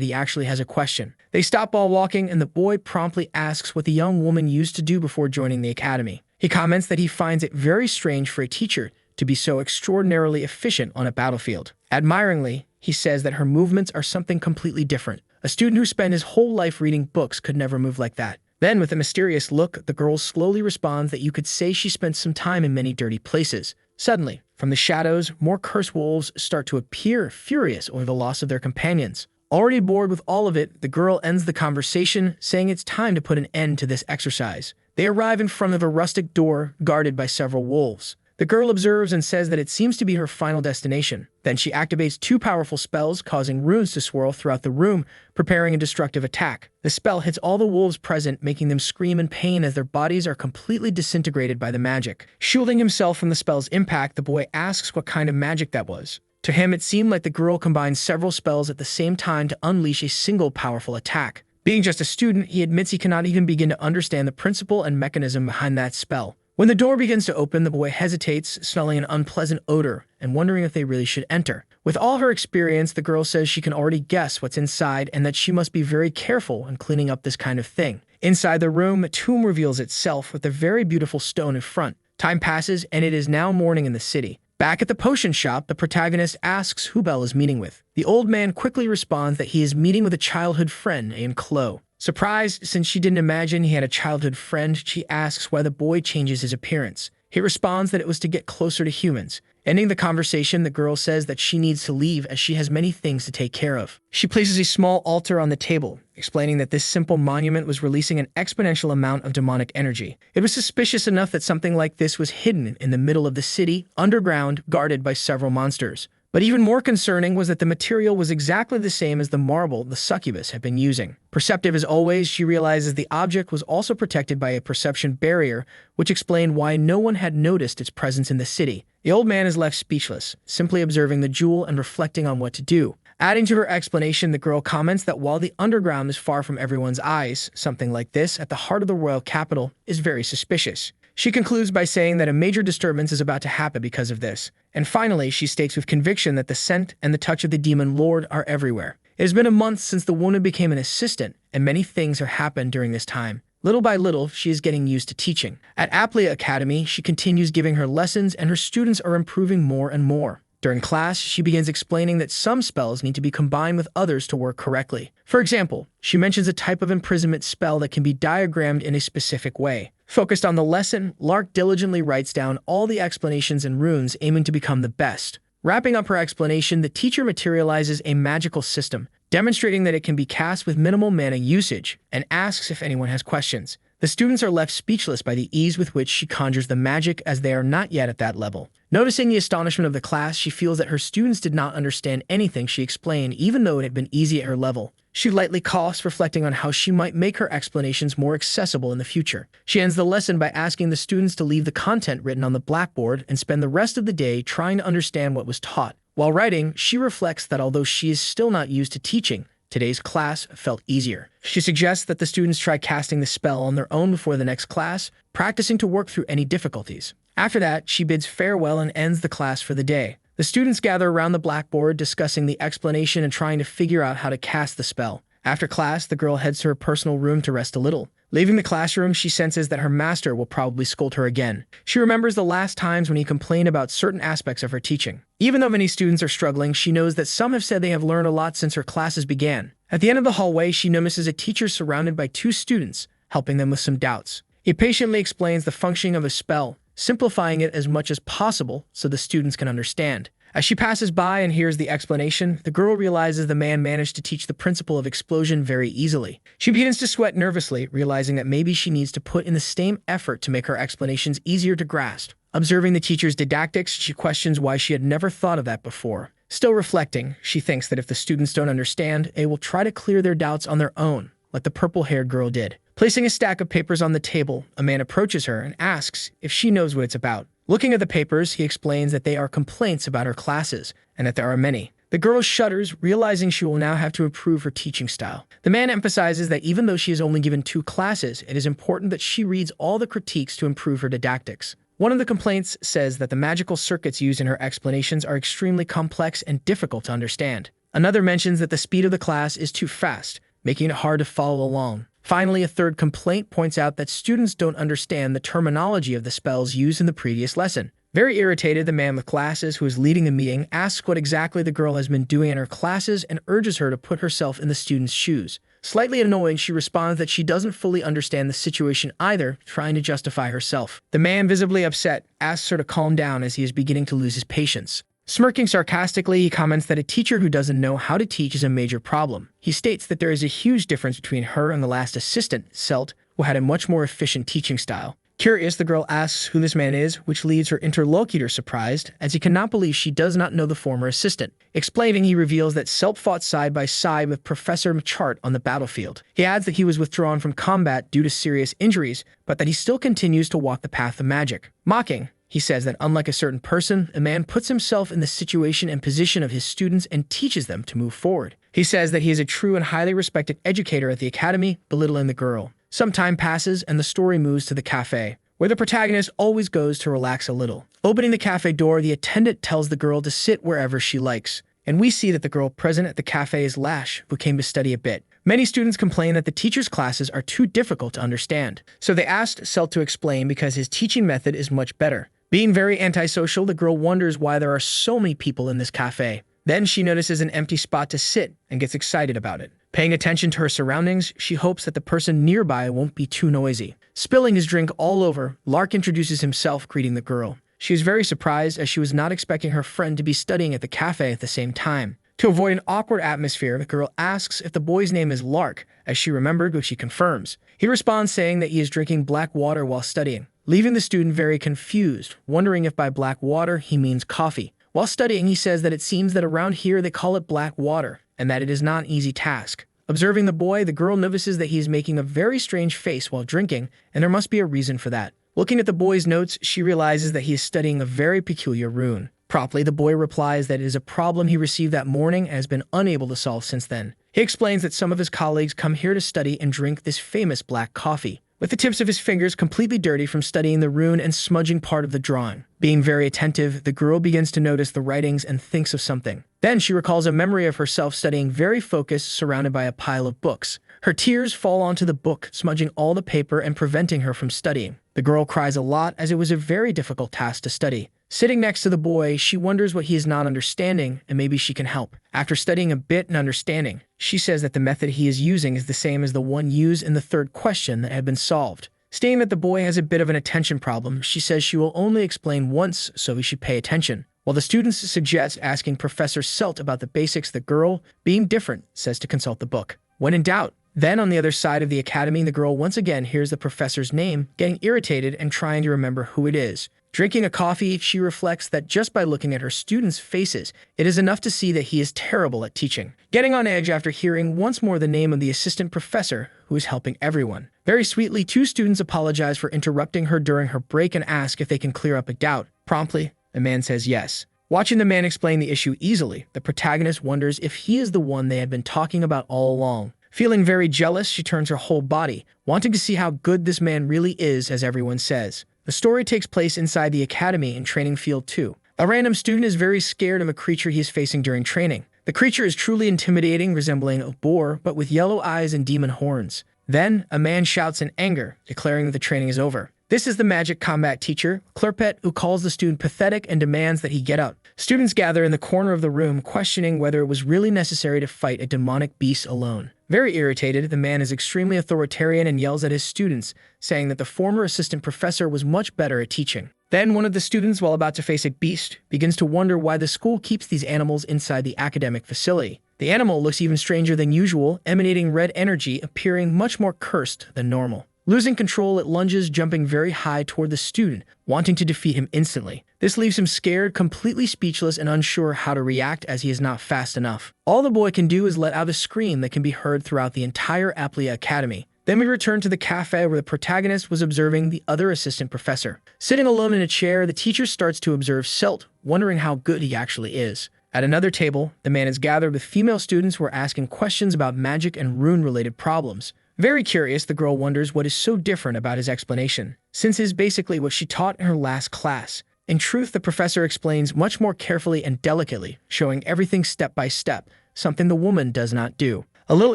he actually has a question. They stop while walking, and the boy promptly asks what the young woman used to do before joining the academy. He comments that he finds it very strange for a teacher to be so extraordinarily efficient on a battlefield. Admiringly, he says that her movements are something completely different. A student who spent his whole life reading books could never move like that. Then, with a mysterious look, the girl slowly responds that you could say she spent some time in many dirty places. Suddenly, from the shadows, more cursed wolves start to appear, furious over the loss of their companions. Already bored with all of it, the girl ends the conversation, saying it's time to put an end to this exercise. They arrive in front of a rustic door, guarded by several wolves. The girl observes and says that it seems to be her final destination. Then she activates two powerful spells, causing runes to swirl throughout the room, preparing a destructive attack. The spell hits all the wolves present, making them scream in pain as their bodies are completely disintegrated by the magic. Shielding himself from the spell's impact, the boy asks what kind of magic that was. To him, it seemed like the girl combined several spells at the same time to unleash a single powerful attack. Being just a student, he admits he cannot even begin to understand the principle and mechanism behind that spell. When the door begins to open, the boy hesitates, smelling an unpleasant odor and wondering if they really should enter. With all her experience, the girl says she can already guess what's inside and that she must be very careful in cleaning up this kind of thing. Inside the room, a tomb reveals itself with a very beautiful stone in front. Time passes, and it is now morning in the city. Back at the potion shop, the protagonist asks who Belle is meeting with. The old man quickly responds that he is meeting with a childhood friend named Chloe. Surprised, since she didn't imagine he had a childhood friend, she asks why the boy changes his appearance. He responds that it was to get closer to humans, Ending the conversation, the girl says that she needs to leave as she has many things to take care of. She places a small altar on the table, explaining that this simple monument was releasing an exponential amount of demonic energy. It was suspicious enough that something like this was hidden in the middle of the city, underground, guarded by several monsters. But even more concerning was that the material was exactly the same as the marble the succubus had been using. Perceptive as always, she realizes the object was also protected by a perception barrier, which explained why no one had noticed its presence in the city. The old man is left speechless, simply observing the jewel and reflecting on what to do. Adding to her explanation, the girl comments that while the underground is far from everyone's eyes, something like this, at the heart of the royal capital, is very suspicious. She concludes by saying that a major disturbance is about to happen because of this. And finally, she states with conviction that the scent and the touch of the demon lord are everywhere. It has been a month since the woman became an assistant, and many things have happened during this time. Little by little, she is getting used to teaching. At Aplia Academy, she continues giving her lessons, and her students are improving more and more. During class, she begins explaining that some spells need to be combined with others to work correctly. For example, she mentions a type of imprisonment spell that can be diagrammed in a specific way. Focused on the lesson, Lark diligently writes down all the explanations and runes, aiming to become the best. Wrapping up her explanation, the teacher materializes a magical system, demonstrating that it can be cast with minimal mana usage, and asks if anyone has questions. The students are left speechless by the ease with which she conjures the magic, as they are not yet at that level. Noticing the astonishment of the class, she feels that her students did not understand anything she explained, even though it had been easy at her level. She lightly coughs, reflecting on how she might make her explanations more accessible in the future. She ends the lesson by asking the students to leave the content written on the blackboard and spend the rest of the day trying to understand what was taught. While writing, she reflects that although she is still not used to teaching, today's class felt easier. She suggests that the students try casting the spell on their own before the next class, practicing to work through any difficulties. After that, she bids farewell and ends the class for the day. The students gather around the blackboard, discussing the explanation and trying to figure out how to cast the spell. After class, the girl heads to her personal room to rest a little. Leaving the classroom, she senses that her master will probably scold her again. She remembers the last times when he complained about certain aspects of her teaching. Even though many students are struggling, she knows that some have said they have learned a lot since her classes began. At the end of the hallway, she notices a teacher surrounded by two students, helping them with some doubts. He patiently explains the functioning of a spell, simplifying it as much as possible so the students can understand. As she passes by and hears the explanation, the girl realizes the man managed to teach the principle of explosion very easily. She begins to sweat nervously, realizing that maybe she needs to put in the same effort to make her explanations easier to grasp. Observing the teacher's didactics, she questions why she had never thought of that before. Still reflecting, she thinks that if the students don't understand, they will try to clear their doubts on their own, like the purple-haired girl did. Placing a stack of papers on the table, a man approaches her and asks if she knows what it's about. Looking at the papers, he explains that they are complaints about her classes, and that there are many. The girl shudders, realizing she will now have to improve her teaching style. The man emphasizes that even though she is only given 2 classes, it is important that she reads all the critiques to improve her didactics. One of the complaints says that the magical circuits used in her explanations are extremely complex and difficult to understand. Another mentions that the speed of the class is too fast, making it hard to follow along. Finally, a third complaint points out that students don't understand the terminology of the spells used in the previous lesson. Very irritated, the man with glasses who is leading the meeting asks what exactly the girl has been doing in her classes and urges her to put herself in the students' shoes. Slightly annoyed, she responds that she doesn't fully understand the situation either, trying to justify herself. The man, visibly upset, asks her to calm down as he is beginning to lose his patience. Smirking sarcastically, he comments that a teacher who doesn't know how to teach is a major problem. He states that there is a huge difference between her and the last assistant, Selt, who had a much more efficient teaching style. Curious, the girl asks who this man is, which leaves her interlocutor surprised, as he cannot believe she does not know the former assistant. Explaining, he reveals that Selt fought side by side with Professor Machart on the battlefield. He adds that he was withdrawn from combat due to serious injuries, but that he still continues to walk the path of magic. Mocking, he says that unlike a certain person, a man puts himself in the situation and position of his students and teaches them to move forward. He says that he is a true and highly respected educator at the academy, belittling the girl. Some time passes and the story moves to the cafe, where the protagonist always goes to relax a little. Opening the cafe door, the attendant tells the girl to sit wherever she likes. And we see that the girl present at the cafe is Lash, who came to study a bit. Many students complain that the teacher's classes are too difficult to understand. So they asked Selt to explain because his teaching method is much better. Being very antisocial, the girl wonders why there are so many people in this cafe. Then she notices an empty spot to sit and gets excited about it. Paying attention to her surroundings, she hopes that the person nearby won't be too noisy. Spilling his drink all over, Lark introduces himself, greeting the girl. She was very surprised as she was not expecting her friend to be studying at the cafe at the same time. To avoid an awkward atmosphere, the girl asks if the boy's name is Lark, as she remembered, which he confirms. He responds saying that he is drinking black water while studying, leaving the student very confused, wondering if by black water he means coffee. While studying, he says that it seems that around here they call it black water, and that it is not an easy task. Observing the boy, the girl notices that he is making a very strange face while drinking, and there must be a reason for that. Looking at the boy's notes, she realizes that he is studying a very peculiar rune. Promptly, the boy replies that it is a problem he received that morning and has been unable to solve since then. He explains that some of his colleagues come here to study and drink this famous black coffee, with the tips of his fingers completely dirty from studying the rune and smudging part of the drawing. Being very attentive, the girl begins to notice the writings and thinks of something. Then she recalls a memory of herself studying very focused, surrounded by a pile of books. Her tears fall onto the book, smudging all the paper and preventing her from studying. The girl cries a lot as it was a very difficult task to study. Sitting next to the boy, she wonders what he is not understanding and maybe she can help. After studying a bit and understanding, she says that the method he is using is the same as the one used in the third question that had been solved. Stating that the boy has a bit of an attention problem, she says she will only explain once so he should pay attention. While the students suggest asking Professor Selt about the basics, the girl, being different, says to consult the book. When in doubt, then on the other side of the academy, the girl once again hears the professor's name, getting irritated and trying to remember who it is. Drinking a coffee, she reflects that just by looking at her students' faces, it is enough to see that he is terrible at teaching. Getting on edge after hearing once more the name of the assistant professor who is helping everyone. Very sweetly, two students apologize for interrupting her during her break and ask if they can clear up a doubt. Promptly, the man says yes. Watching the man explain the issue easily, the protagonist wonders if he is the one they had been talking about all along. Feeling very jealous, she turns her whole body, wanting to see how good this man really is, as everyone says. The story takes place inside the academy in training field 2. A random student is very scared of a creature he is facing during training. The creature is truly intimidating, resembling a boar, but with yellow eyes and demon horns. Then, a man shouts in anger, declaring that the training is over. This is the magic combat teacher, Clerpet, who calls the student pathetic and demands that he get up. Students gather in the corner of the room, questioning whether it was really necessary to fight a demonic beast alone. Very irritated, the man is extremely authoritarian and yells at his students, saying that the former assistant professor was much better at teaching. Then one of the students, while about to face a beast, begins to wonder why the school keeps these animals inside the academic facility. The animal looks even stranger than usual, emanating red energy, appearing much more cursed than normal. Losing control, it lunges, jumping very high toward the student, wanting to defeat him instantly. This leaves him scared, completely speechless, and unsure how to react as he is not fast enough. All the boy can do is let out a scream that can be heard throughout the entire Aplia Academy. Then we return to the cafe where the protagonist was observing the other assistant professor. Sitting alone in a chair, the teacher starts to observe Selt, wondering how good he actually is. At another table, the man is gathered with female students who are asking questions about magic and rune-related problems. Very curious, the girl wonders what is so different about his explanation, since it is basically what she taught in her last class. In truth, the professor explains much more carefully and delicately, showing everything step by step, something the woman does not do. A little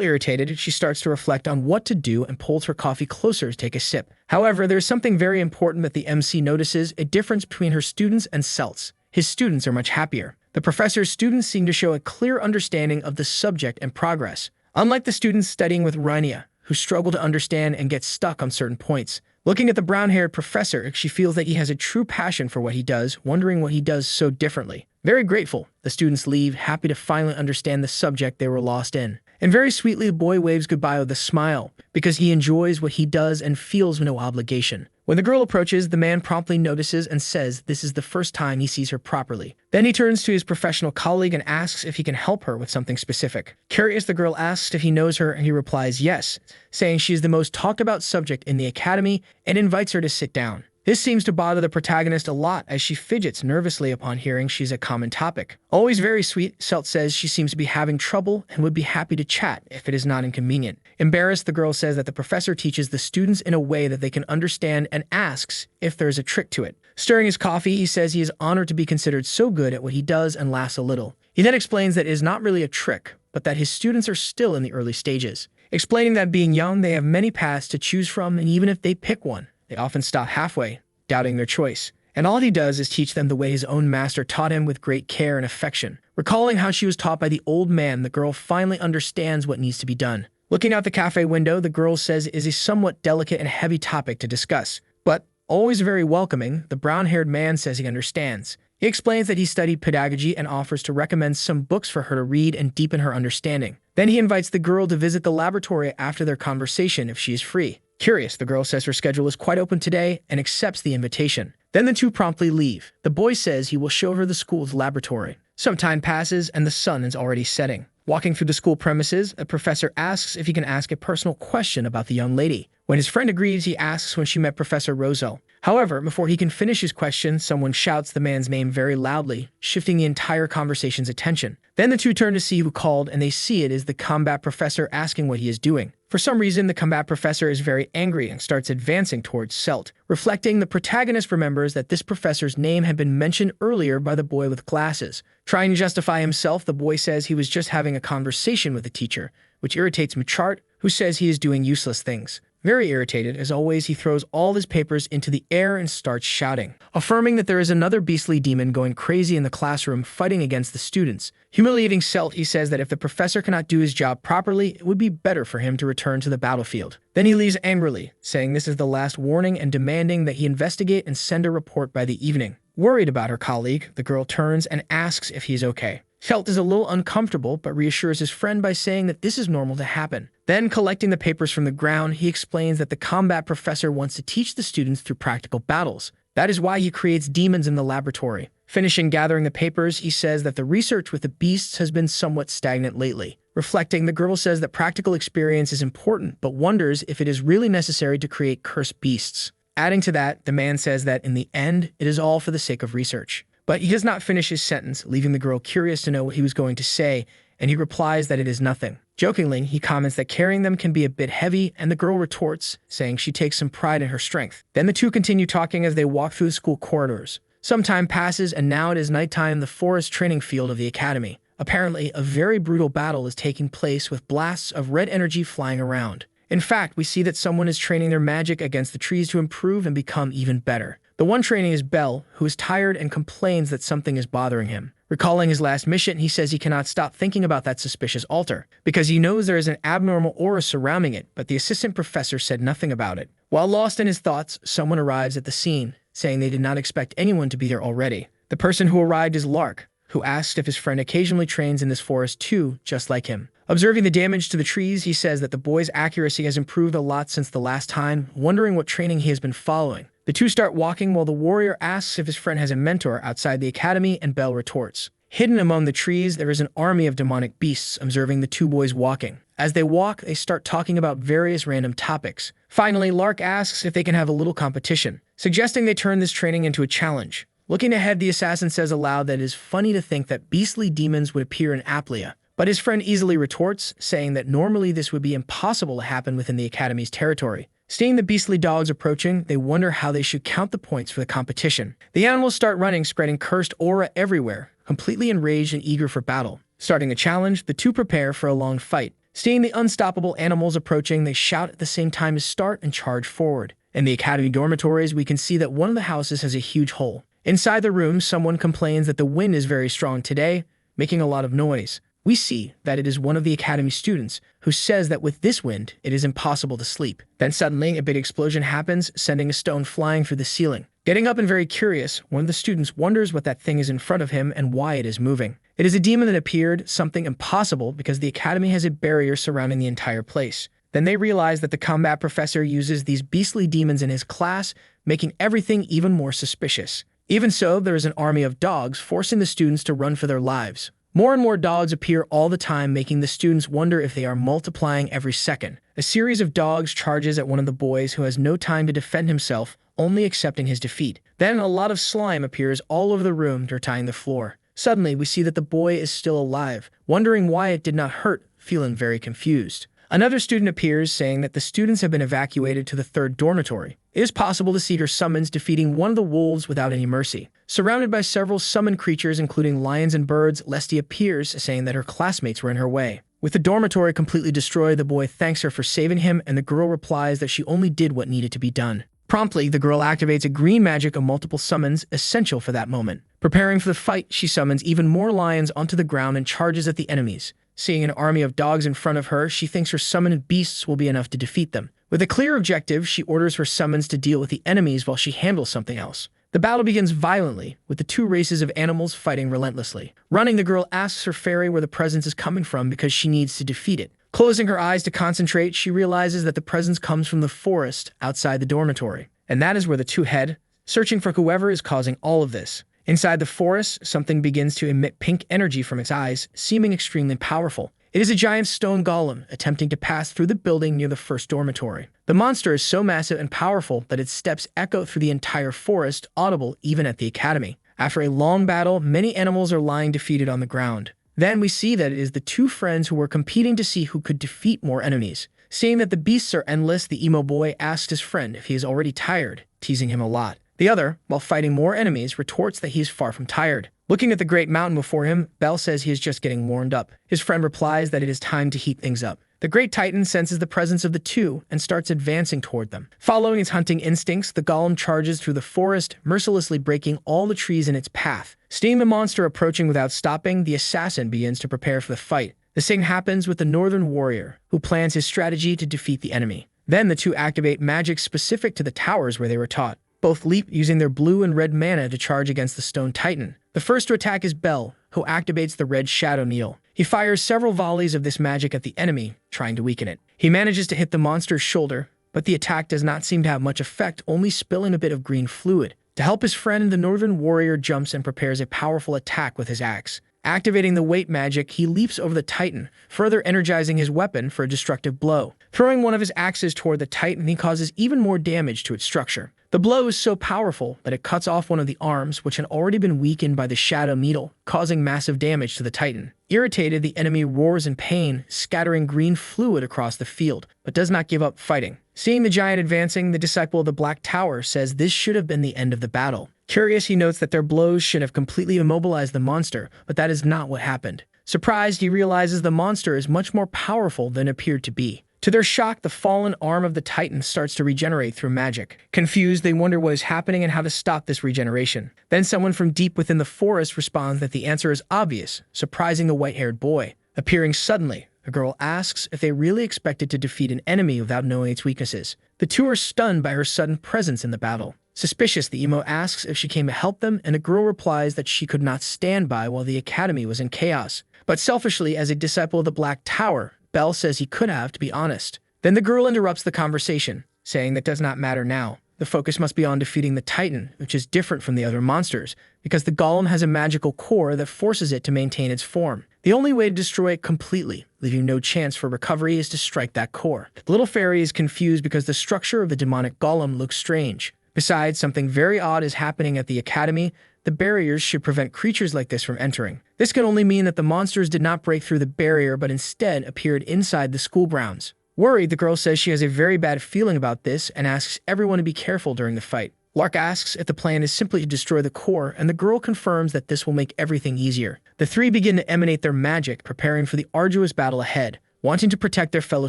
irritated, she starts to reflect on what to do and pulls her coffee closer to take a sip. However, there is something very important that the MC notices, a difference between her students and Selt's. His students are much happier. The professor's students seem to show a clear understanding of the subject and progress, unlike the students studying with Rana, who struggle to understand and get stuck on certain points. Looking at the brown-haired professor, she feels that he has a true passion for what he does, wondering what he does so differently. Very grateful, the students leave, happy to finally understand the subject they were lost in. And very sweetly, the boy waves goodbye with a smile, because he enjoys what he does and feels no obligation. When the girl approaches, the man promptly notices and says this is the first time he sees her properly. Then he turns to his professional colleague and asks if he can help her with something specific. Curious, the girl asks if he knows her, and he replies yes, saying she is the most talked about subject in the academy and invites her to sit down. This seems to bother the protagonist a lot as she fidgets nervously upon hearing she's a common topic. Always very sweet, Selt says she seems to be having trouble and would be happy to chat if it is not inconvenient. Embarrassed, the girl says that the professor teaches the students in a way that they can understand and asks if there is a trick to it. Stirring his coffee, he says he is honored to be considered so good at what he does and laughs a little. He then explains that it is not really a trick, but that his students are still in the early stages, explaining that being young, they have many paths to choose from, and even if they pick one, they often stop halfway, doubting their choice. And all he does is teach them the way his own master taught him with great care and affection. Recalling how she was taught by the old man, the girl finally understands what needs to be done. Looking out the cafe window, the girl says it is a somewhat delicate and heavy topic to discuss, but Always very welcoming, the brown-haired man says he understands. He explains that he studied pedagogy and offers to recommend some books for her to read and deepen her understanding. Then he invites the girl to visit the laboratory after their conversation if she is free. Curious, the girl says her schedule is quite open today and accepts the invitation. Then the two promptly leave. The boy says he will show her the school's laboratory. Some time passes and the sun is already setting. Walking through the school premises, a professor asks if he can ask a personal question about the young lady. When his friend agrees, he asks when she met Professor Rosel. However, before he can finish his question, someone shouts the man's name very loudly, shifting the entire conversation's attention. Then the two turn to see who called, and they see it is the combat professor asking what he is doing. For some reason, the combat professor is very angry and starts advancing towards Selt. Reflecting, the protagonist remembers that this professor's name had been mentioned earlier by the boy with glasses. Trying to justify himself, the boy says he was just having a conversation with the teacher, which irritates Machart, who says he is doing useless things. Very irritated, as always, he throws all his papers into the air and starts shouting, affirming that there is another beastly demon going crazy in the classroom fighting against the students. Humiliating Selt, he says that if the professor cannot do his job properly, it would be better for him to return to the battlefield. Then he leaves angrily, saying this is the last warning and demanding that he investigate and send a report by the evening. Worried about her colleague, the girl turns and asks if he is okay. Selt is a little uncomfortable, but reassures his friend by saying that this is normal to happen. Then, collecting the papers from the ground, he explains that the combat professor wants to teach the students through practical battles. That is why he creates demons in the laboratory. Finishing gathering the papers, he says that the research with the beasts has been somewhat stagnant lately. Reflecting, the girl says that practical experience is important, but wonders if it is really necessary to create cursed beasts. Adding to that, the man says that in the end, it is all for the sake of research. But he does not finish his sentence, leaving the girl curious to know what he was going to say, and he replies that it is nothing. Jokingly, he comments that carrying them can be a bit heavy, and the girl retorts, saying she takes some pride in her strength. Then the two continue talking as they walk through the school corridors. Some time passes, and now it is nighttime in the forest training field of the academy. Apparently, a very brutal battle is taking place with blasts of red energy flying around. In fact, we see that someone is training their magic against the trees to improve and become even better. The one training is Belle, who is tired and complains that something is bothering him. Recalling his last mission, he says he cannot stop thinking about that suspicious altar, because he knows there is an abnormal aura surrounding it, but the assistant professor said nothing about it. While lost in his thoughts, someone arrives at the scene, saying they did not expect anyone to be there already. The person who arrived is Lark, who asked if his friend occasionally trains in this forest too, just like him. Observing the damage to the trees, he says that the boy's accuracy has improved a lot since the last time, wondering what training he has been following. The two start walking while the warrior asks if his friend has a mentor outside the academy, and Belle retorts. Hidden among the trees, there is an army of demonic beasts observing the two boys walking. As they walk, they start talking about various random topics. Finally, Lark asks if they can have a little competition, suggesting they turn this training into a challenge. Looking ahead, the assassin says aloud that it is funny to think that beastly demons would appear in Aplia. But his friend easily retorts, saying that normally this would be impossible to happen within the academy's territory. Seeing the beastly dogs approaching, they wonder how they should count the points for the competition. The animals start running, spreading cursed aura everywhere, completely enraged and eager for battle. Starting a challenge, the two prepare for a long fight. Seeing the unstoppable animals approaching, they shout at the same time as start and charge forward. In the academy dormitories, we can see that one of the houses has a huge hole. Inside the room, someone complains that the wind is very strong today, making a lot of noise. We see that it is one of the academy students who says that with this wind, it is impossible to sleep. Then suddenly, a big explosion happens, sending a stone flying through the ceiling. Getting up and very curious, one of the students wonders what that thing is in front of him and why it is moving. It is a demon that appeared, something impossible because the academy has a barrier surrounding the entire place. Then they realize that the combat professor uses these beastly demons in his class, making everything even more suspicious. Even so, there is an army of dogs forcing the students to run for their lives. More and more dogs appear all the time, making the students wonder if they are multiplying every second. A series of dogs charges at one of the boys who has no time to defend himself, only accepting his defeat. Then a lot of slime appears all over the room, dirtying the floor. Suddenly, we see that the boy is still alive, wondering why it did not hurt, feeling very confused. Another student appears, saying that the students have been evacuated to the third dormitory. It is possible to see her summons defeating one of the wolves without any mercy. Surrounded by several summoned creatures, including lions and birds, Lesty appears, saying that her classmates were in her way. With the dormitory completely destroyed, the boy thanks her for saving him, and the girl replies that she only did what needed to be done. Promptly, the girl activates a green magic of multiple summons, essential for that moment. Preparing for the fight, she summons even more lions onto the ground and charges at the enemies. Seeing an army of dogs in front of her, she thinks her summoned beasts will be enough to defeat them. With a clear objective, she orders her summons to deal with the enemies while she handles something else. The battle begins violently, with the two races of animals fighting relentlessly. Running, the girl asks her fairy where the presence is coming from because she needs to defeat it. Closing her eyes to concentrate, she realizes that the presence comes from the forest outside the dormitory. And that is where the two head, searching for whoever is causing all of this. Inside the forest, something begins to emit pink energy from its eyes, seeming extremely powerful. It is a giant stone golem attempting to pass through the building near the first dormitory. The monster is so massive and powerful that its steps echo through the entire forest, audible even at the academy. After a long battle, many animals are lying defeated on the ground. Then we see that it is the two friends who were competing to see who could defeat more enemies. Seeing that the beasts are endless, the emo boy asks his friend if he is already tired, teasing him a lot. The other, while fighting more enemies, retorts that he is far from tired. Looking at the great mountain before him, Belle says he is just getting warmed up. His friend replies that it is time to heat things up. The great titan senses the presence of the two and starts advancing toward them. Following its hunting instincts, the golem charges through the forest, mercilessly breaking all the trees in its path. Seeing the monster approaching without stopping, the assassin begins to prepare for the fight. The same happens with the northern warrior, who plans his strategy to defeat the enemy. Then the two activate magic specific to the towers where they were taught. Both leap using their blue and red mana to charge against the stone titan. The first to attack is Belle, who activates the red shadow needle. He fires several volleys of this magic at the enemy, trying to weaken it. He manages to hit the monster's shoulder, but the attack does not seem to have much effect, only spilling a bit of green fluid. To help his friend, the northern warrior jumps and prepares a powerful attack with his axe. Activating the weight magic, he leaps over the titan, further energizing his weapon for a destructive blow. Throwing one of his axes toward the titan, he causes even more damage to its structure. The blow is so powerful that it cuts off one of the arms, which had already been weakened by the shadow needle, causing massive damage to the titan. Irritated, the enemy roars in pain, scattering green fluid across the field, but does not give up fighting. Seeing the giant advancing, the disciple of the Black Tower says this should have been the end of the battle. Curious, he notes that their blows should have completely immobilized the monster, but that is not what happened. Surprised, he realizes the monster is much more powerful than it appeared to be. To their shock, the fallen arm of the titan starts to regenerate through magic. Confused, they wonder what is happening and how to stop this regeneration. Then someone from deep within the forest responds that the answer is obvious, surprising the white-haired boy. Appearing suddenly, the girl asks if they really expected to defeat an enemy without knowing its weaknesses. The two are stunned by her sudden presence in the battle. Suspicious, the emo asks if she came to help them, and the girl replies that she could not stand by while the academy was in chaos. But selfishly, as a disciple of the Black Tower, Belle says he could have, to be honest. Then the girl interrupts the conversation, saying that does not matter now. The focus must be on defeating the titan, which is different from the other monsters, because the golem has a magical core that forces it to maintain its form. The only way to destroy it completely, leaving no chance for recovery, is to strike that core. The little fairy is confused because the structure of the demonic golem looks strange. Besides, something very odd is happening at the academy. The barriers should prevent creatures like this from entering. This could only mean that the monsters did not break through the barrier but instead appeared inside the school grounds. Worried, the girl says she has a very bad feeling about this and asks everyone to be careful during the fight. Lark asks if the plan is simply to destroy the core, and the girl confirms that this will make everything easier. The three begin to emanate their magic, preparing for the arduous battle ahead, wanting to protect their fellow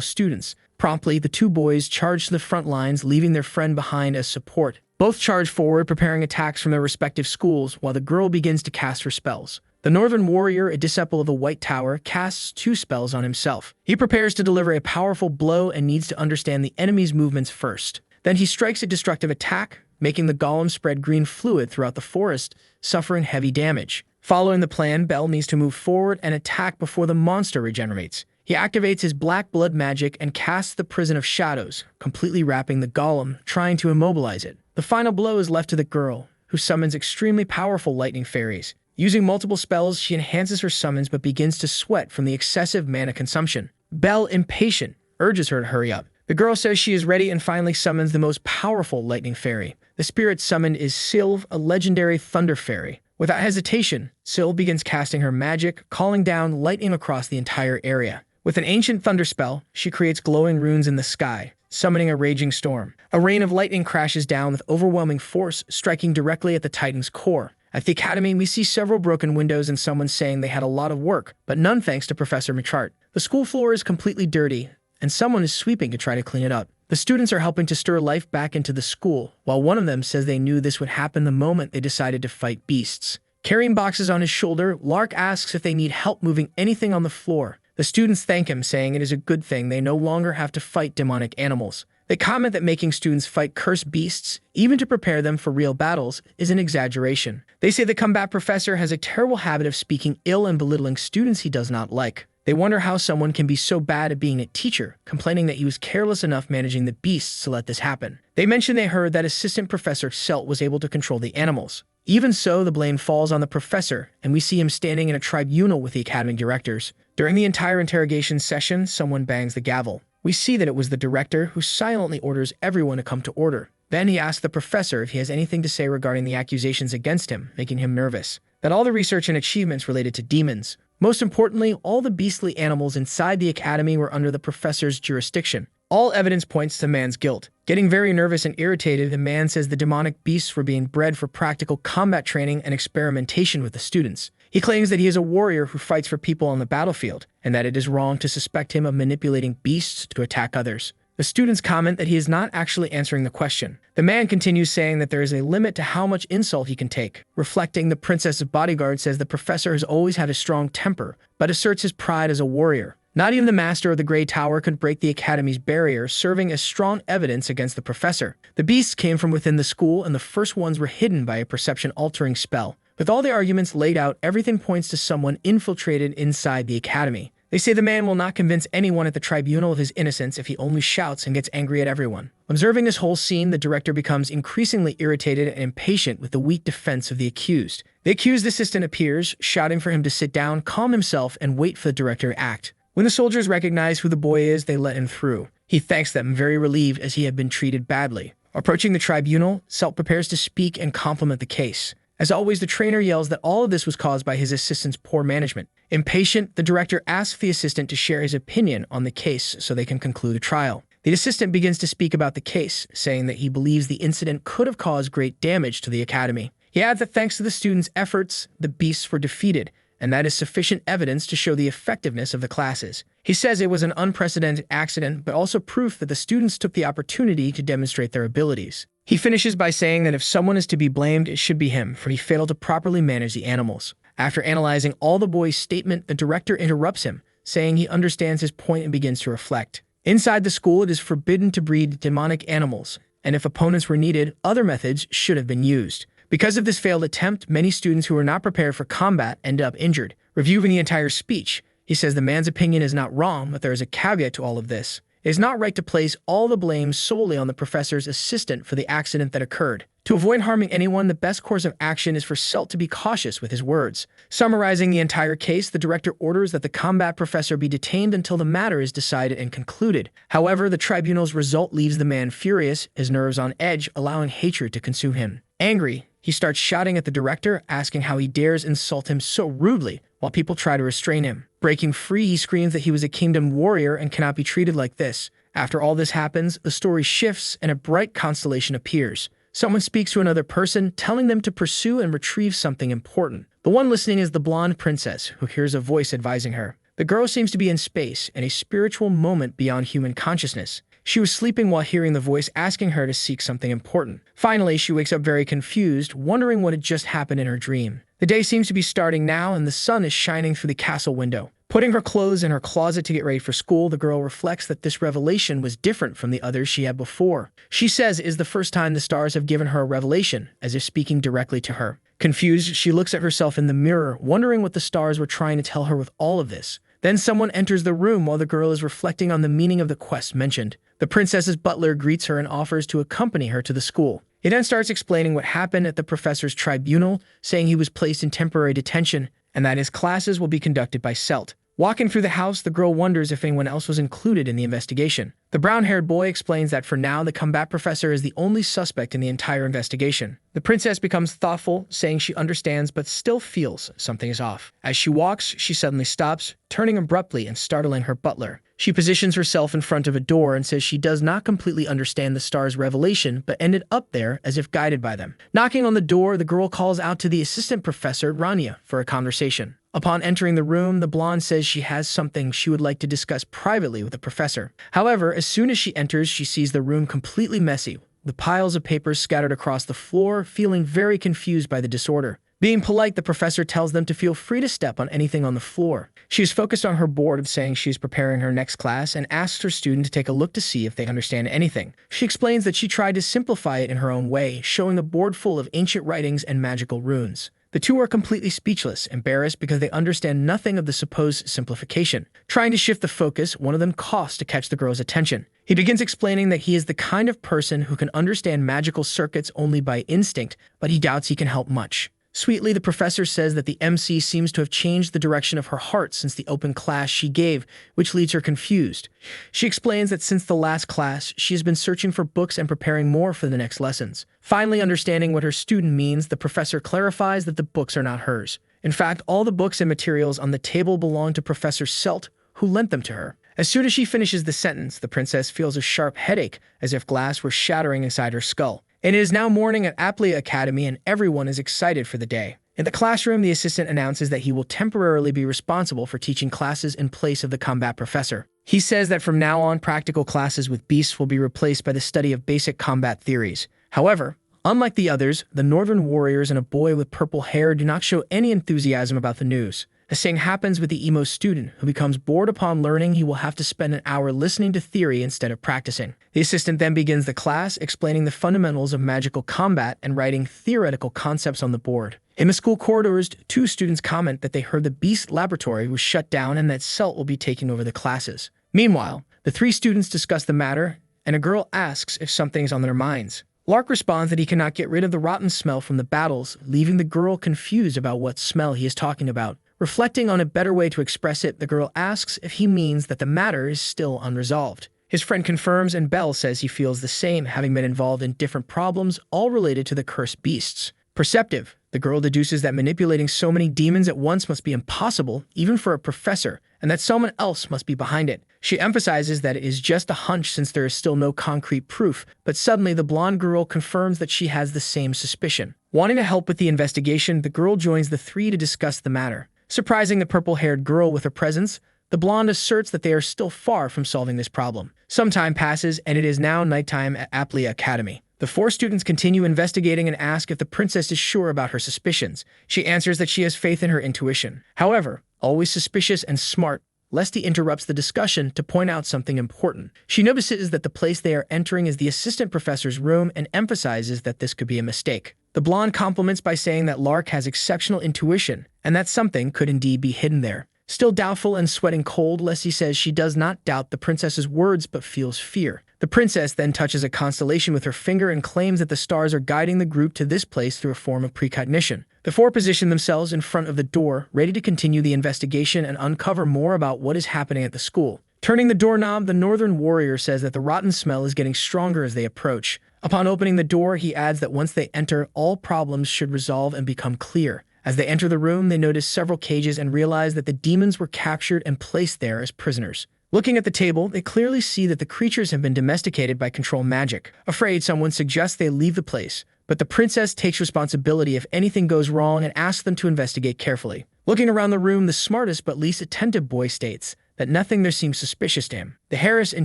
students. Promptly, the two boys charge to the front lines, leaving their friend behind as support. Both charge forward, preparing attacks from their respective schools, while the girl begins to cast her spells. The northern warrior, a disciple of the White Tower, casts 2 spells on himself. He prepares to deliver a powerful blow and needs to understand the enemy's movements first. Then he strikes a destructive attack, making the golem spread green fluid throughout the forest, suffering heavy damage. Following the plan, Belle needs to move forward and attack before the monster regenerates. He activates his black blood magic and casts the Prison of Shadows, completely wrapping the golem, trying to immobilize it. The final blow is left to the girl, who summons extremely powerful lightning fairies. Using multiple spells, she enhances her summons but begins to sweat from the excessive mana consumption. Belle, impatient, urges her to hurry up. The girl says she is ready and finally summons the most powerful lightning fairy. The spirit summoned is Sylve, a legendary thunder fairy. Without hesitation, Sylve begins casting her magic, calling down lightning across the entire area. With an ancient thunder spell, she creates glowing runes in the sky, summoning a raging storm. A rain of lightning crashes down with overwhelming force, striking directly at the Titan's core. At the academy, we see several broken windows and someone saying they had a lot of work, but none thanks to Professor McChart. The school floor is completely dirty, and someone is sweeping to try to clean it up. The students are helping to stir life back into the school, while one of them says they knew this would happen the moment they decided to fight beasts. Carrying boxes on his shoulder, Lark asks if they need help moving anything on the floor. The students thank him, saying it is a good thing they no longer have to fight demonic animals. They comment that making students fight cursed beasts, even to prepare them for real battles, is an exaggeration. They say the combat professor has a terrible habit of speaking ill and belittling students he does not like. They wonder how someone can be so bad at being a teacher, complaining that he was careless enough managing the beasts to let this happen. They mention they heard that Assistant Professor Selt was able to control the animals. Even so, the blame falls on the professor, and we see him standing in a tribunal with the academy directors. During the entire interrogation session, someone bangs the gavel. We see that it was the director who silently orders everyone to come to order. Then he asks the professor if he has anything to say regarding the accusations against him, making him nervous. That all the research and achievements related to demons. Most importantly, all the beastly animals inside the academy were under the professor's jurisdiction. All evidence points to the man's guilt. Getting very nervous and irritated, the man says the demonic beasts were being bred for practical combat training and experimentation with the students. He claims that he is a warrior who fights for people on the battlefield, and that it is wrong to suspect him of manipulating beasts to attack others. The students comment that he is not actually answering the question. The man continues saying that there is a limit to how much insult he can take. Reflecting, the princess's bodyguard says the professor has always had a strong temper, but asserts his pride as a warrior. Not even the master of the Grey Tower could break the academy's barrier, serving as strong evidence against the professor. The beasts came from within the school, and the first ones were hidden by a perception-altering spell. With all the arguments laid out, everything points to someone infiltrated inside the academy. They say the man will not convince anyone at the tribunal of his innocence if he only shouts and gets angry at everyone. Observing this whole scene, the director becomes increasingly irritated and impatient with the weak defense of the accused. The accused assistant appears, shouting for him to sit down, calm himself, and wait for the director to act. When the soldiers recognize who the boy is, they let him through. He thanks them, very relieved as he had been treated badly. Approaching the tribunal, Selt prepares to speak and compliment the case. As always, the trainer yells that all of this was caused by his assistant's poor management. Impatient, the director asks the assistant to share his opinion on the case so they can conclude the trial. The assistant begins to speak about the case, saying that he believes the incident could have caused great damage to the academy. He adds that thanks to the students' efforts, the beasts were defeated, and that is sufficient evidence to show the effectiveness of the classes. He says it was an unprecedented accident, but also proof that the students took the opportunity to demonstrate their abilities. He finishes by saying that if someone is to be blamed, it should be him, for he failed to properly manage the animals. After analyzing all the boy's statement, the director interrupts him, saying he understands his point and begins to reflect. Inside the school, it is forbidden to breed demonic animals, and if opponents were needed, other methods should have been used. Because of this failed attempt, many students who were not prepared for combat end up injured. Reviewing the entire speech, he says the man's opinion is not wrong, but there is a caveat to all of this. It is not right to place all the blame solely on the professor's assistant for the accident that occurred. To avoid harming anyone, the best course of action is for Selt to be cautious with his words. Summarizing the entire case, the director orders that the combat professor be detained until the matter is decided and concluded. However, the tribunal's result leaves the man furious, his nerves on edge, allowing hatred to consume him. Angry, he starts shouting at the director, asking how he dares insult him so rudely, while people try to restrain him. Breaking free, he screams that he was a kingdom warrior and cannot be treated like this. After all this happens, the story shifts and a bright constellation appears. Someone speaks to another person, telling them to pursue and retrieve something important. The one listening is the blonde princess, who hears a voice advising her. The girl seems to be in space, in a spiritual moment beyond human consciousness. She was sleeping while hearing the voice asking her to seek something important. Finally, she wakes up very confused, wondering what had just happened in her dream. The day seems to be starting now, and the sun is shining through the castle window. Putting her clothes in her closet to get ready for school, the girl reflects that this revelation was different from the others she had before. She says it is the first time the stars have given her a revelation, as if speaking directly to her. Confused, she looks at herself in the mirror, wondering what the stars were trying to tell her with all of this. Then someone enters the room while the girl is reflecting on the meaning of the quest mentioned. The princess's butler greets her and offers to accompany her to the school. He then starts explaining what happened at the professor's tribunal, saying he was placed in temporary detention and that his classes will be conducted by Selt. Walking through the house, the girl wonders if anyone else was included in the investigation. The brown-haired boy explains that for now, the combat professor is the only suspect in the entire investigation. The princess becomes thoughtful, saying she understands but still feels something is off. As she walks, she suddenly stops, turning abruptly and startling her butler. She positions herself in front of a door and says she does not completely understand the stars' revelation, but ended up there as if guided by them. Knocking on the door, the girl calls out to the assistant professor, Rana, for a conversation. Upon entering the room, the blonde says she has something she would like to discuss privately with the professor. However, as soon as she enters, she sees the room completely messy, the piles of papers scattered across the floor, feeling very confused by the disorder. Being polite, the professor tells them to feel free to step on anything on the floor. She is focused on her board of saying she is preparing her next class and asks her student to take a look to see if they understand anything. She explains that she tried to simplify it in her own way, showing the board full of ancient writings and magical runes. The two are completely speechless, embarrassed because they understand nothing of the supposed simplification. Trying to shift the focus, one of them coughs to catch the girl's attention. He begins explaining that he is the kind of person who can understand magical circuits only by instinct, but he doubts he can help much. Sweetly, the professor says that the MC seems to have changed the direction of her heart since the open class she gave, which leaves her confused. She explains that since the last class, she has been searching for books and preparing more for the next lessons. Finally understanding what her student means, the professor clarifies that the books are not hers. In fact, all the books and materials on the table belong to Professor Selt, who lent them to her. As soon as she finishes the sentence, the princess feels a sharp headache, as if glass were shattering inside her skull. And it is now morning at Aplia Academy and everyone is excited for the day. In the classroom, the assistant announces that he will temporarily be responsible for teaching classes in place of the combat professor. He says that from now on, practical classes with beasts will be replaced by the study of basic combat theories. However, unlike the others, the northern warriors and a boy with purple hair do not show any enthusiasm about the news. The same happens with the emo student, who becomes bored upon learning he will have to spend an hour listening to theory instead of practicing. The assistant then begins the class, explaining the fundamentals of magical combat and writing theoretical concepts on the board. In the school corridors, two students comment that they heard the Beast Laboratory was shut down and that Selt will be taking over the classes. Meanwhile, the three students discuss the matter, and a girl asks if something is on their minds. Lark responds that he cannot get rid of the rotten smell from the battles, leaving the girl confused about what smell he is talking about. Reflecting on a better way to express it, the girl asks if he means that the matter is still unresolved. His friend confirms, and Belle says he feels the same, having been involved in different problems, all related to the cursed beasts. Perceptive, the girl deduces that manipulating so many demons at once must be impossible, even for a professor, and that someone else must be behind it. She emphasizes that it is just a hunch since there is still no concrete proof, but suddenly the blonde girl confirms that she has the same suspicion. Wanting to help with the investigation, the girl joins the three to discuss the matter. Surprising the purple-haired girl with her presence, the blonde asserts that they are still far from solving this problem. Some time passes, and it is now nighttime at Aplia Academy. The four students continue investigating and ask if the princess is sure about her suspicions. She answers that she has faith in her intuition. However, always suspicious and smart, Lesty interrupts the discussion to point out something important. She notices that the place they are entering is the assistant professor's room and emphasizes that this could be a mistake. The blonde compliments by saying that Lark has exceptional intuition and that something could indeed be hidden there. Still doubtful and sweating cold, Leslie says she does not doubt the princess's words but feels fear. The princess then touches a constellation with her finger and claims that the stars are guiding the group to this place through a form of precognition. The four position themselves in front of the door, ready to continue the investigation and uncover more about what is happening at the school. Turning the doorknob, the northern warrior says that the rotten smell is getting stronger as they approach. Upon opening the door, he adds that once they enter, all problems should resolve and become clear. As they enter the room, they notice several cages and realize that the demons were captured and placed there as prisoners. Looking at the table, they clearly see that the creatures have been domesticated by control magic. Afraid, someone suggests they leave the place, but the princess takes responsibility if anything goes wrong and asks them to investigate carefully. Looking around the room, the smartest but least attentive boy states that nothing there seems suspicious to him. The Harris in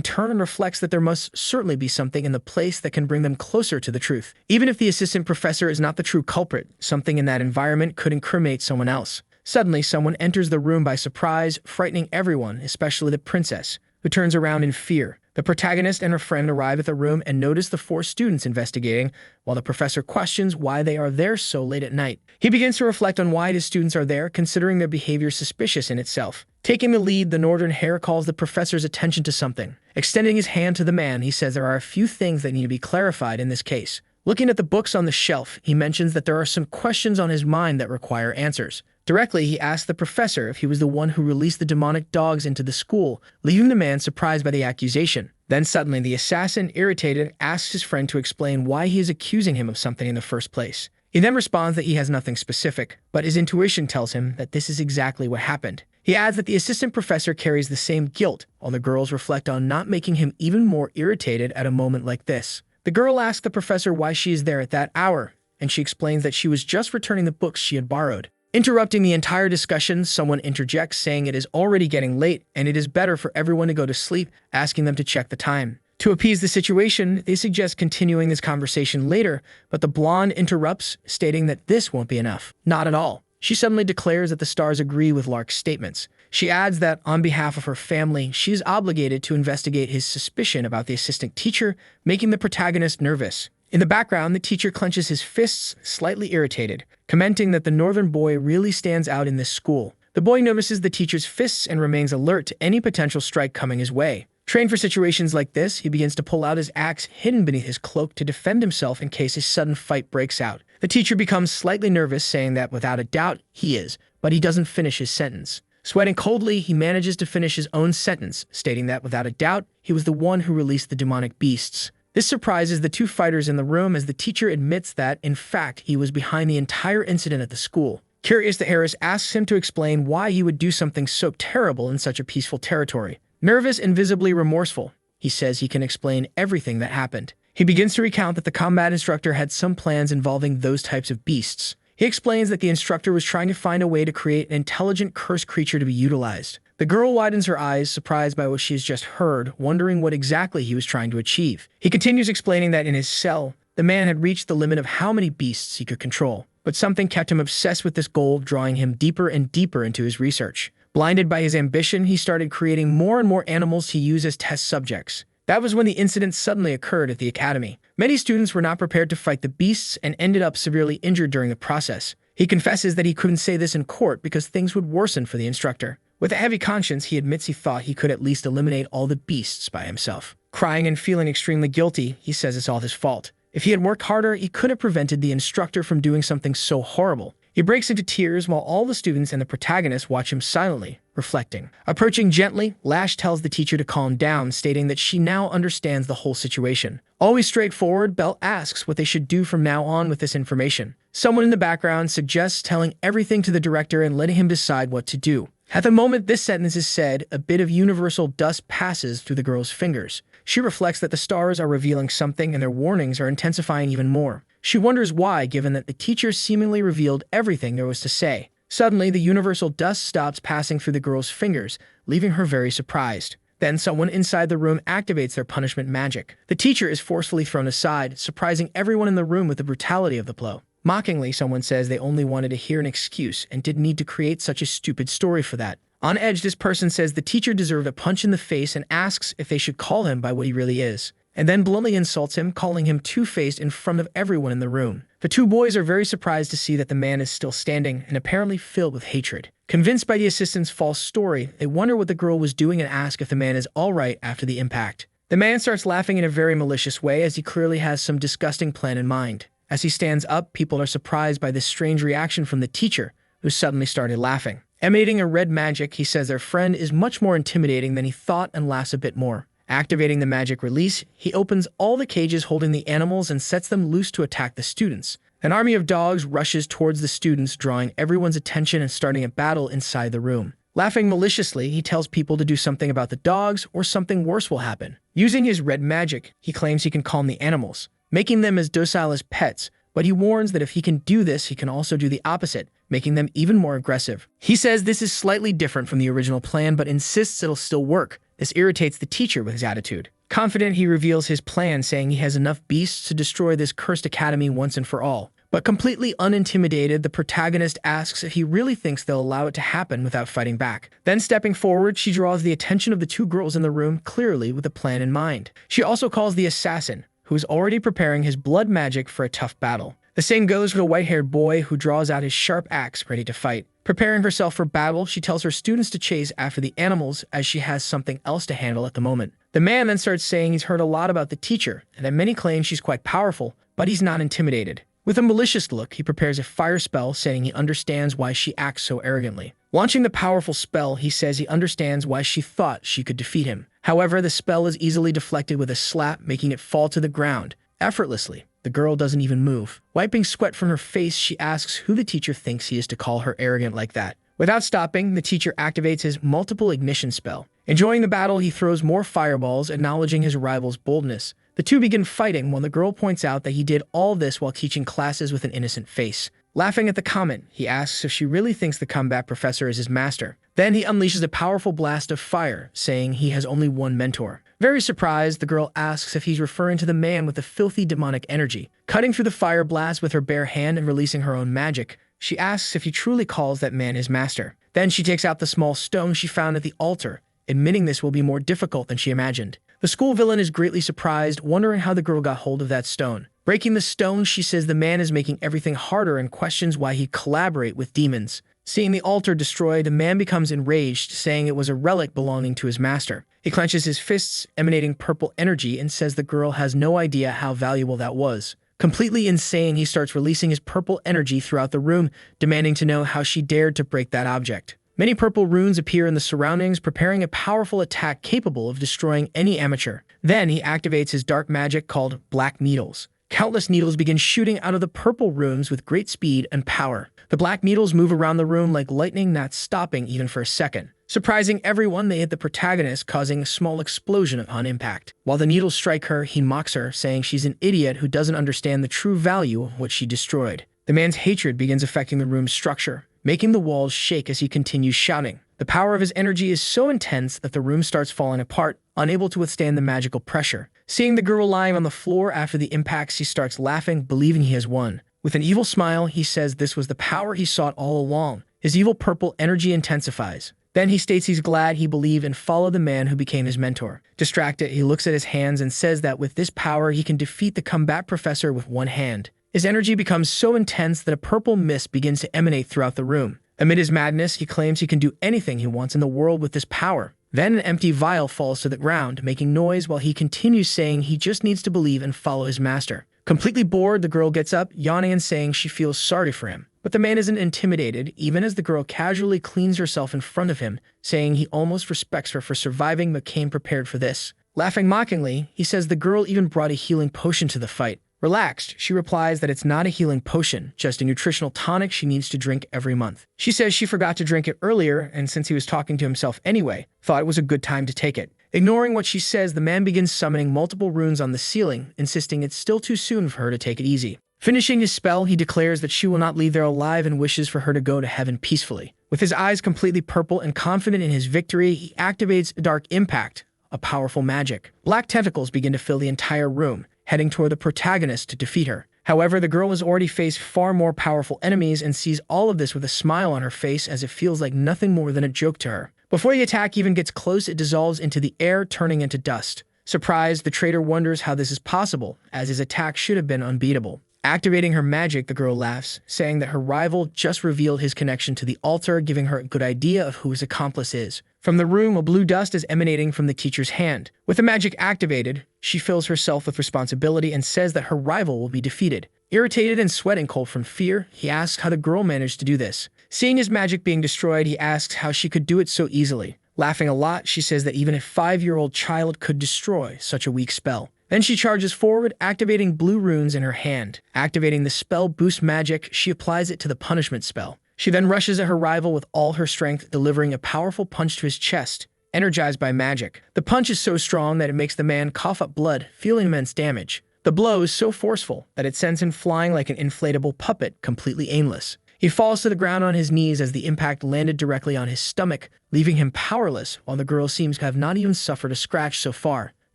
turn reflects that there must certainly be something in the place that can bring them closer to the truth. Even if the assistant professor is not the true culprit, something in that environment could incriminate someone else. Suddenly, someone enters the room by surprise, frightening everyone, especially the princess, who turns around in fear. The protagonist and her friend arrive at the room and notice the four students investigating, while the professor questions why they are there so late at night. He begins to reflect on why his students are there, considering their behavior suspicious in itself. Taking the lead, the northern hare calls the professor's attention to something. Extending his hand to the man, he says there are a few things that need to be clarified in this case. Looking at the books on the shelf, he mentions that there are some questions on his mind that require answers. Directly, he asks the professor if he was the one who released the demonic dogs into the school, leaving the man surprised by the accusation. Then suddenly, the assassin, irritated, asks his friend to explain why he is accusing him of something in the first place. He then responds that he has nothing specific, but his intuition tells him that this is exactly what happened. He adds that the assistant professor carries the same guilt, while the girls reflect on not making him even more irritated at a moment like this. The girl asks the professor why she is there at that hour, and she explains that she was just returning the books she had borrowed. Interrupting the entire discussion, someone interjects saying it is already getting late and it is better for everyone to go to sleep, asking them to check the time. To appease the situation, they suggest continuing this conversation later, but the blonde interrupts, stating that this won't be enough. Not at all. She suddenly declares that the stars agree with Lark's statements. She adds that, on behalf of her family, she is obligated to investigate his suspicion about the assistant teacher, making the protagonist nervous. In the background, the teacher clenches his fists, slightly irritated, commenting that the northern boy really stands out in this school. The boy notices the teacher's fists and remains alert to any potential strike coming his way. Trained for situations like this, he begins to pull out his axe hidden beneath his cloak to defend himself in case a sudden fight breaks out. The teacher becomes slightly nervous, saying that without a doubt he is, but he doesn't finish his sentence. Sweating coldly, he manages to finish his own sentence, stating that without a doubt he was the one who released the demonic beasts. This surprises the two fighters in the room as the teacher admits that, in fact, he was behind the entire incident at the school. Curious, the heiress asks him to explain why he would do something so terrible in such a peaceful territory. Nervous and visibly remorseful, he says he can explain everything that happened. He begins to recount that the combat instructor had some plans involving those types of beasts. He explains that the instructor was trying to find a way to create an intelligent cursed creature to be utilized. The girl widens her eyes, surprised by what she has just heard, wondering what exactly he was trying to achieve. He continues explaining that in his cell, the man had reached the limit of how many beasts he could control. But something kept him obsessed with this goal, drawing him deeper and deeper into his research. Blinded by his ambition, he started creating more and more animals to use as test subjects. That was when the incident suddenly occurred at the academy. Many students were not prepared to fight the beasts and ended up severely injured during the process. He confesses that he couldn't say this in court because things would worsen for the instructor. With a heavy conscience, he admits he thought he could at least eliminate all the beasts by himself. Crying and feeling extremely guilty, he says it's all his fault. If he had worked harder, he could have prevented the instructor from doing something so horrible. He breaks into tears while all the students and the protagonist watch him silently, reflecting. Approaching gently, Lash tells the teacher to calm down, stating that she now understands the whole situation. Always straightforward, Belle asks what they should do from now on with this information. Someone in the background suggests telling everything to the director and letting him decide what to do. At the moment this sentence is said, a bit of universal dust passes through the girl's fingers. She reflects that the stars are revealing something and their warnings are intensifying even more. She wonders why, given that the teacher seemingly revealed everything there was to say. Suddenly, the universal dust stops passing through the girl's fingers, leaving her very surprised. Then someone inside the room activates their punishment magic. The teacher is forcefully thrown aside, surprising everyone in the room with the brutality of the blow. Mockingly, someone says they only wanted to hear an excuse and didn't need to create such a stupid story for that. On edge, this person says the teacher deserved a punch in the face and asks if they should call him by what he really is, and then bluntly insults him, calling him two-faced in front of everyone in the room. The two boys are very surprised to see that the man is still standing and apparently filled with hatred. Convinced by the assistant's false story, they wonder what the girl was doing and ask if the man is all right after the impact. The man starts laughing in a very malicious way as he clearly has some disgusting plan in mind. As he stands up, people are surprised by this strange reaction from the teacher, who suddenly started laughing. Emanating a red magic, he says their friend is much more intimidating than he thought and laughs a bit more. Activating the magic release, he opens all the cages holding the animals and sets them loose to attack the students. An army of dogs rushes towards the students, drawing everyone's attention and starting a battle inside the room. Laughing maliciously, he tells people to do something about the dogs or something worse will happen. Using his red magic, he claims he can calm the animals, making them as docile as pets, but he warns that if he can do this, he can also do the opposite, making them even more aggressive. He says this is slightly different from the original plan, but insists it'll still work. This irritates the teacher with his attitude. Confident, he reveals his plan, saying he has enough beasts to destroy this cursed academy once and for all. But completely unintimidated, the protagonist asks if he really thinks they'll allow it to happen without fighting back. Then stepping forward, she draws the attention of the two girls in the room, clearly with a plan in mind. She also calls the assassin, who is already preparing his blood magic for a tough battle. The same goes for the white-haired boy, who draws out his sharp axe ready to fight. Preparing herself for battle, she tells her students to chase after the animals as she has something else to handle at the moment. The man then starts saying he's heard a lot about the teacher and that many claim she's quite powerful, but he's not intimidated. With a malicious look, he prepares a fire spell, saying he understands why she acts so arrogantly. Launching the powerful spell, he says he understands why she thought she could defeat him. However, the spell is easily deflected with a slap, making it fall to the ground effortlessly. The girl doesn't even move. Wiping sweat from her face, she asks who the teacher thinks he is to call her arrogant like that. Without stopping, the teacher activates his multiple ignition spell. Enjoying the battle, he throws more fireballs, acknowledging his rival's boldness. The two begin fighting while the girl points out that he did all this while teaching classes with an innocent face. Laughing at the comment, he asks if she really thinks the combat professor is his master. Then he unleashes a powerful blast of fire, saying he has only one mentor. Very surprised, the girl asks if he's referring to the man with the filthy demonic energy. Cutting through the fire blast with her bare hand and releasing her own magic, she asks if he truly calls that man his master. Then she takes out the small stone she found at the altar, admitting this will be more difficult than she imagined. The school villain is greatly surprised, wondering how the girl got hold of that stone. Breaking the stone, she says the man is making everything harder and questions why he collaborate with demons. Seeing the altar destroyed, the man becomes enraged, saying it was a relic belonging to his master. He clenches his fists, emanating purple energy, and says the girl has no idea how valuable that was. Completely insane, he starts releasing his purple energy throughout the room, demanding to know how she dared to break that object. Many purple runes appear in the surroundings, preparing a powerful attack capable of destroying any amateur. Then he activates his dark magic called Black Needles. Countless needles begin shooting out of the purple rooms with great speed and power. The black needles move around the room like lightning, not stopping even for a second. Surprising everyone, they hit the protagonist, causing a small explosion upon impact. While the needles strike her, he mocks her, saying she's an idiot who doesn't understand the true value of what she destroyed. The man's hatred begins affecting the room's structure, making the walls shake as he continues shouting. The power of his energy is so intense that the room starts falling apart, unable to withstand the magical pressure. Seeing the girl lying on the floor after the impacts, he starts laughing, believing he has won. With an evil smile, he says this was the power he sought all along. His evil purple energy intensifies. Then he states he's glad he believed and followed the man who became his mentor. Distracted, he looks at his hands and says that with this power, he can defeat the combat professor with one hand. His energy becomes so intense that a purple mist begins to emanate throughout the room. Amid his madness, he claims he can do anything he wants in the world with this power. Then an empty vial falls to the ground, making noise while he continues saying he just needs to believe and follow his master. Completely bored, the girl gets up, yawning and saying she feels sorry for him. But the man isn't intimidated, even as the girl casually cleans herself in front of him, saying he almost respects her for surviving but came prepared for this. Laughing mockingly, he says the girl even brought a healing potion to the fight. Relaxed, she replies that it's not a healing potion, just a nutritional tonic she needs to drink every month. She says she forgot to drink it earlier, and since he was talking to himself anyway, thought it was a good time to take it. Ignoring what she says, the man begins summoning multiple runes on the ceiling, insisting it's still too soon for her to take it easy. Finishing his spell, he declares that she will not leave there alive and wishes for her to go to heaven peacefully. With his eyes completely purple and confident in his victory, he activates Dark Impact, a powerful magic. Black tentacles begin to fill the entire room, heading toward the protagonist to defeat her. However, the girl has already faced far more powerful enemies and sees all of this with a smile on her face as it feels like nothing more than a joke to her. Before the attack even gets close, it dissolves into the air, turning into dust. Surprised, the traitor wonders how this is possible, as his attack should have been unbeatable. Activating her magic, the girl laughs, saying that her rival just revealed his connection to the altar, giving her a good idea of who his accomplice is. From the room, a blue dust is emanating from the teacher's hand. With the magic activated, she fills herself with responsibility and says that her rival will be defeated. Irritated and sweating cold from fear, he asks how the girl managed to do this. Seeing his magic being destroyed, he asks how she could do it so easily. Laughing a lot, she says that even a 5-year-old child could destroy such a weak spell. Then she charges forward, activating blue runes in her hand. Activating the spell boost magic, she applies it to the punishment spell. She then rushes at her rival with all her strength, delivering a powerful punch to his chest, energized by magic. The punch is so strong that it makes the man cough up blood, feeling immense damage. The blow is so forceful that it sends him flying like an inflatable puppet, completely aimless. He falls to the ground on his knees as the impact landed directly on his stomach, leaving him powerless, while the girl seems to have not even suffered a scratch so far.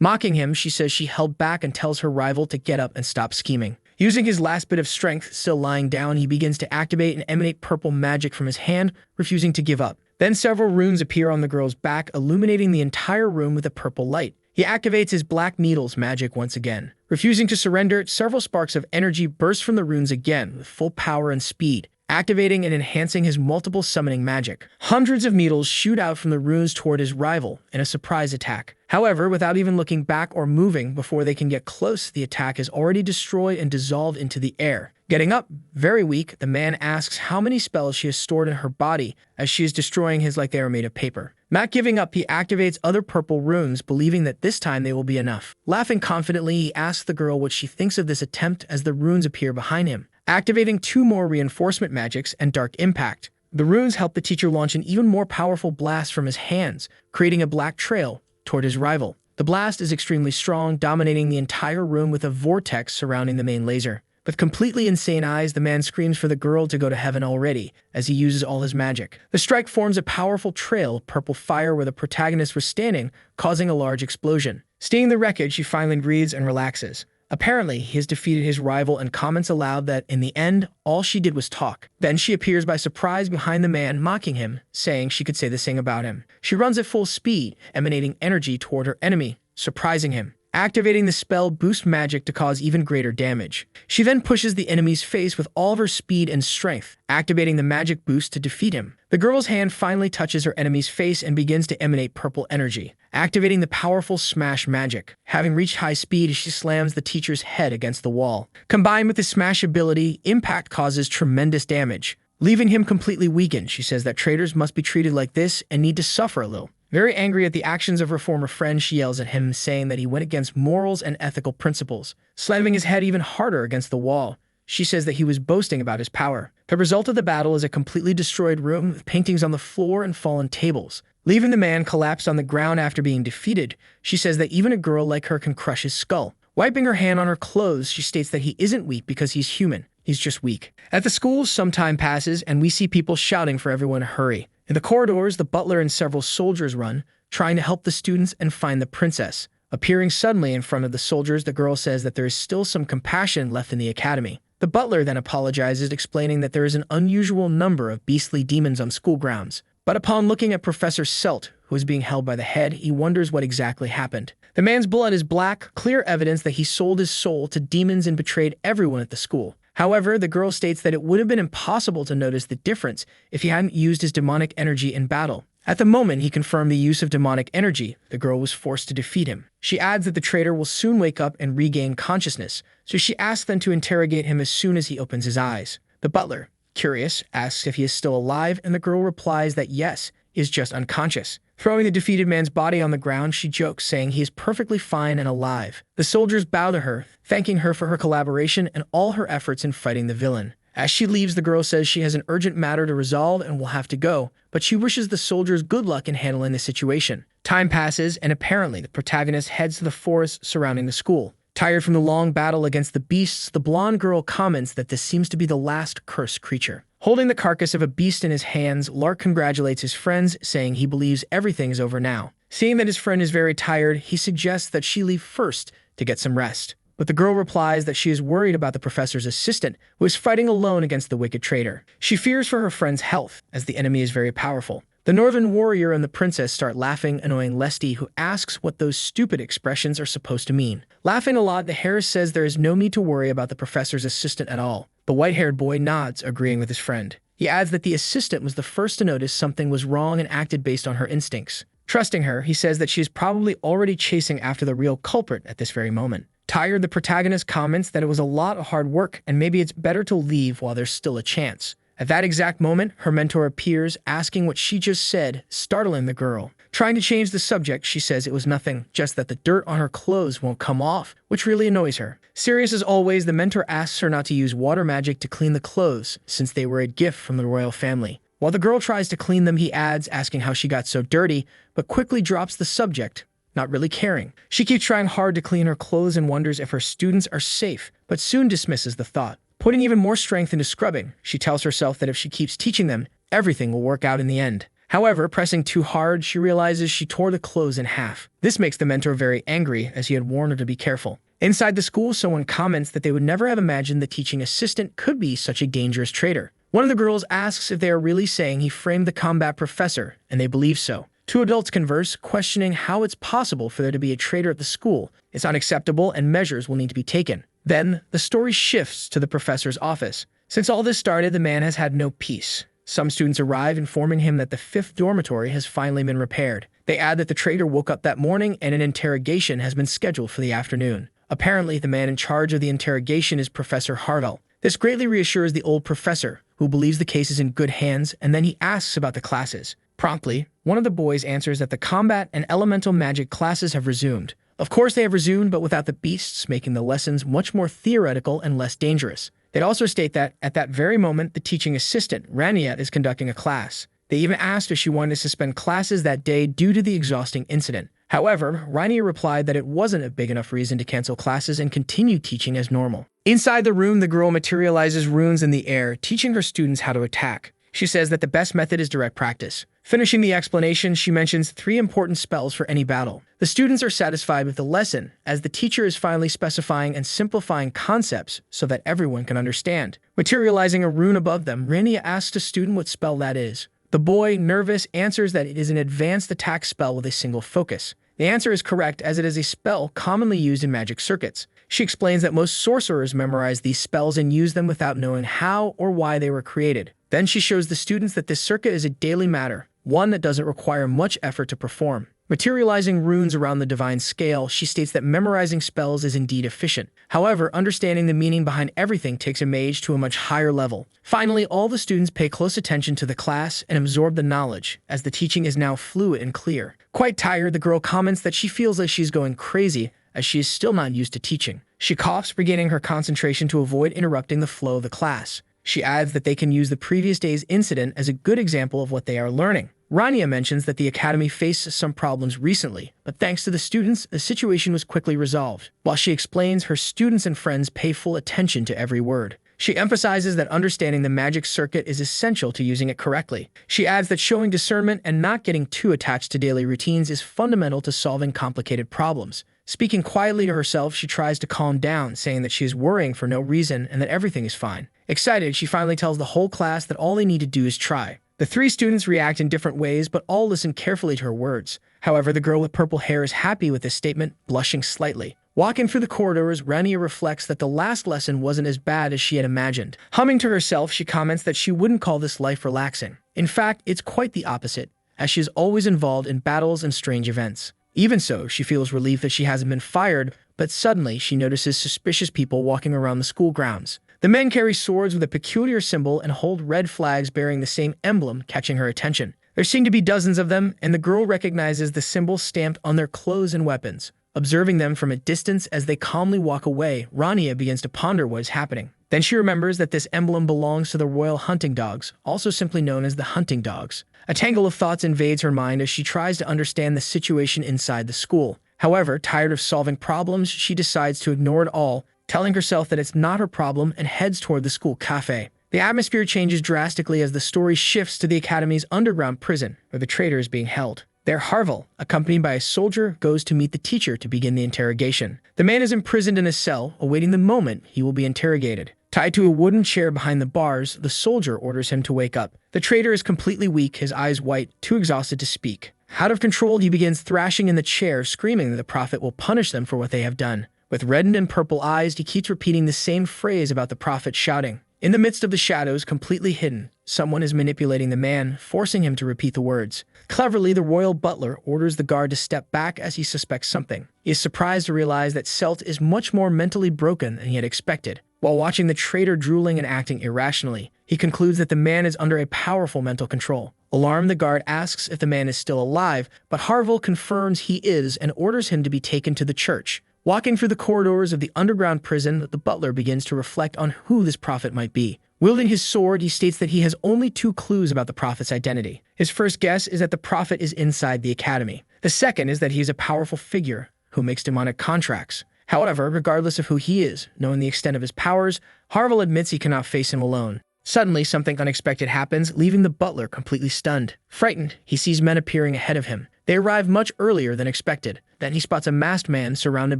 Mocking him, she says she held back and tells her rival to get up and stop scheming. Using his last bit of strength, still lying down, he begins to activate and emanate purple magic from his hand, refusing to give up. Then several runes appear on the girl's back, illuminating the entire room with a purple light. He activates his black needles magic once again. Refusing to surrender, several sparks of energy burst from the runes again with full power and speed, activating and enhancing his multiple summoning magic. Hundreds of needles shoot out from the runes toward his rival in a surprise attack. However, without even looking back or moving before they can get close, the attack is already destroyed and dissolved into the air. Getting up, very weak, the man asks how many spells she has stored in her body as she is destroying his like they are made of paper. Not giving up, he activates other purple runes, believing that this time they will be enough. Laughing confidently, he asks the girl what she thinks of this attempt as the runes appear behind him. Activating 2 more reinforcement magics and Dark Impact, the runes help the teacher launch an even more powerful blast from his hands, creating a black trail toward his rival. The blast is extremely strong, dominating the entire room with a vortex surrounding the main laser. With completely insane eyes, the man screams for the girl to go to heaven already, as he uses all his magic. The strike forms a powerful trail of purple fire where the protagonist was standing, causing a large explosion. Seeing the wreckage, she finally breathes and relaxes. Apparently, he has defeated his rival and comments aloud that, in the end, all she did was talk. Then she appears by surprise behind the man, mocking him, saying she could say the same about him. She runs at full speed, emanating energy toward her enemy, surprising him. Activating the spell boosts magic to cause even greater damage. She then pushes the enemy's face with all of her speed and strength, activating the magic boost to defeat him. The girl's hand finally touches her enemy's face and begins to emanate purple energy, activating the powerful smash magic. Having reached high speed, she slams the teacher's head against the wall. Combined with the smash ability, impact causes tremendous damage, leaving him completely weakened. She says that traitors must be treated like this and need to suffer a little. Very angry at the actions of her former friend, she yells at him, saying that he went against morals and ethical principles, slamming his head even harder against the wall. She says that he was boasting about his power. The result of the battle is a completely destroyed room with paintings on the floor and fallen tables. Leaving the man collapsed on the ground after being defeated, she says that even a girl like her can crush his skull. Wiping her hand on her clothes, she states that he isn't weak because he's human. He's just weak. At the school, some time passes, and we see people shouting for everyone to hurry. In the corridors, the butler and several soldiers run, trying to help the students and find the princess. Appearing suddenly in front of the soldiers, the girl says that there is still some compassion left in the academy. The butler then apologizes, explaining that there is an unusual number of beastly demons on school grounds. But upon looking at Professor Selt, who is being held by the head, he wonders what exactly happened. The man's blood is black, clear evidence that he sold his soul to demons and betrayed everyone at the school. However, the girl states that it would have been impossible to notice the difference if he hadn't used his demonic energy in battle. At the moment he confirmed the use of demonic energy, the girl was forced to defeat him. She adds that the traitor will soon wake up and regain consciousness, so she asks them to interrogate him as soon as he opens his eyes. The butler, curious, asks if he is still alive, and the girl replies that yes, he is just unconscious. Throwing the defeated man's body on the ground, she jokes, saying he is perfectly fine and alive. The soldiers bow to her, thanking her for her collaboration and all her efforts in fighting the villain. As she leaves, the girl says she has an urgent matter to resolve and will have to go, but she wishes the soldiers good luck in handling the situation. Time passes, and apparently the protagonist heads to the forest surrounding the school. Tired from the long battle against the beasts, the blonde girl comments that this seems to be the last cursed creature. Holding the carcass of a beast in his hands, Lark congratulates his friends, saying he believes everything is over now. Seeing that his friend is very tired, he suggests that she leave first to get some rest. But the girl replies that she is worried about the professor's assistant, who is fighting alone against the wicked traitor. She fears for her friend's health, as the enemy is very powerful. The northern warrior and the princess start laughing, annoying Lesty, who asks what those stupid expressions are supposed to mean. Laughing a lot, the Harris says there is no need to worry about the professor's assistant at all. The white-haired boy nods, agreeing with his friend. He adds that the assistant was the first to notice something was wrong and acted based on her instincts. Trusting her, he says that she is probably already chasing after the real culprit at this very moment. Tired, the protagonist comments that it was a lot of hard work and maybe it's better to leave while there's still a chance. At that exact moment, her mentor appears, asking what she just said, startling the girl. Trying to change the subject, she says it was nothing, just that the dirt on her clothes won't come off, which really annoys her. Serious as always, the mentor asks her not to use water magic to clean the clothes, since they were a gift from the royal family. While the girl tries to clean them, he adds, asking how she got so dirty, but quickly drops the subject, not really caring. She keeps trying hard to clean her clothes and wonders if her students are safe, but soon dismisses the thought. Putting even more strength into scrubbing, she tells herself that if she keeps teaching them, everything will work out in the end. However, pressing too hard, she realizes she tore the clothes in half. This makes the mentor very angry, as he had warned her to be careful. Inside the school, someone comments that they would never have imagined the teaching assistant could be such a dangerous traitor. One of the girls asks if they are really saying he framed the combat professor, and they believe so. Two adults converse, questioning how it's possible for there to be a traitor at the school. It's unacceptable and measures will need to be taken. Then, the story shifts to the professor's office. Since all this started, the man has had no peace. Some students arrive, informing him that the 5th dormitory has finally been repaired. They add that the traitor woke up that morning and an interrogation has been scheduled for the afternoon. Apparently, the man in charge of the interrogation is Professor Harvell. This greatly reassures the old professor, who believes the case is in good hands, and then he asks about the classes. Promptly, one of the boys answers that the combat and elemental magic classes have resumed. Of course they have resumed, but without the beasts, making the lessons much more theoretical and less dangerous. They'd also state that, at that very moment, the teaching assistant, Rana, is conducting a class. They even asked if she wanted to suspend classes that day due to the exhausting incident. However, Rania replied that it wasn't a big enough reason to cancel classes and continue teaching as normal. Inside the room, the girl materializes runes in the air, teaching her students how to attack. She says that the best method is direct practice. Finishing the explanation, she mentions 3 important spells for any battle. The students are satisfied with the lesson, as the teacher is finally specifying and simplifying concepts so that everyone can understand. Materializing a rune above them, Rania asks a student what spell that is. The boy, nervous, answers that it is an advanced attack spell with a single focus. The answer is correct, as it is a spell commonly used in magic circuits. She explains that most sorcerers memorize these spells and use them without knowing how or why they were created. Then she shows the students that this circuit is a daily matter, one that doesn't require much effort to perform. Materializing runes around the divine scale, she states that memorizing spells is indeed efficient. However, understanding the meaning behind everything takes a mage to a much higher level. Finally, all the students pay close attention to the class and absorb the knowledge, as the teaching is now fluid and clear. Quite tired, the girl comments that she feels like she's going crazy, as she is still not used to teaching. She coughs, regaining her concentration to avoid interrupting the flow of the class. She adds that they can use the previous day's incident as a good example of what they are learning. Rania mentions that the academy faced some problems recently, but thanks to the students, the situation was quickly resolved. While she explains, her students and friends pay full attention to every word. She emphasizes that understanding the magic circuit is essential to using it correctly. She adds that showing discernment and not getting too attached to daily routines is fundamental to solving complicated problems. Speaking quietly to herself, she tries to calm down, saying that she is worrying for no reason and that everything is fine. Excited, she finally tells the whole class that all they need to do is try. The 3 students react in different ways, but all listen carefully to her words. However, the girl with purple hair is happy with this statement, blushing slightly. Walking through the corridors, Rania reflects that the last lesson wasn't as bad as she had imagined. Humming to herself, she comments that she wouldn't call this life relaxing. In fact, it's quite the opposite, as she is always involved in battles and strange events. Even so, she feels relief that she hasn't been fired, but suddenly she notices suspicious people walking around the school grounds. The men carry swords with a peculiar symbol and hold red flags bearing the same emblem, catching her attention. There seem to be dozens of them, and the girl recognizes the symbols stamped on their clothes and weapons. Observing them from a distance as they calmly walk away, Rania begins to ponder what is happening. Then she remembers that this emblem belongs to the royal hunting dogs, also simply known as the hunting dogs. A tangle of thoughts invades her mind as she tries to understand the situation inside the school. However, tired of solving problems, she decides to ignore it all, telling herself that it's not her problem and heads toward the school cafe. The atmosphere changes drastically as the story shifts to the academy's underground prison, where the traitor is being held. There, Harville, accompanied by a soldier, goes to meet the teacher to begin the interrogation. The man is imprisoned in a cell, awaiting the moment he will be interrogated. Tied to a wooden chair behind the bars, the soldier orders him to wake up. The traitor is completely weak, his eyes white, too exhausted to speak. Out of control, he begins thrashing in the chair, screaming that the prophet will punish them for what they have done. With reddened and purple eyes, he keeps repeating the same phrase about the prophet, shouting. In the midst of the shadows, completely hidden, someone is manipulating the man, forcing him to repeat the words. Cleverly, the royal butler orders the guard to step back as he suspects something. He is surprised to realize that Selt is much more mentally broken than he had expected. While watching the traitor drooling and acting irrationally, he concludes that the man is under a powerful mental control. Alarmed, the guard asks if the man is still alive, but Harville confirms he is and orders him to be taken to the church. Walking through the corridors of the underground prison, the butler begins to reflect on who this prophet might be. Wielding his sword, he states that he has only 2 clues about the prophet's identity. His first guess is that the prophet is inside the academy. The second is that he is a powerful figure who makes demonic contracts. However, regardless of who he is, knowing the extent of his powers, Harville admits he cannot face him alone. Suddenly, something unexpected happens, leaving the butler completely stunned. Frightened, he sees men appearing ahead of him. They arrive much earlier than expected. Then he spots a masked man surrounded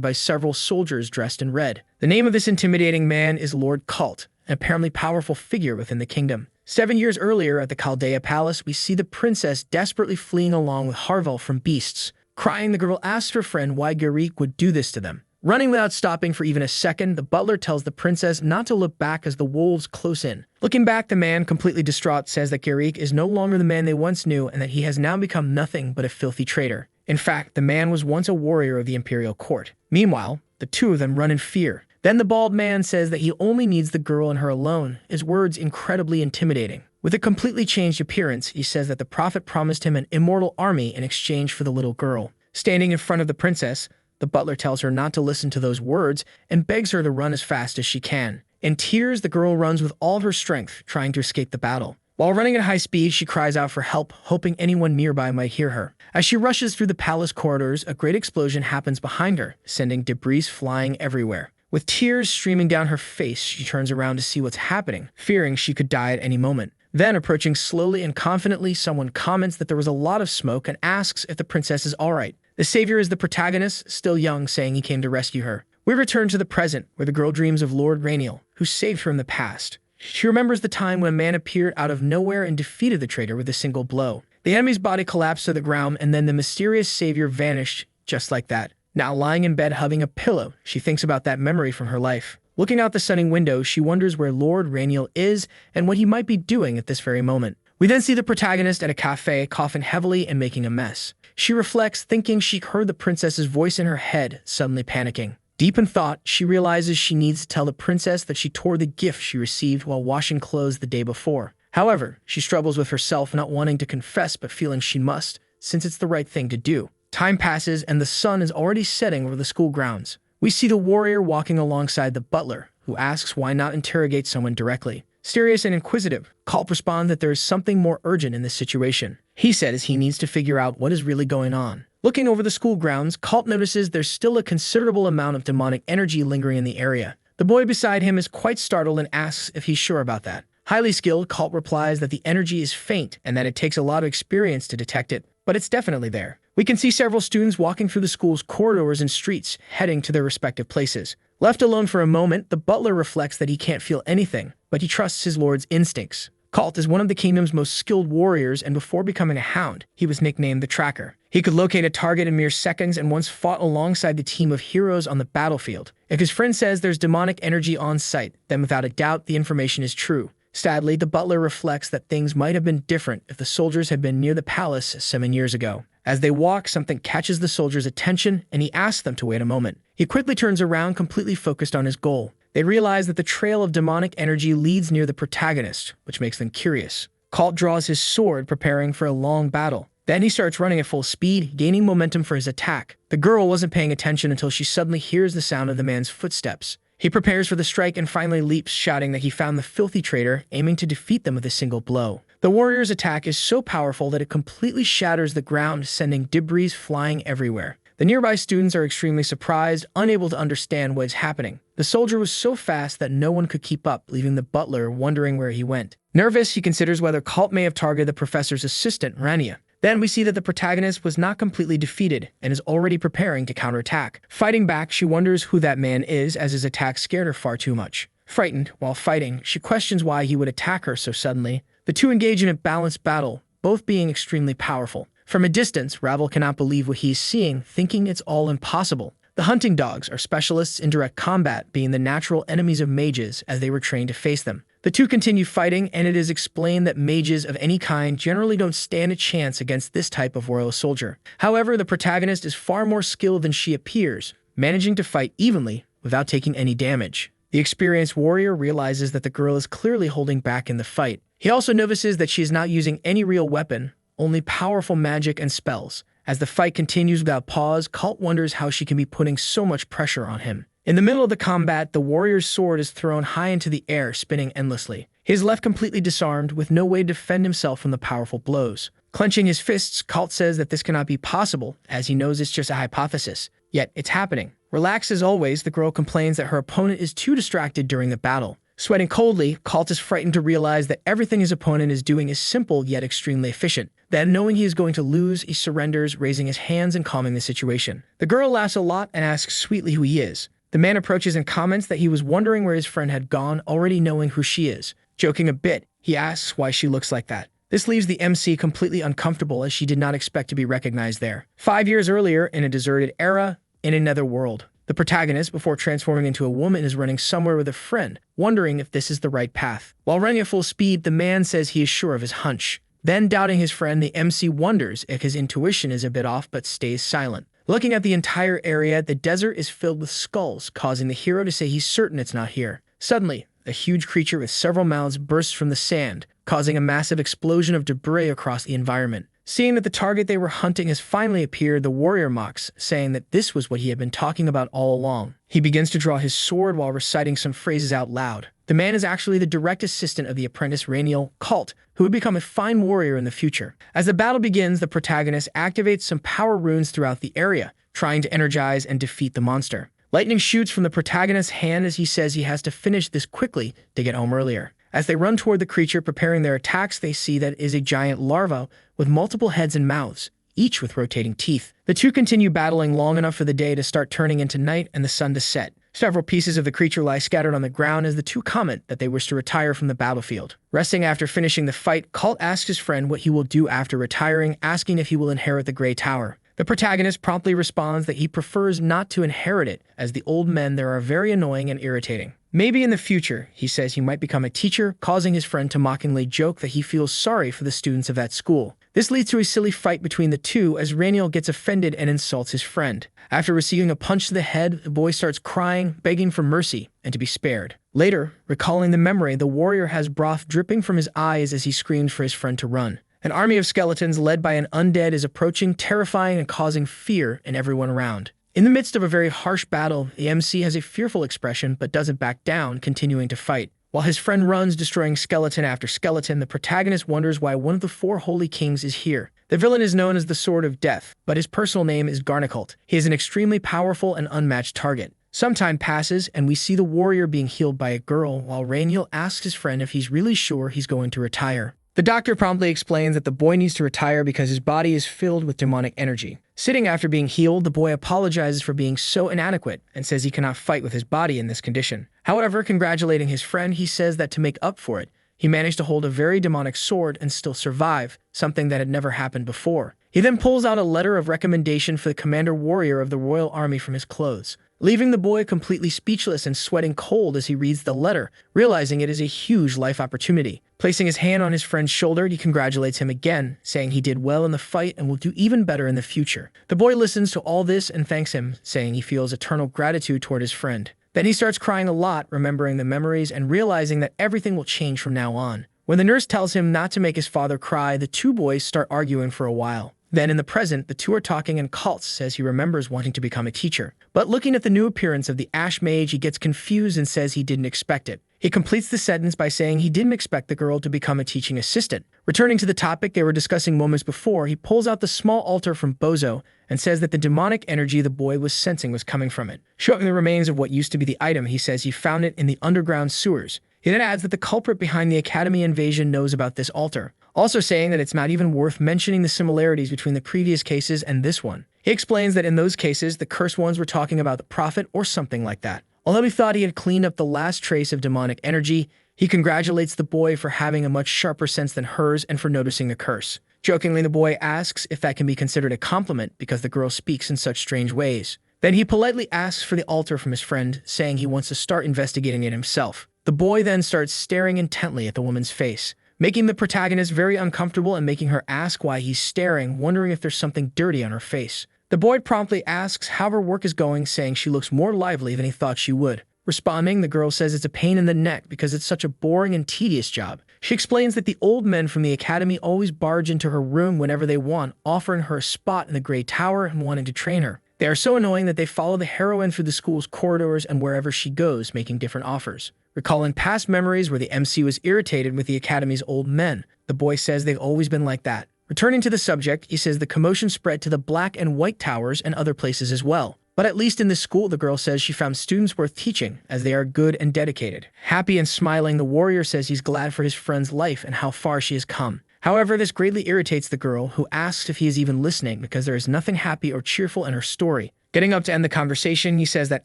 by several soldiers dressed in red. The name of this intimidating man is Lord Cult, an apparently powerful figure within the kingdom. 7 years earlier at the Chaldea Palace, we see the princess desperately fleeing along with Harville from beasts. Crying, the girl asks her friend why Garrick would do this to them. Running without stopping for even a second, the butler tells the princess not to look back as the wolves close in. Looking back, the man, completely distraught, says that Garrick is no longer the man they once knew and that he has now become nothing but a filthy traitor. In fact, the man was once a warrior of the imperial court. Meanwhile, the 2 of them run in fear. Then the bald man says that he only needs the girl and her alone, his words incredibly intimidating. With a completely changed appearance, he says that the prophet promised him an immortal army in exchange for the little girl. Standing in front of the princess, the butler tells her not to listen to those words and begs her to run as fast as she can. In tears, the girl runs with all of her strength, trying to escape the battle. While running at high speed, she cries out for help, hoping anyone nearby might hear her. As she rushes through the palace corridors, a great explosion happens behind her, sending debris flying everywhere. With tears streaming down her face, she turns around to see what's happening, fearing she could die at any moment. Then, approaching slowly and confidently, someone comments that there was a lot of smoke and asks if the princess is alright. The savior is the protagonist, still young, saying he came to rescue her. We return to the present, where the girl dreams of Lord Renal, who saved her in the past. She remembers the time when a man appeared out of nowhere and defeated the traitor with a single blow. The enemy's body collapsed to the ground, and then the mysterious savior vanished just like that. Now lying in bed hugging a pillow, she thinks about that memory from her life. Looking out the sunning window, she wonders where Lord Renal is and what he might be doing at this very moment. We then see the protagonist at a cafe, coughing heavily and making a mess. She reflects, thinking she heard the princess's voice in her head, suddenly panicking. Deep in thought, she realizes she needs to tell the princess that she tore the gift she received while washing clothes the day before. However, she struggles with herself, not wanting to confess but feeling she must, since it's the right thing to do. Time passes and the sun is already setting over the school grounds. We see the warrior walking alongside the butler, who asks why not interrogate someone directly. Serious and inquisitive, Culp responds that there is something more urgent in this situation. He says he needs to figure out what is really going on. Looking over the school grounds, Culp notices there's still a considerable amount of demonic energy lingering in the area. The boy beside him is quite startled and asks if he's sure about that. Highly skilled, Culp replies that the energy is faint and that it takes a lot of experience to detect it, but it's definitely there. We can see several students walking through the school's corridors and streets, heading to their respective places. Left alone for a moment, the butler reflects that he can't feel anything, but he trusts his lord's instincts. Culp is one of the kingdom's most skilled warriors, and before becoming a hound, he was nicknamed the Tracker. He could locate a target in mere seconds and once fought alongside the team of heroes on the battlefield. If his friend says there's demonic energy on site, then without a doubt the information is true. Sadly, the butler reflects that things might have been different if the soldiers had been near the palace 7 years ago. As they walk, something catches the soldier's attention, and he asks them to wait a moment. He quickly turns around, completely focused on his goal. They realize that the trail of demonic energy leads near the protagonist, which makes them curious. Culp draws his sword, preparing for a long battle. Then he starts running at full speed, gaining momentum for his attack. The girl wasn't paying attention until she suddenly hears the sound of the man's footsteps. He prepares for the strike and finally leaps, shouting that he found the filthy traitor, aiming to defeat them with a single blow. The warrior's attack is so powerful that it completely shatters the ground, sending debris flying everywhere. The nearby students are extremely surprised, unable to understand what is happening. The soldier was so fast that no one could keep up, leaving the butler wondering where he went. Nervous, he considers whether Culp may have targeted the professor's assistant, Rana. Then we see that the protagonist was not completely defeated and is already preparing to counterattack. Fighting back, she wonders who that man is, as his attack scared her far too much. Frightened, while fighting, she questions why he would attack her so suddenly. The two engage in a balanced battle, both being extremely powerful. From a distance, Ravel cannot believe what he is seeing, thinking it's all impossible. The hunting dogs are specialists in direct combat, being the natural enemies of mages as they were trained to face them. The two continue fighting, and it is explained that mages of any kind generally don't stand a chance against this type of royal soldier. However, the protagonist is far more skilled than she appears, managing to fight evenly without taking any damage. The experienced warrior realizes that the girl is clearly holding back in the fight. He also notices that she is not using any real weapon, only powerful magic and spells. As the fight continues without pause, Culp wonders how she can be putting so much pressure on him. In the middle of the combat, the warrior's sword is thrown high into the air, spinning endlessly. He is left completely disarmed, with no way to defend himself from the powerful blows. Clenching his fists, Culp says that this cannot be possible, as he knows it's just a hypothesis. Yet, it's happening. Relaxed as always, the girl complains that her opponent is too distracted during the battle. Sweating coldly, Culp is frightened to realize that everything his opponent is doing is simple yet extremely efficient. Then, knowing he is going to lose, he surrenders, raising his hands and calming the situation. The girl laughs a lot and asks sweetly who he is. The man approaches and comments that he was wondering where his friend had gone, already knowing who she is. Joking a bit, he asks why she looks like that. This leaves the MC completely uncomfortable, as she did not expect to be recognized there. 5 years earlier, in a deserted era, in another world, the protagonist, before transforming into a woman, is running somewhere with a friend, wondering if this is the right path. While running at full speed, the man says he is sure of his hunch. Then, doubting his friend, the MC wonders if his intuition is a bit off but stays silent. Looking at the entire area, the desert is filled with skulls, causing the hero to say he's certain it's not here. Suddenly, a huge creature with several mouths bursts from the sand, causing a massive explosion of debris across the environment. Seeing that the target they were hunting has finally appeared, the warrior mocks, saying that this was what he had been talking about all along. He begins to draw his sword while reciting some phrases out loud. The man is actually the direct assistant of the apprentice Renal, Culp, who would become a fine warrior in the future. As the battle begins, the protagonist activates some power runes throughout the area, trying to energize and defeat the monster. Lightning shoots from the protagonist's hand as he says he has to finish this quickly to get home earlier. As they run toward the creature preparing their attacks, they see that it is a giant larva with multiple heads and mouths, each with rotating teeth. The two continue battling long enough for the day to start turning into night and the sun to set. Several pieces of the creature lie scattered on the ground as the two comment that they wish to retire from the battlefield. Resting after finishing the fight, Colt asks his friend what he will do after retiring, asking if he will inherit the Grey Tower. The protagonist promptly responds that he prefers not to inherit it, as the old men there are very annoying and irritating. Maybe in the future, he says he might become a teacher, causing his friend to mockingly joke that he feels sorry for the students of that school. This leads to a silly fight between the two as Renal gets offended and insults his friend. After receiving a punch to the head, the boy starts crying, begging for mercy and to be spared. Later, recalling the memory, the warrior has broth dripping from his eyes as he screams for his friend to run. An army of skeletons led by an undead is approaching, terrifying and causing fear in everyone around. In the midst of a very harsh battle, the MC has a fearful expression but doesn't back down, continuing to fight. While his friend runs, destroying skeleton after skeleton, the protagonist wonders why one of the four holy kings is here. The villain is known as the Sword of Death, but his personal name is Garnicult. He is an extremely powerful and unmatched target. Some time passes, and we see the warrior being healed by a girl, while Renal asks his friend if he's really sure he's going to retire. The doctor promptly explains that the boy needs to retire because his body is filled with demonic energy. Sitting after being healed, the boy apologizes for being so inadequate and says he cannot fight with his body in this condition. However, congratulating his friend, he says that to make up for it, he managed to hold a very demonic sword and still survive, something that had never happened before. He then pulls out a letter of recommendation for the commander warrior of the royal army from his clothes, leaving the boy completely speechless and sweating cold as he reads the letter, realizing it is a huge life opportunity. Placing his hand on his friend's shoulder, he congratulates him again, saying he did well in the fight and will do even better in the future. The boy listens to all this and thanks him, saying he feels eternal gratitude toward his friend. Then he starts crying a lot, remembering the memories and realizing that everything will change from now on. When the nurse tells him not to make his father cry, the two boys start arguing for a while. Then in the present, the two are talking and Colt says he remembers wanting to become a teacher. But looking at the new appearance of the Ash Mage, he gets confused and says he didn't expect it. He completes the sentence by saying he didn't expect the girl to become a teaching assistant. Returning to the topic they were discussing moments before, he pulls out the small altar from Bozo and says that the demonic energy the boy was sensing was coming from it. Showing the remains of what used to be the item, he says he found it in the underground sewers. He then adds that the culprit behind the Academy invasion knows about this altar, also saying that it's not even worth mentioning the similarities between the previous cases and this one. He explains that in those cases, the cursed ones were talking about the prophet or something like that. Although he thought he had cleaned up the last trace of demonic energy, he congratulates the boy for having a much sharper sense than hers and for noticing the curse. Jokingly, the boy asks if that can be considered a compliment because the girl speaks in such strange ways. Then he politely asks for the altar from his friend, saying he wants to start investigating it himself. The boy then starts staring intently at the woman's face, making the protagonist very uncomfortable and making her ask why he's staring, wondering if there's something dirty on her face. The boy promptly asks how her work is going, saying she looks more lively than he thought she would. Responding, the girl says it's a pain in the neck because it's such a boring and tedious job. She explains that the old men from the academy always barge into her room whenever they want, offering her a spot in the Grey Tower and wanting to train her. They are so annoying that they follow the heroine through the school's corridors and wherever she goes, making different offers. Recalling past memories where the MC was irritated with the Academy's old men, the boy says they've always been like that. Returning to the subject, he says the commotion spread to the Black and White Towers and other places as well. But at least in this school, the girl says she found students worth teaching, as they are good and dedicated. Happy and smiling, the warrior says he's glad for his friend's life and how far she has come. However, this greatly irritates the girl, who asks if he is even listening because there is nothing happy or cheerful in her story. Getting up to end the conversation, he says that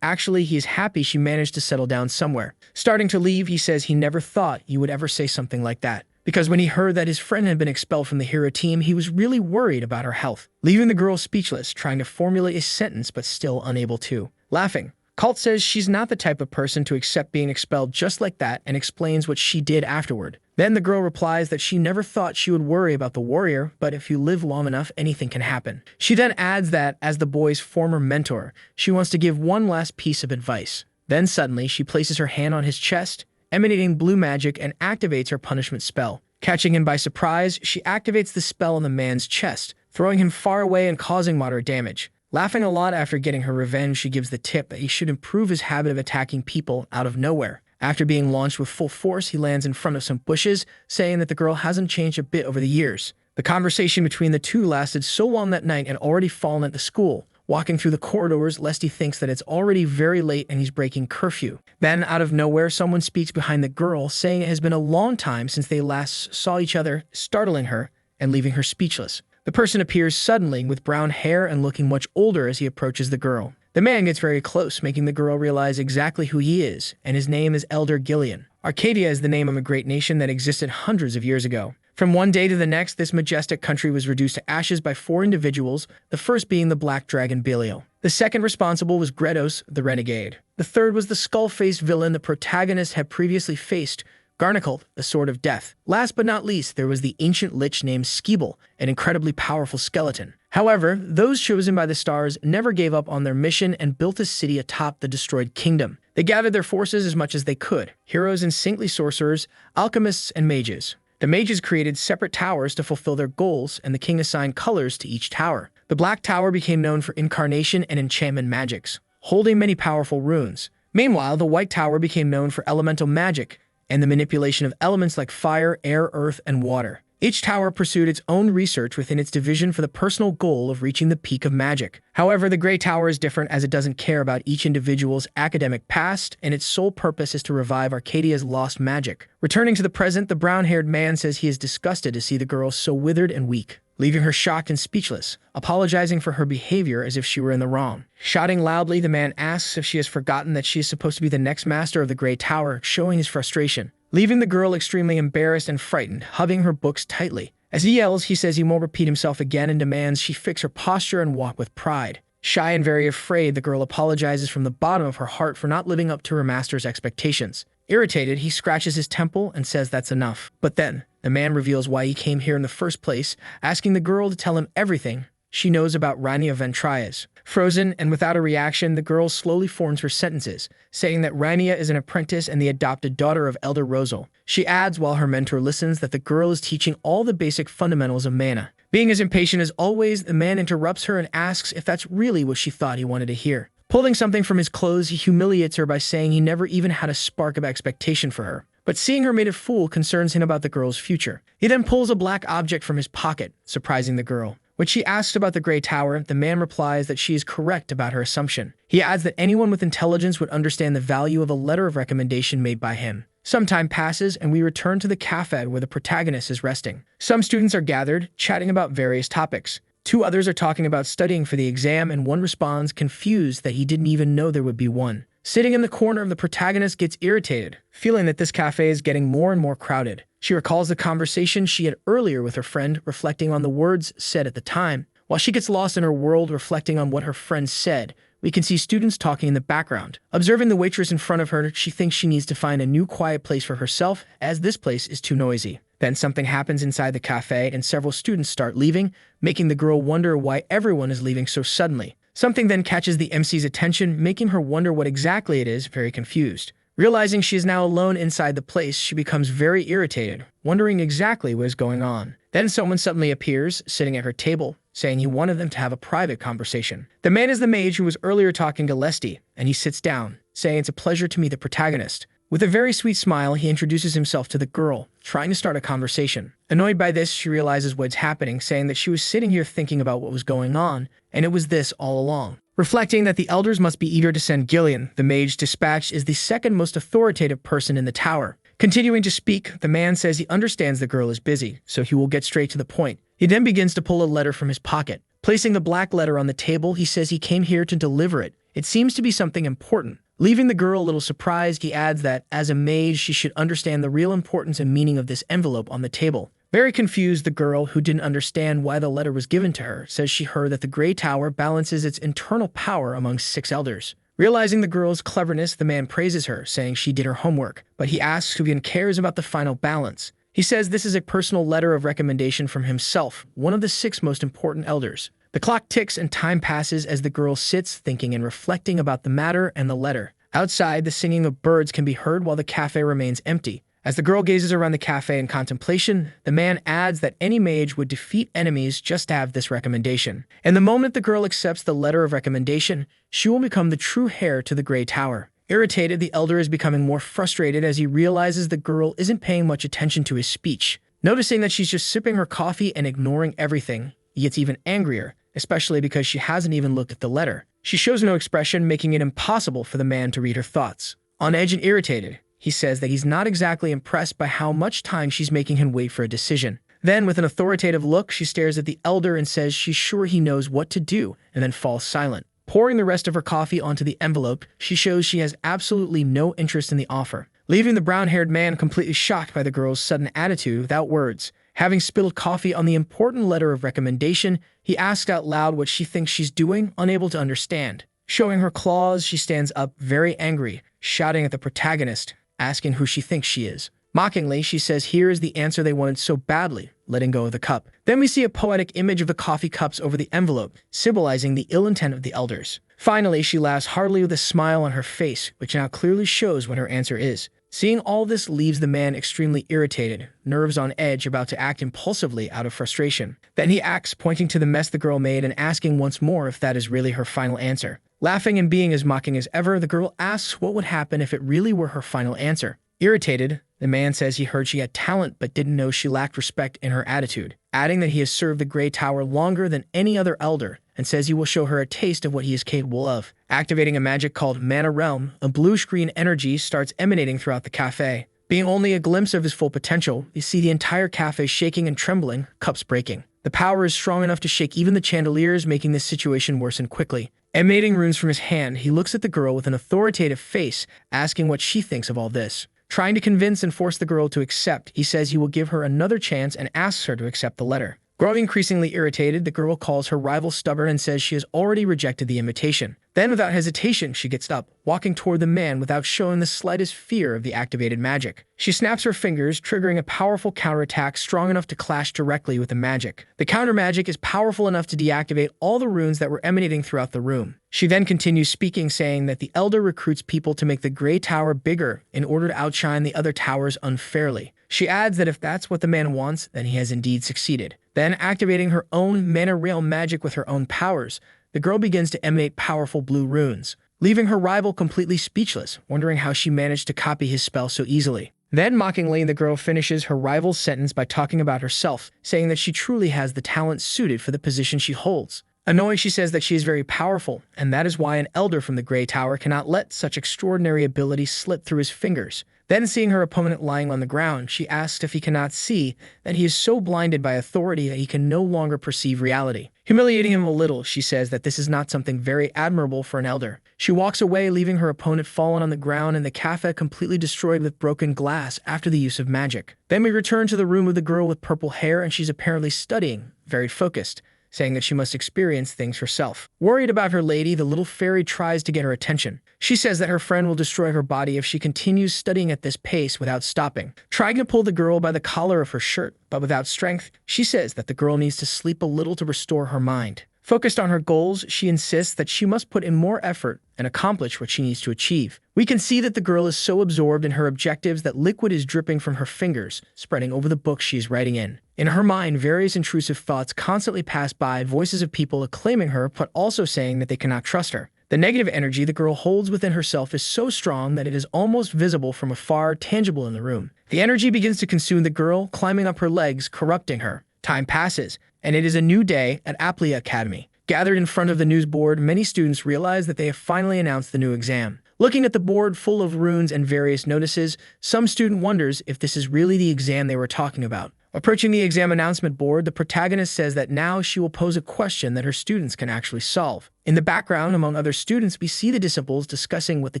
actually he is happy she managed to settle down somewhere. Starting to leave, he says he never thought you would ever say something like that, because when he heard that his friend had been expelled from the hero team, he was really worried about her health, leaving the girl speechless, trying to formulate a sentence but still unable to. Laughing, Colt says she's not the type of person to accept being expelled just like that and explains what she did afterward. Then the girl replies that she never thought she would worry about the warrior, but if you live long enough, anything can happen. She then adds that, as the boy's former mentor, she wants to give one last piece of advice. Then suddenly, she places her hand on his chest, emanating blue magic, and activates her punishment spell. Catching him by surprise, she activates the spell on the man's chest, throwing him far away and causing moderate damage. Laughing a lot after getting her revenge, she gives the tip that he should improve his habit of attacking people out of nowhere. After being launched with full force, he lands in front of some bushes, saying that the girl hasn't changed a bit over the years. The conversation between the two lasted so long that night and already fallen at the school, walking through the corridors lest he thinks that it's already very late and he's breaking curfew. Then, out of nowhere, someone speaks behind the girl, saying it has been a long time since they last saw each other, startling her and leaving her speechless. The person appears suddenly with brown hair and looking much older as he approaches the girl. The man gets very close, making the girl realize exactly who he is, and his name is Elder Gillian. Arcadia is the name of a great nation that existed hundreds of years ago. From one day to the next, this majestic country was reduced to ashes by 4 individuals, the first being the black dragon Belial. The second responsible was Gredos, the renegade. The third was the skull-faced villain the protagonist had previously faced, Garnicled, the Sword of Death. Last but not least, there was the ancient lich named Skeeble, an incredibly powerful skeleton. However, those chosen by the stars never gave up on their mission and built a city atop the destroyed kingdom. They gathered their forces as much as they could, heroes and saintly sorcerers, alchemists and mages. The mages created separate towers to fulfill their goals, and the king assigned colors to each tower. The Black Tower became known for incarnation and enchantment magics, holding many powerful runes. Meanwhile, the White Tower became known for elemental magic and the manipulation of elements like fire, air, earth, and water. Each tower pursued its own research within its division for the personal goal of reaching the peak of magic. However, the Grey Tower is different as it doesn't care about each individual's academic past, and its sole purpose is to revive Arcadia's lost magic. Returning to the present, the brown-haired man says he is disgusted to see the girl so withered and weak, leaving her shocked and speechless, apologizing for her behavior as if she were in the wrong. Shouting loudly, the man asks if she has forgotten that she is supposed to be the next master of the Grey Tower, showing his frustration, leaving the girl extremely embarrassed and frightened, hugging her books tightly. As he yells, he says he won't repeat himself again and demands she fix her posture and walk with pride. Shy and very afraid, the girl apologizes from the bottom of her heart for not living up to her master's expectations. Irritated, he scratches his temple and says that's enough. But then, the man reveals why he came here in the first place, asking the girl to tell him everything she knows about Rania Ventrias. Frozen and without a reaction, the girl slowly forms her sentences, saying that Rania is an apprentice and the adopted daughter of Elder Rosal. She adds, while her mentor listens, that the girl is teaching all the basic fundamentals of mana. Being as impatient as always, the man interrupts her and asks if that's really what she thought he wanted to hear. Pulling something from his clothes, he humiliates her by saying he never even had a spark of expectation for her. But seeing her made a fool concerns him about the girl's future. He then pulls a black object from his pocket, surprising the girl. When she asks about the Grey Tower, the man replies that she is correct about her assumption. He adds that anyone with intelligence would understand the value of a letter of recommendation made by him. Some time passes, and we return to the cafe where the protagonist is resting. Some students are gathered, chatting about various topics. 2 others are talking about studying for the exam, and one responds, confused that he didn't even know there would be one. Sitting in the corner, the protagonist gets irritated, feeling that this cafe is getting more and more crowded. She recalls the conversation she had earlier with her friend, reflecting on the words said at the time. While she gets lost in her world, reflecting on what her friend said, we can see students talking in the background. Observing the waitress in front of her, she thinks she needs to find a new quiet place for herself, as this place is too noisy. Then something happens inside the cafe, and several students start leaving, making the girl wonder why everyone is leaving so suddenly. Something then catches the MC's attention, making her wonder what exactly it is, very confused. Realizing she is now alone inside the place, she becomes very irritated, wondering exactly what is going on. Then someone suddenly appears, sitting at her table, saying he wanted them to have a private conversation. The man is the mage who was earlier talking to Lesty, and he sits down, saying it's a pleasure to meet the protagonist. With a very sweet smile, he introduces himself to the girl, trying to start a conversation. Annoyed by this, she realizes what's happening, saying that she was sitting here thinking about what was going on, and it was this all along. Reflecting that the elders must be eager to send Gillian, the mage dispatched is the second most authoritative person in the tower. Continuing to speak, the man says he understands the girl is busy, so he will get straight to the point. He then begins to pull a letter from his pocket. Placing the black letter on the table, he says he came here to deliver it. It seems to be something important. Leaving the girl a little surprised, he adds that, as a mage, she should understand the real importance and meaning of this envelope on the table. Very confused, the girl, who didn't understand why the letter was given to her, says she heard that the Grey Tower balances its internal power among 6 elders. Realizing the girl's cleverness, the man praises her, saying she did her homework, but he asks who even cares about the final balance. He says this is a personal letter of recommendation from himself, one of the 6 most important elders. The clock ticks and time passes as the girl sits thinking and reflecting about the matter and the letter. Outside, the singing of birds can be heard while the cafe remains empty. As the girl gazes around the cafe in contemplation, the man adds that any mage would defeat enemies just to have this recommendation. And the moment the girl accepts the letter of recommendation, she will become the true heir to the Grey Tower. Irritated, the elder is becoming more frustrated as he realizes the girl isn't paying much attention to his speech. Noticing that she's just sipping her coffee and ignoring everything, he gets even angrier, especially because she hasn't even looked at the letter. She shows no expression, making it impossible for the man to read her thoughts. On edge and irritated, he says that he's not exactly impressed by how much time she's making him wait for a decision. Then, with an authoritative look, she stares at the elder and says she's sure he knows what to do, and then falls silent. Pouring the rest of her coffee onto the envelope, she shows she has absolutely no interest in the offer, leaving the brown-haired man completely shocked by the girl's sudden attitude without words. Having spilled coffee on the important letter of recommendation, he asks out loud what she thinks she's doing, unable to understand. Showing her claws, she stands up, very angry, shouting at the protagonist, asking who she thinks she is. Mockingly, she says here is the answer they wanted so badly, letting go of the cup. Then we see a poetic image of the coffee cups over the envelope, symbolizing the ill intent of the elders. Finally, she laughs heartily with a smile on her face, which now clearly shows what her answer is. Seeing all this leaves the man extremely irritated, nerves on edge, about to act impulsively out of frustration. Then he acts, pointing to the mess the girl made and asking once more if that is really her final answer. Laughing and being as mocking as ever, the girl asks what would happen if it really were her final answer. Irritated, the man says he heard she had talent but didn't know she lacked respect in her attitude, adding that he has served the Grey Tower longer than any other elder and says he will show her a taste of what he is capable of. Activating a magic called Mana Realm, a blue-screen energy starts emanating throughout the cafe. Being only a glimpse of his full potential, you see the entire cafe shaking and trembling, cups breaking. The power is strong enough to shake even the chandeliers, making this situation worsen quickly. Emanating runes from his hand, he looks at the girl with an authoritative face, asking what she thinks of all this. Trying to convince and force the girl to accept, he says he will give her another chance and asks her to accept the letter. Growing increasingly irritated, the girl calls her rival stubborn and says she has already rejected the invitation. Then, without hesitation, she gets up, walking toward the man without showing the slightest fear of the activated magic. She snaps her fingers, triggering a powerful counterattack strong enough to clash directly with the magic. The counter magic is powerful enough to deactivate all the runes that were emanating throughout the room. She then continues speaking, saying that the elder recruits people to make the Grey Tower bigger in order to outshine the other towers unfairly. She adds that if that's what the man wants, then he has indeed succeeded. Then, activating her own Mana Realm magic with her own powers, the girl begins to emanate powerful blue runes, leaving her rival completely speechless, wondering how she managed to copy his spell so easily. Then, mockingly, the girl finishes her rival's sentence by talking about herself, saying that she truly has the talent suited for the position she holds. Annoyed, she says that she is very powerful, and that is why an elder from the Grey Tower cannot let such extraordinary ability slip through his fingers. Then, seeing her opponent lying on the ground, she asks if he cannot see that he is so blinded by authority that he can no longer perceive reality. Humiliating him a little, she says that this is not something very admirable for an elder. She walks away, leaving her opponent fallen on the ground and the cafe completely destroyed with broken glass after the use of magic. Then we return to the room of the girl with purple hair, and she's apparently studying, very focused, saying that she must experience things herself. Worried about her lady, the little fairy tries to get her attention. She says that her friend will destroy her body if she continues studying at this pace without stopping. Trying to pull the girl by the collar of her shirt, but without strength, she says that the girl needs to sleep a little to restore her mind. Focused on her goals, she insists that she must put in more effort and accomplish what she needs to achieve. We can see that the girl is so absorbed in her objectives that liquid is dripping from her fingers, spreading over the book she is writing in. In her mind, various intrusive thoughts constantly pass by, voices of people acclaiming her, but also saying that they cannot trust her. The negative energy the girl holds within herself is so strong that it is almost visible from afar, tangible in the room. The energy begins to consume the girl, climbing up her legs, corrupting her. Time passes, and it is a new day at Aplia Academy. Gathered in front of the news board, many students realize that they have finally announced the new exam. Looking at the board full of runes and various notices, some student wonders if this is really the exam they were talking about. Approaching the exam announcement board, the protagonist says that now she will pose a question that her students can actually solve. In the background, among other students, we see the disciples discussing what the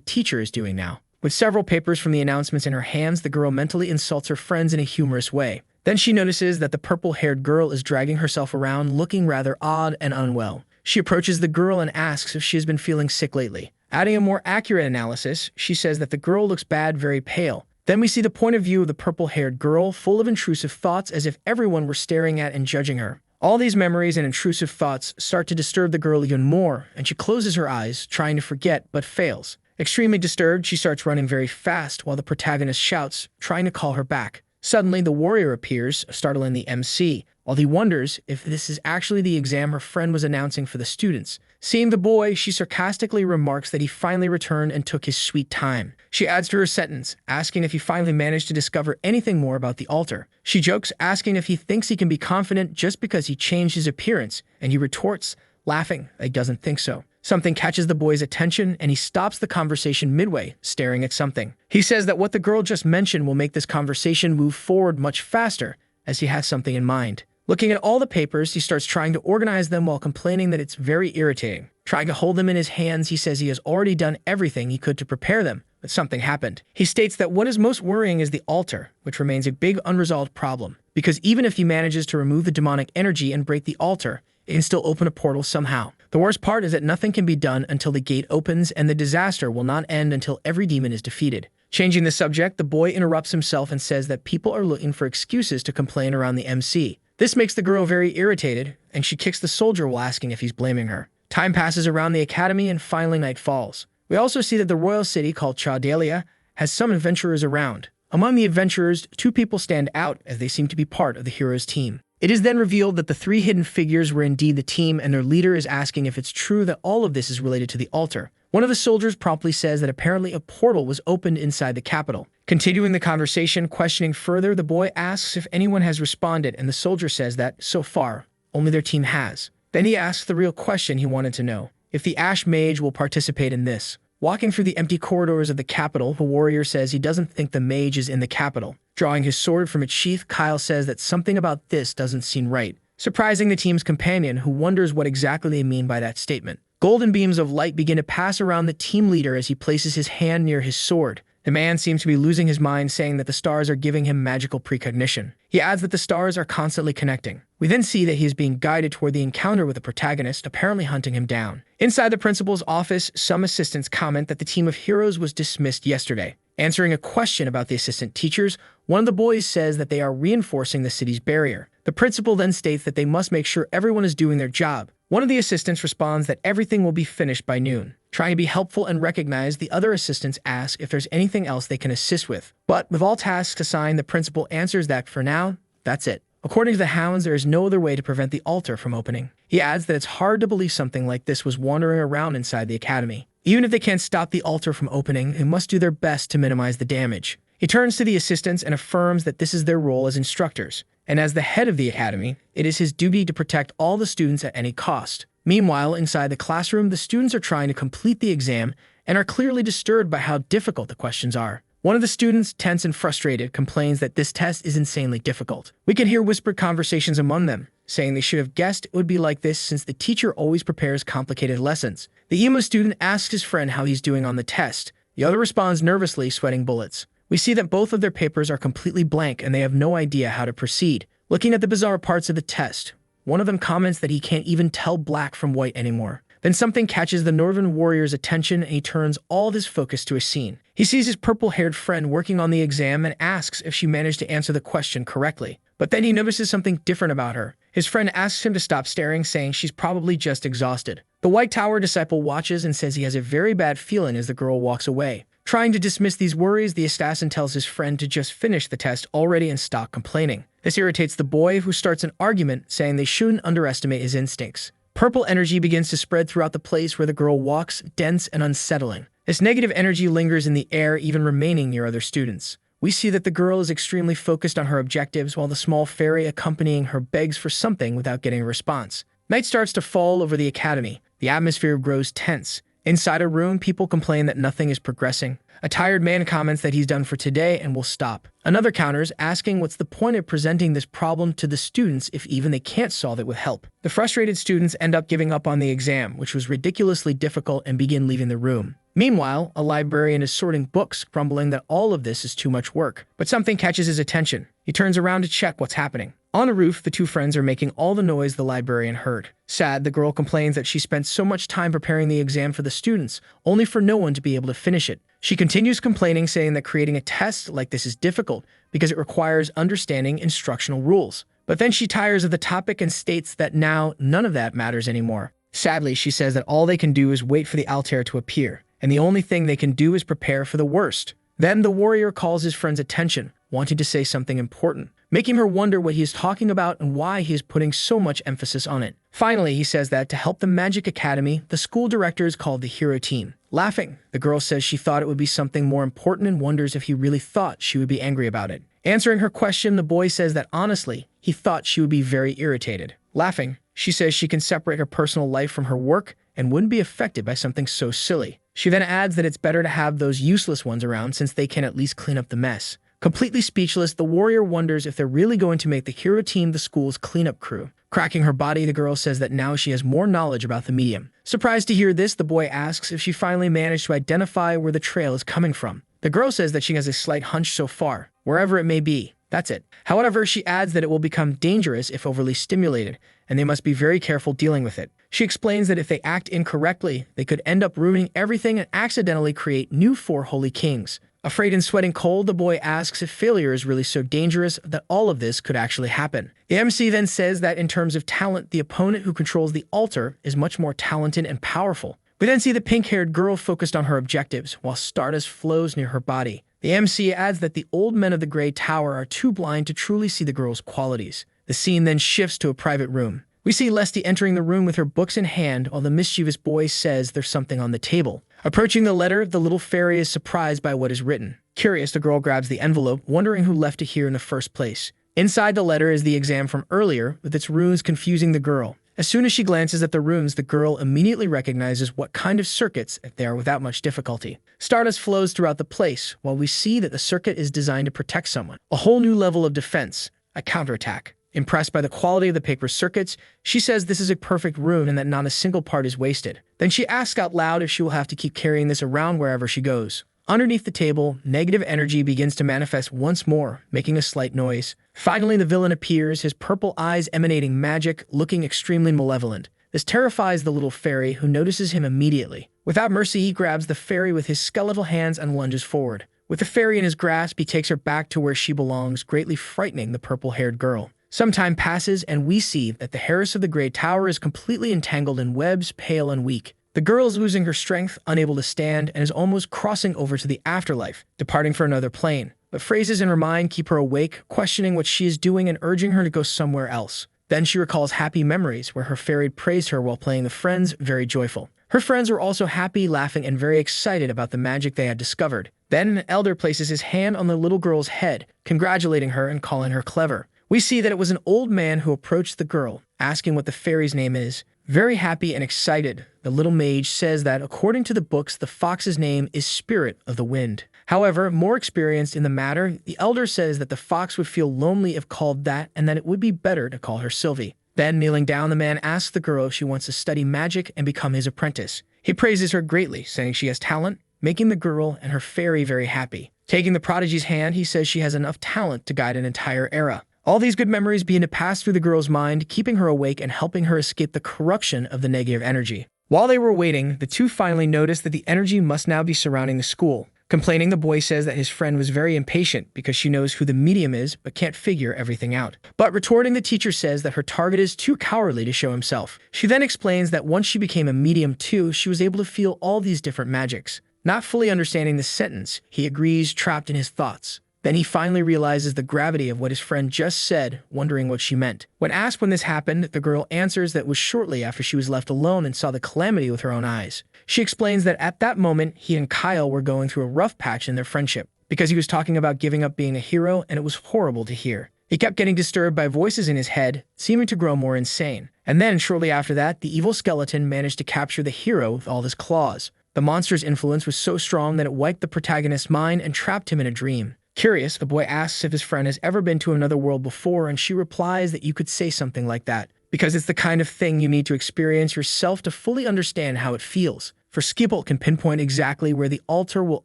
teacher is doing now. With several papers from the announcements in her hands, the girl mentally insults her friends in a humorous way. Then she notices that the purple-haired girl is dragging herself around, looking rather odd and unwell. She approaches the girl and asks if she has been feeling sick lately. Adding a more accurate analysis, she says that the girl looks bad, very pale. Then we see the point of view of the purple-haired girl, full of intrusive thoughts as if everyone were staring at and judging her. All these memories and intrusive thoughts start to disturb the girl even more, and she closes her eyes, trying to forget, but fails. Extremely disturbed, she starts running very fast while the protagonist shouts, trying to call her back. Suddenly, the warrior appears, startling the MC, while he wonders if this is actually the exam her friend was announcing for the students. Seeing the boy, she sarcastically remarks that he finally returned and took his sweet time. She adds to her sentence, asking if he finally managed to discover anything more about the altar. She jokes, asking if he thinks he can be confident just because he changed his appearance, and he retorts, laughing, that he doesn't think so. Something catches the boy's attention, and he stops the conversation midway, staring at something. He says that what the girl just mentioned will make this conversation move forward much faster, as he has something in mind. Looking at all the papers, he starts trying to organize them while complaining that it's very irritating. Trying to hold them in his hands, he says he has already done everything he could to prepare them, but something happened. He states that what is most worrying is the altar, which remains a big unresolved problem, because even if he manages to remove the demonic energy and break the altar, it can still open a portal somehow. The worst part is that nothing can be done until the gate opens, and the disaster will not end until every demon is defeated. Changing the subject, the boy interrupts himself and says that people are looking for excuses to complain around the MC. This makes the girl very irritated, and she kicks the soldier while asking if he's blaming her. Time passes around the academy, and finally night falls. We also see that the royal city called Chaudelia has some adventurers around. Among the adventurers, 2 people stand out as they seem to be part of the hero's team. It is then revealed that the 3 hidden figures were indeed the team, and their leader is asking if it's true that all of this is related to the altar. One of the soldiers promptly says that apparently a portal was opened inside the capital. Continuing the conversation, questioning further, the boy asks if anyone has responded, and the soldier says that, so far, only their team has. Then he asks the real question he wanted to know, if the Ash Mage will participate in this. Walking through the empty corridors of the capital, the warrior says he doesn't think the mage is in the capital. Drawing his sword from its sheath, Kyle says that something about this doesn't seem right, surprising the team's companion, who wonders what exactly they mean by that statement. Golden beams of light begin to pass around the team leader as he places his hand near his sword. The man seems to be losing his mind, saying that the stars are giving him magical precognition. He adds that the stars are constantly connecting. We then see that he is being guided toward the encounter with the protagonist, apparently hunting him down. Inside the principal's office, some assistants comment that the team of heroes was dismissed yesterday. Answering a question about the assistant teachers, one of the boys says that they are reinforcing the city's barrier. The principal then states that they must make sure everyone is doing their job. One of the assistants responds that everything will be finished by noon. Trying to be helpful and recognize, the other assistants ask if there's anything else they can assist with. But with all tasks assigned, the principal answers that for now, that's it. According to the hounds, there is no other way to prevent the altar from opening. He adds that it's hard to believe something like this was wandering around inside the academy. Even if they can't stop the altar from opening, they must do their best to minimize the damage. He turns to the assistants and affirms that this is their role as instructors, and as the head of the academy, it is his duty to protect all the students at any cost. Meanwhile, inside the classroom, the students are trying to complete the exam and are clearly disturbed by how difficult the questions are. One of the students, tense and frustrated, complains that this test is insanely difficult. We can hear whispered conversations among them, saying they should have guessed it would be like this since the teacher always prepares complicated lessons. The emo student asks his friend how he's doing on the test. The other responds nervously, sweating bullets. We see that both of their papers are completely blank and they have no idea how to proceed. Looking at the bizarre parts of the test, one of them comments that he can't even tell black from white anymore. Then something catches the Northern warrior's attention and he turns all of his focus to a scene. He sees his purple-haired friend working on the exam and asks if she managed to answer the question correctly. But then he notices something different about her. His friend asks him to stop staring, saying she's probably just exhausted. The White Tower disciple watches and says he has a very bad feeling as the girl walks away. Trying to dismiss these worries, the assassin tells his friend to just finish the test already and stop complaining. This irritates the boy, who starts an argument, saying they shouldn't underestimate his instincts. Purple energy begins to spread throughout the place where the girl walks, dense and unsettling. This negative energy lingers in the air, even remaining near other students. We see that the girl is extremely focused on her objectives, while the small fairy accompanying her begs for something without getting a response. Night starts to fall over the academy. The atmosphere grows tense. Inside a room, people complain that nothing is progressing. A tired man comments that he's done for today and will stop. Another counters, asking what's the point of presenting this problem to the students if even they can't solve it with help. The frustrated students end up giving up on the exam, which was ridiculously difficult, and begin leaving the room. Meanwhile, a librarian is sorting books, grumbling that all of this is too much work. But something catches his attention. He turns around to check what's happening. On a roof, the two friends are making all the noise the librarian heard. Sad, the girl complains that she spent so much time preparing the exam for the students, only for no one to be able to finish it. She continues complaining, saying that creating a test like this is difficult because it requires understanding instructional rules. But then she tires of the topic and states that now none of that matters anymore. Sadly, she says that all they can do is wait for the altar to appear, and the only thing they can do is prepare for the worst. Then the warrior calls his friend's attention, wanting to say something important, making her wonder what he is talking about and why he is putting so much emphasis on it. Finally, he says that to help the Magic Academy, the school director is called the Hero Team. Laughing, the girl says she thought it would be something more important and wonders if he really thought she would be angry about it. Answering her question, the boy says that honestly, he thought she would be very irritated. Laughing, she says she can separate her personal life from her work and wouldn't be affected by something so silly. She then adds that it's better to have those useless ones around since they can at least clean up the mess. Completely speechless, the warrior wonders if they're really going to make the Hero Team the school's cleanup crew. Cracking her body, the girl says that now she has more knowledge about the medium. Surprised to hear this, the boy asks if she finally managed to identify where the trail is coming from. The girl says that she has a slight hunch so far, wherever it may be. That's it. However, she adds that it will become dangerous if overly stimulated, and they must be very careful dealing with it. She explains that if they act incorrectly, they could end up ruining everything and accidentally create new 4 holy kings. Afraid and sweating cold, the boy asks if failure is really so dangerous that all of this could actually happen. The MC then says that in terms of talent, the opponent who controls the altar is much more talented and powerful. We then see the pink-haired girl focused on her objectives, while stardust flows near her body. The MC adds that the old men of the Grey Tower are too blind to truly see the girl's qualities. The scene then shifts to a private room. We see Lesty entering the room with her books in hand, while the mischievous boy says there's something on the table. Approaching the letter, the little fairy is surprised by what is written. Curious, the girl grabs the envelope, wondering who left it here in the first place. Inside the letter is the exam from earlier, with its runes confusing the girl. As soon as she glances at the runes, the girl immediately recognizes what kind of circuits they are without much difficulty. Stardust flows throughout the place, while we see that the circuit is designed to protect someone. A whole new level of defense, a counterattack. Impressed by the quality of the paper circuits, she says this is a perfect rune and that not a single part is wasted. Then she asks out loud if she will have to keep carrying this around wherever she goes. Underneath the table, negative energy begins to manifest once more, making a slight noise. Finally, the villain appears, his purple eyes emanating magic, looking extremely malevolent. This terrifies the little fairy, who notices him immediately. Without mercy, he grabs the fairy with his skeletal hands and lunges forward. With the fairy in his grasp, he takes her back to where she belongs, greatly frightening the purple-haired girl. Some time passes, and we see that the heiress of the Grey Tower is completely entangled in webs, pale and weak. The girl is losing her strength, unable to stand, and is almost crossing over to the afterlife, departing for another plane. But phrases in her mind keep her awake, questioning what she is doing and urging her to go somewhere else. Then she recalls happy memories where her fairy praised her while playing the friends, very joyful. Her friends were also happy, laughing, and very excited about the magic they had discovered. Then an elder places his hand on the little girl's head, congratulating her and calling her clever. We see that it was an old man who approached the girl, asking what the fairy's name is. Very happy and excited, the little mage says that according to the books, the fox's name is Spirit of the Wind. However, more experienced in the matter, the elder says that the fox would feel lonely if called that and that it would be better to call her Sylvie. Then, kneeling down, the man asks the girl if she wants to study magic and become his apprentice. He praises her greatly, saying she has talent, making the girl and her fairy very happy. Taking the prodigy's hand, he says she has enough talent to guide an entire era. All these good memories begin to pass through the girl's mind, keeping her awake and helping her escape the corruption of the negative energy. While they were waiting, the two finally noticed that the energy must now be surrounding the school. Complaining, the boy says that his friend was very impatient because she knows who the medium is but can't figure everything out. But retorting, the teacher says that her target is too cowardly to show himself. She then explains that once she became a medium too, she was able to feel all these different magics. Not fully understanding the sentence, he agrees, trapped in his thoughts. Then he finally realizes the gravity of what his friend just said, wondering what she meant. When asked when this happened, the girl answers that it was shortly after she was left alone and saw the calamity with her own eyes. She explains that at that moment, he and Kyle were going through a rough patch in their friendship, because he was talking about giving up being a hero, and it was horrible to hear. He kept getting disturbed by voices in his head, seeming to grow more insane. And then, shortly after that, the evil skeleton managed to capture the hero with all his claws. The monster's influence was so strong that it wiped the protagonist's mind and trapped him in a dream. Curious, the boy asks if his friend has ever been to another world before, and she replies that you could say something like that, because it's the kind of thing you need to experience yourself to fully understand how it feels. For Skipple can pinpoint exactly where the altar will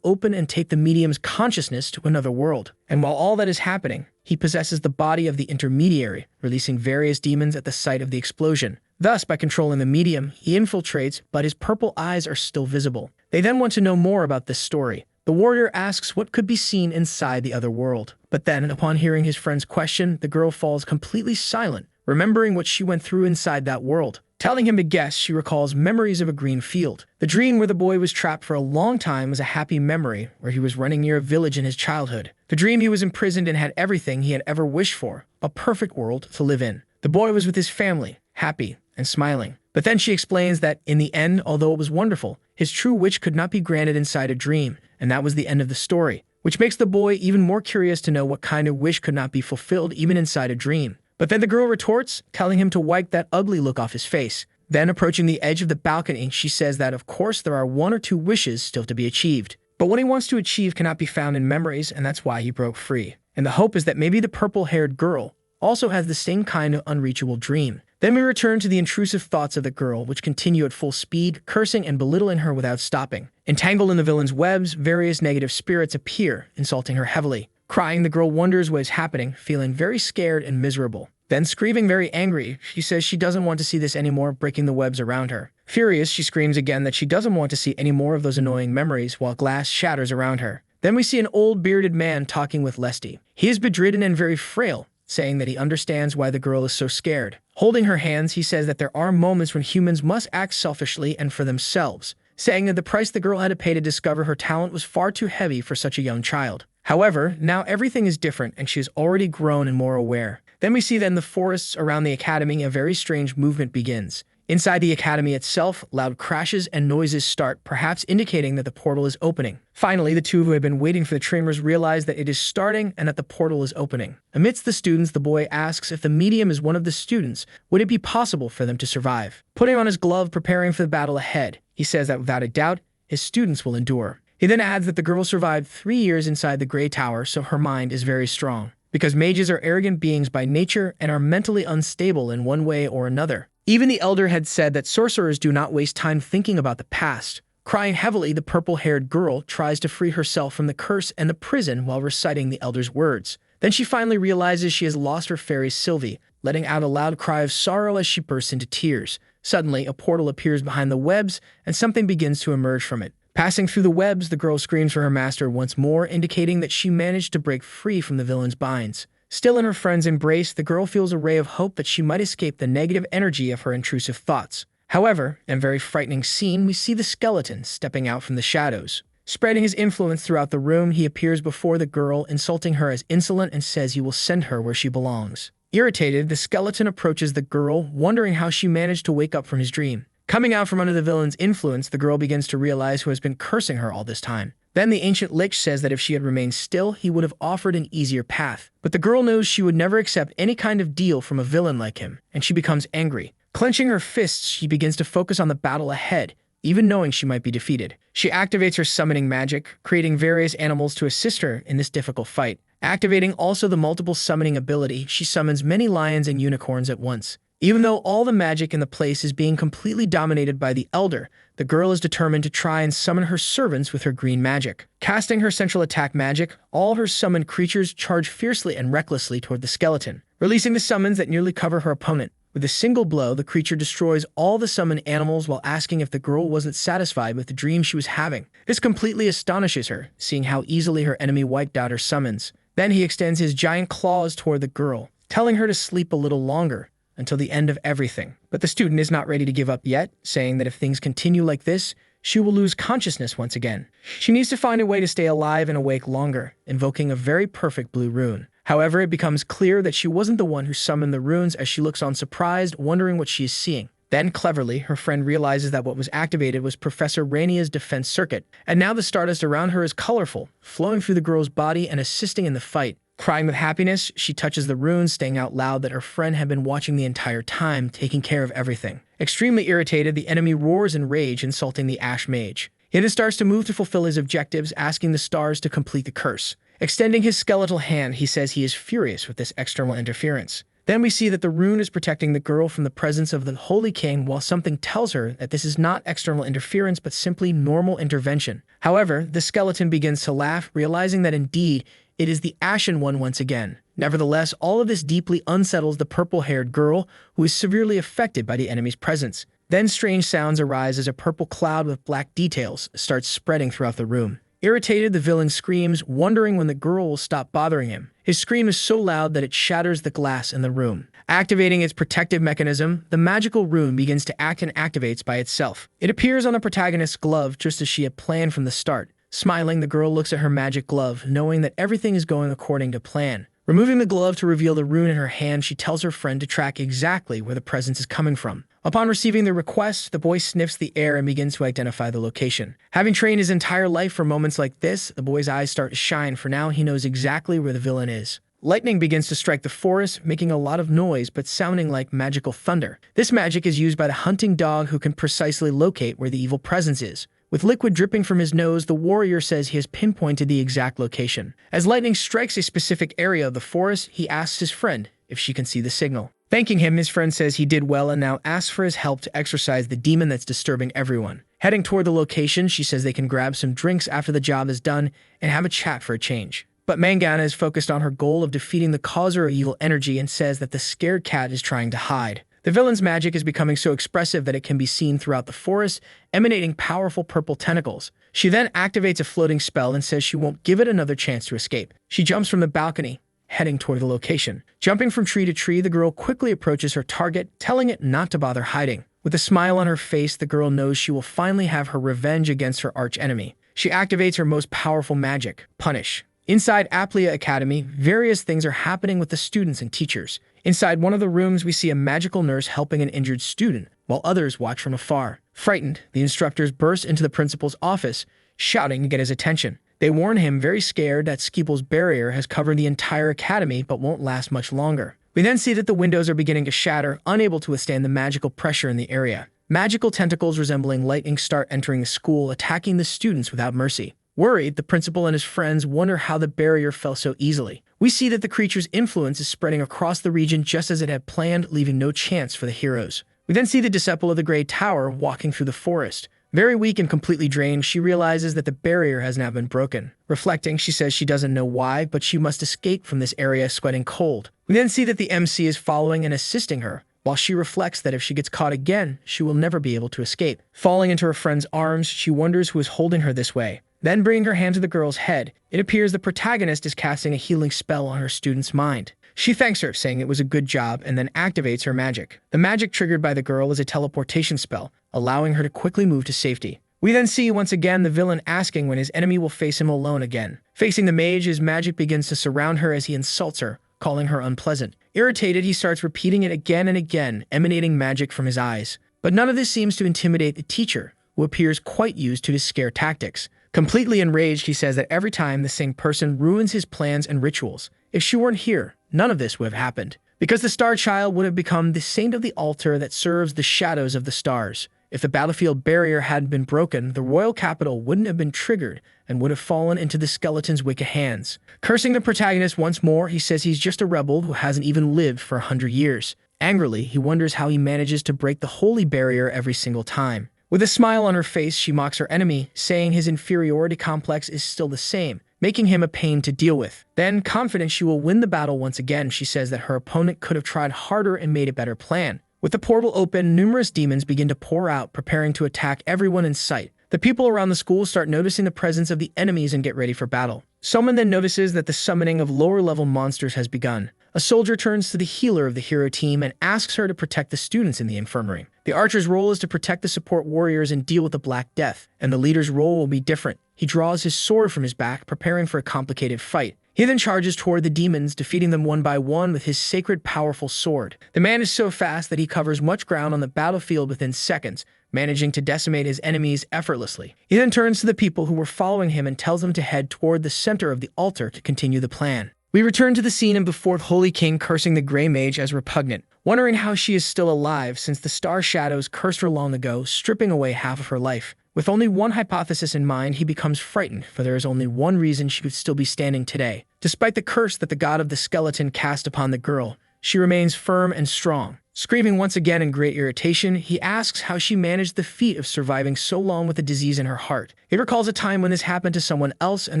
open and take the medium's consciousness to another world. And while all that is happening, he possesses the body of the intermediary, releasing various demons at the site of the explosion. Thus, by controlling the medium, he infiltrates, but his purple eyes are still visible. They then want to know more about this story. The warrior asks what could be seen inside the other world. But then, upon hearing his friend's question, the girl falls completely silent, remembering what she went through inside that world. Telling him to guess, she recalls memories of a green field. The dream where the boy was trapped for a long time was a happy memory where he was running near a village in his childhood. The dream he was imprisoned and had everything he had ever wished for, a perfect world to live in. The boy was with his family, happy and smiling. But then she explains that, in the end, although it was wonderful, his true wish could not be granted inside a dream, and that was the end of the story, which makes the boy even more curious to know what kind of wish could not be fulfilled even inside a dream. But then the girl retorts, telling him to wipe that ugly look off his face. Then, approaching the edge of the balcony, she says that, of course, there are 1 or 2 wishes still to be achieved. But what he wants to achieve cannot be found in memories, and that's why he broke free. And the hope is that maybe the purple-haired girl also has the same kind of unreachable dream. Then we return to the intrusive thoughts of the girl, which continue at full speed, cursing and belittling her without stopping. Entangled in the villain's webs, various negative spirits appear, insulting her heavily. Crying, the girl wonders what is happening, feeling very scared and miserable. Then, screaming very angry, she says she doesn't want to see this anymore, breaking the webs around her. Furious, she screams again that she doesn't want to see any more of those annoying memories while glass shatters around her. Then we see an old bearded man talking with Lesty. He is bedridden and very frail, saying that he understands why the girl is so scared. Holding her hands, he says that there are moments when humans must act selfishly and for themselves, saying that the price the girl had to pay to discover her talent was far too heavy for such a young child. However, now everything is different and she is already grown and more aware. Then we see that in the forests around the academy, a very strange movement begins. Inside the academy itself, loud crashes and noises start, perhaps indicating that the portal is opening. Finally, the two who had been waiting for the tremors realize that it is starting and that the portal is opening. Amidst the students, the boy asks if the medium is one of the students, would it be possible for them to survive? Putting on his glove, preparing for the battle ahead, he says that without a doubt, his students will endure. He then adds that the girl survived 3 years inside the Grey Tower, so her mind is very strong. Because mages are arrogant beings by nature and are mentally unstable in one way or another. Even the elder had said that sorcerers do not waste time thinking about the past. Crying heavily, the purple-haired girl tries to free herself from the curse and the prison while reciting the elder's words. Then she finally realizes she has lost her fairy Sylvie, letting out a loud cry of sorrow as she bursts into tears. Suddenly, a portal appears behind the webs and something begins to emerge from it. Passing through the webs, the girl screams for her master once more, indicating that she managed to break free from the villain's binds. Still in her friend's embrace, the girl feels a ray of hope that she might escape the negative energy of her intrusive thoughts. However, in a very frightening scene, we see the skeleton stepping out from the shadows. Spreading his influence throughout the room, he appears before the girl, insulting her as insolent and says he will send her where she belongs. Irritated, the skeleton approaches the girl, wondering how she managed to wake up from his dream. Coming out from under the villain's influence, the girl begins to realize who has been cursing her all this time. Then the ancient lich says that if she had remained still, he would have offered an easier path. But the girl knows she would never accept any kind of deal from a villain like him, and she becomes angry. Clenching her fists, she begins to focus on the battle ahead, even knowing she might be defeated. She activates her summoning magic, creating various animals to assist her in this difficult fight. Activating also the multiple summoning ability, she summons many lions and unicorns at once. Even though all the magic in the place is being completely dominated by the Elder, the girl is determined to try and summon her servants with her green magic. Casting her central attack magic, all her summoned creatures charge fiercely and recklessly toward the skeleton, releasing the summons that nearly cover her opponent. With a single blow, the creature destroys all the summoned animals while asking if the girl wasn't satisfied with the dream she was having. This completely astonishes her, seeing how easily her enemy wiped out her summons. Then he extends his giant claws toward the girl, telling her to sleep a little longer, until the end of everything. But the student is not ready to give up yet, saying that if things continue like this, she will lose consciousness once again. She needs to find a way to stay alive and awake longer, invoking a very perfect blue rune. However, it becomes clear that she wasn't the one who summoned the runes as she looks on surprised, wondering what she is seeing. Then, cleverly, her friend realizes that what was activated was Professor Rainia's defense circuit, and now the stardust around her is colorful, flowing through the girl's body and assisting in the fight. Crying with happiness, she touches the runes, saying out loud that her friend had been watching the entire time, taking care of everything. Extremely irritated, the enemy roars in rage, insulting the Ash Mage. He then starts to move to fulfill his objectives, asking the stars to complete the curse. Extending his skeletal hand, he says he is furious with this external interference. Then we see that the rune is protecting the girl from the presence of the Holy King, while something tells her that this is not external interference but simply normal intervention. However, the skeleton begins to laugh, realizing that indeed it is the Ashen One once again. Nevertheless, all of this deeply unsettles the purple-haired girl, who is severely affected by the enemy's presence. Then strange sounds arise as a purple cloud with black details starts spreading throughout the room. Irritated, the villain screams, wondering when the girl will stop bothering him. His scream is so loud that it shatters the glass in the room. Activating its protective mechanism, the magical rune begins to act and activates by itself. It appears on the protagonist's glove just as she had planned from the start. Smiling, the girl looks at her magic glove, knowing that everything is going according to plan. Removing the glove to reveal the rune in her hand, she tells her friend to track exactly where the presence is coming from. Upon receiving the request, the boy sniffs the air and begins to identify the location. Having trained his entire life for moments like this, the boy's eyes start to shine, for now he knows exactly where the villain is. Lightning begins to strike the forest, making a lot of noise but sounding like magical thunder. This magic is used by the hunting dog, who can precisely locate where the evil presence is. With liquid dripping from his nose, the warrior says he has pinpointed the exact location. As lightning strikes a specific area of the forest, he asks his friend if she can see the signal. Thanking him, his friend says he did well and now asks for his help to exorcise the demon that's disturbing everyone. Heading toward the location, she says they can grab some drinks after the job is done and have a chat for a change. But Mangana is focused on her goal of defeating the causer of evil energy and says that the scared cat is trying to hide. The villain's magic is becoming so expressive that it can be seen throughout the forest, emanating powerful purple tentacles. She then activates a floating spell and says she won't give it another chance to escape. She jumps from the balcony, heading toward the location. Jumping from tree to tree, the girl quickly approaches her target, telling it not to bother hiding. With a smile on her face, the girl knows she will finally have her revenge against her archenemy. She activates her most powerful magic, Punish. Inside Aplia Academy, various things are happening with the students and teachers. Inside one of the rooms, we see a magical nurse helping an injured student, while others watch from afar. Frightened, the instructors burst into the principal's office, shouting to get his attention. They warn him, very scared, that Skeeple's barrier has covered the entire academy but won't last much longer. We then see that the windows are beginning to shatter, unable to withstand the magical pressure in the area. Magical tentacles resembling lightning start entering the school, attacking the students without mercy. Worried, the principal and his friends wonder how the barrier fell so easily. We see that the creature's influence is spreading across the region just as it had planned, leaving no chance for the heroes. We then see the disciple of the Grey Tower walking through the forest. Very weak and completely drained, she realizes that the barrier has now been broken. Reflecting, she says she doesn't know why, but she must escape from this area sweating cold. We then see that the MC is following and assisting her, while she reflects that if she gets caught again, she will never be able to escape. Falling into her friend's arms, she wonders who is holding her this way. Then bringing her hand to the girl's head, it appears the protagonist is casting a healing spell on her student's mind. She thanks her, saying it was a good job, and then activates her magic. The magic triggered by the girl is a teleportation spell, allowing her to quickly move to safety. We then see once again the villain asking when his enemy will face him alone again. Facing the mage, his magic begins to surround her as he insults her, calling her unpleasant. Irritated, he starts repeating it again and again, emanating magic from his eyes. But none of this seems to intimidate the teacher, who appears quite used to his scare tactics. Completely enraged, he says that every time the same person ruins his plans and rituals. If she weren't here, none of this would have happened, because the Star Child would have become the saint of the altar that serves the shadows of the stars. If the battlefield barrier hadn't been broken, the royal capital wouldn't have been triggered and would have fallen into the skeleton's wicked hands. Cursing the protagonist once more, he says he's just a rebel who hasn't even lived for 100 years. Angrily, he wonders how he manages to break the holy barrier every single time. With a smile on her face, she mocks her enemy, saying his inferiority complex is still the same, making him a pain to deal with. Then, confident she will win the battle once again, she says that her opponent could have tried harder and made a better plan. With the portal open, numerous demons begin to pour out, preparing to attack everyone in sight. The people around the school start noticing the presence of the enemies and get ready for battle. Someone then notices that the summoning of lower-level monsters has begun. A soldier turns to the healer of the hero team and asks her to protect the students in the infirmary. The archer's role is to protect the support warriors and deal with the Black Death, and the leader's role will be different. He draws his sword from his back, preparing for a complicated fight. He then charges toward the demons, defeating them one by one with his sacred, powerful sword. The man is so fast that he covers much ground on the battlefield within seconds, managing to decimate his enemies effortlessly. He then turns to the people who were following him and tells them to head toward the center of the altar to continue the plan. We return to the scene of the fourth Holy King cursing the Grey Mage as repugnant, wondering how she is still alive since the star shadows cursed her long ago, stripping away half of her life. With only one hypothesis in mind, he becomes frightened, for there is only one reason she could still be standing today. Despite the curse that the god of the skeleton cast upon the girl, she remains firm and strong. Screaming once again in great irritation, he asks how she managed the feat of surviving so long with a disease in her heart. He recalls a time when this happened to someone else and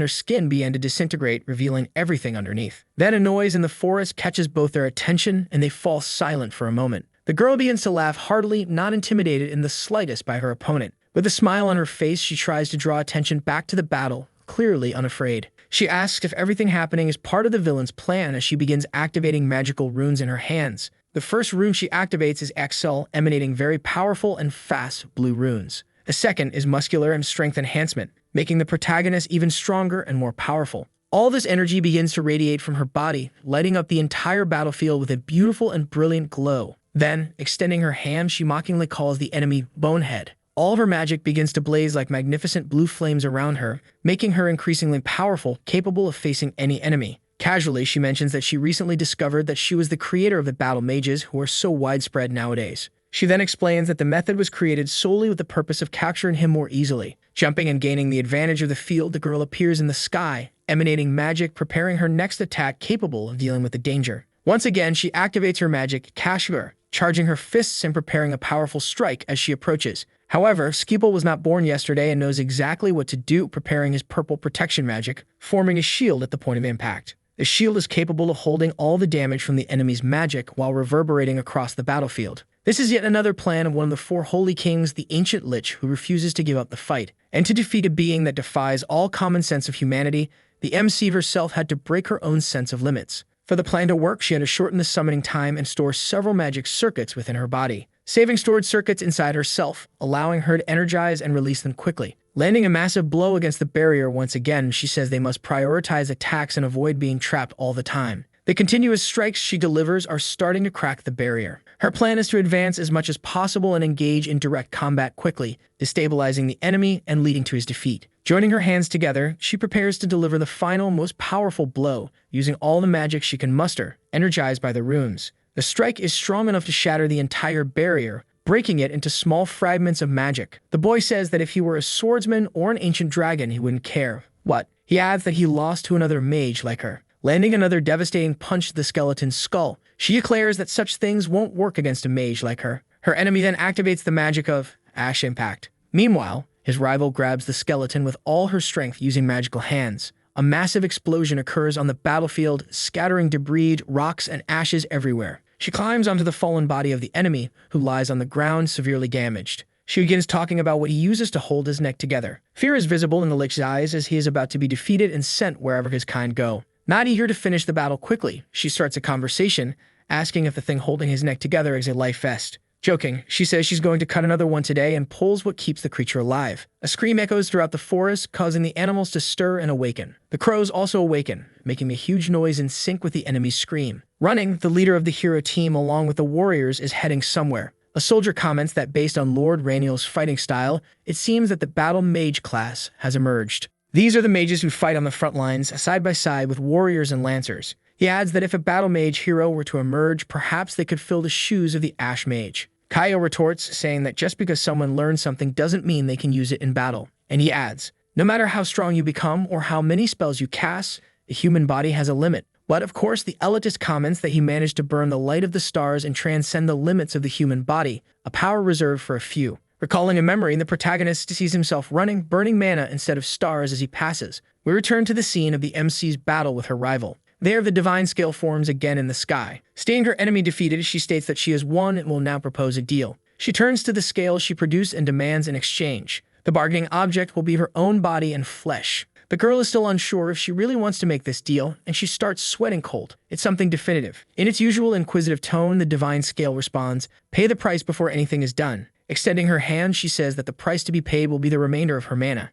her skin began to disintegrate, revealing everything underneath. Then a noise in the forest catches both their attention and they fall silent for a moment. The girl begins to laugh heartily, not intimidated in the slightest by her opponent. With a smile on her face, she tries to draw attention back to the battle, clearly unafraid. She asks if everything happening is part of the villain's plan as she begins activating magical runes in her hands. The first rune she activates is Axel, emanating very powerful and fast blue runes. The second is muscular and strength enhancement, making the protagonist even stronger and more powerful. All this energy begins to radiate from her body, lighting up the entire battlefield with a beautiful and brilliant glow. Then, extending her hand, she mockingly calls the enemy Bonehead. All of her magic begins to blaze like magnificent blue flames around her, making her increasingly powerful, capable of facing any enemy. Casually, she mentions that she recently discovered that she was the creator of the battle mages who are so widespread nowadays. She then explains that the method was created solely with the purpose of capturing him more easily. Jumping and gaining the advantage of the field, the girl appears in the sky, emanating magic, preparing her next attack capable of dealing with the danger. Once again, she activates her magic, Kashgar, charging her fists and preparing a powerful strike as she approaches. However, Skipple was not born yesterday and knows exactly what to do, preparing his purple protection magic, forming a shield at the point of impact. The shield is capable of holding all the damage from the enemy's magic while reverberating across the battlefield. This is yet another plan of one of the four holy kings, the ancient Lich, who refuses to give up the fight. And to defeat a being that defies all common sense of humanity, the MC herself had to break her own sense of limits. For the plan to work, she had to shorten the summoning time and store several magic circuits within her body, saving stored circuits inside herself, allowing her to energize and release them quickly. Landing a massive blow against the barrier once again, she says they must prioritize attacks and avoid being trapped all the time. The continuous strikes she delivers are starting to crack the barrier. Her plan is to advance as much as possible and engage in direct combat quickly, destabilizing the enemy and leading to his defeat. Joining her hands together, she prepares to deliver the final, most powerful blow, using all the magic she can muster, energized by the runes. The strike is strong enough to shatter the entire barrier, breaking it into small fragments of magic. The boy says that if he were a swordsman or an ancient dragon, he wouldn't care. What? He adds that he lost to another mage like her. Landing another devastating punch to the skeleton's skull, she declares that such things won't work against a mage like her. Her enemy then activates the magic of Ash Impact. Meanwhile, his rival grabs the skeleton with all her strength using magical hands. A massive explosion occurs on the battlefield, scattering debris, rocks, and ashes everywhere. She climbs onto the fallen body of the enemy, who lies on the ground severely damaged. She begins talking about what he uses to hold his neck together. Fear is visible in the Lich's eyes as he is about to be defeated and sent wherever his kind go. Not eager to finish the battle quickly, she starts a conversation, asking if the thing holding his neck together is a life vest. Joking, she says she's going to cut another one today and pulls what keeps the creature alive. A scream echoes throughout the forest, causing the animals to stir and awaken. The crows also awaken, making a huge noise in sync with the enemy's scream. Running, the leader of the hero team along with the warriors is heading somewhere. A soldier comments that based on Lord Raniel's fighting style, it seems that the battle mage class has emerged. These are the mages who fight on the front lines, side by side with warriors and lancers. He adds that if a battle mage hero were to emerge, perhaps they could fill the shoes of the Ash Mage. Kaio retorts, saying that just because someone learns something doesn't mean they can use it in battle. And he adds, no matter how strong you become or how many spells you cast, the human body has a limit. But of course, the elitist comments that he managed to burn the light of the stars and transcend the limits of the human body, a power reserved for a few. Recalling a memory, the protagonist sees himself running, burning mana instead of stars as he passes. We return to the scene of the MC's battle with her rival. There, the divine scale forms again in the sky. Seeing her enemy defeated, she states that she has won and will now propose a deal. She turns to the scale she produced and demands an exchange. The bargaining object will be her own body and flesh. The girl is still unsure if she really wants to make this deal, and she starts sweating cold. It's something definitive. In its usual inquisitive tone, the divine scale responds, "Pay the price before anything is done." Extending her hand, she says that the price to be paid will be the remainder of her mana.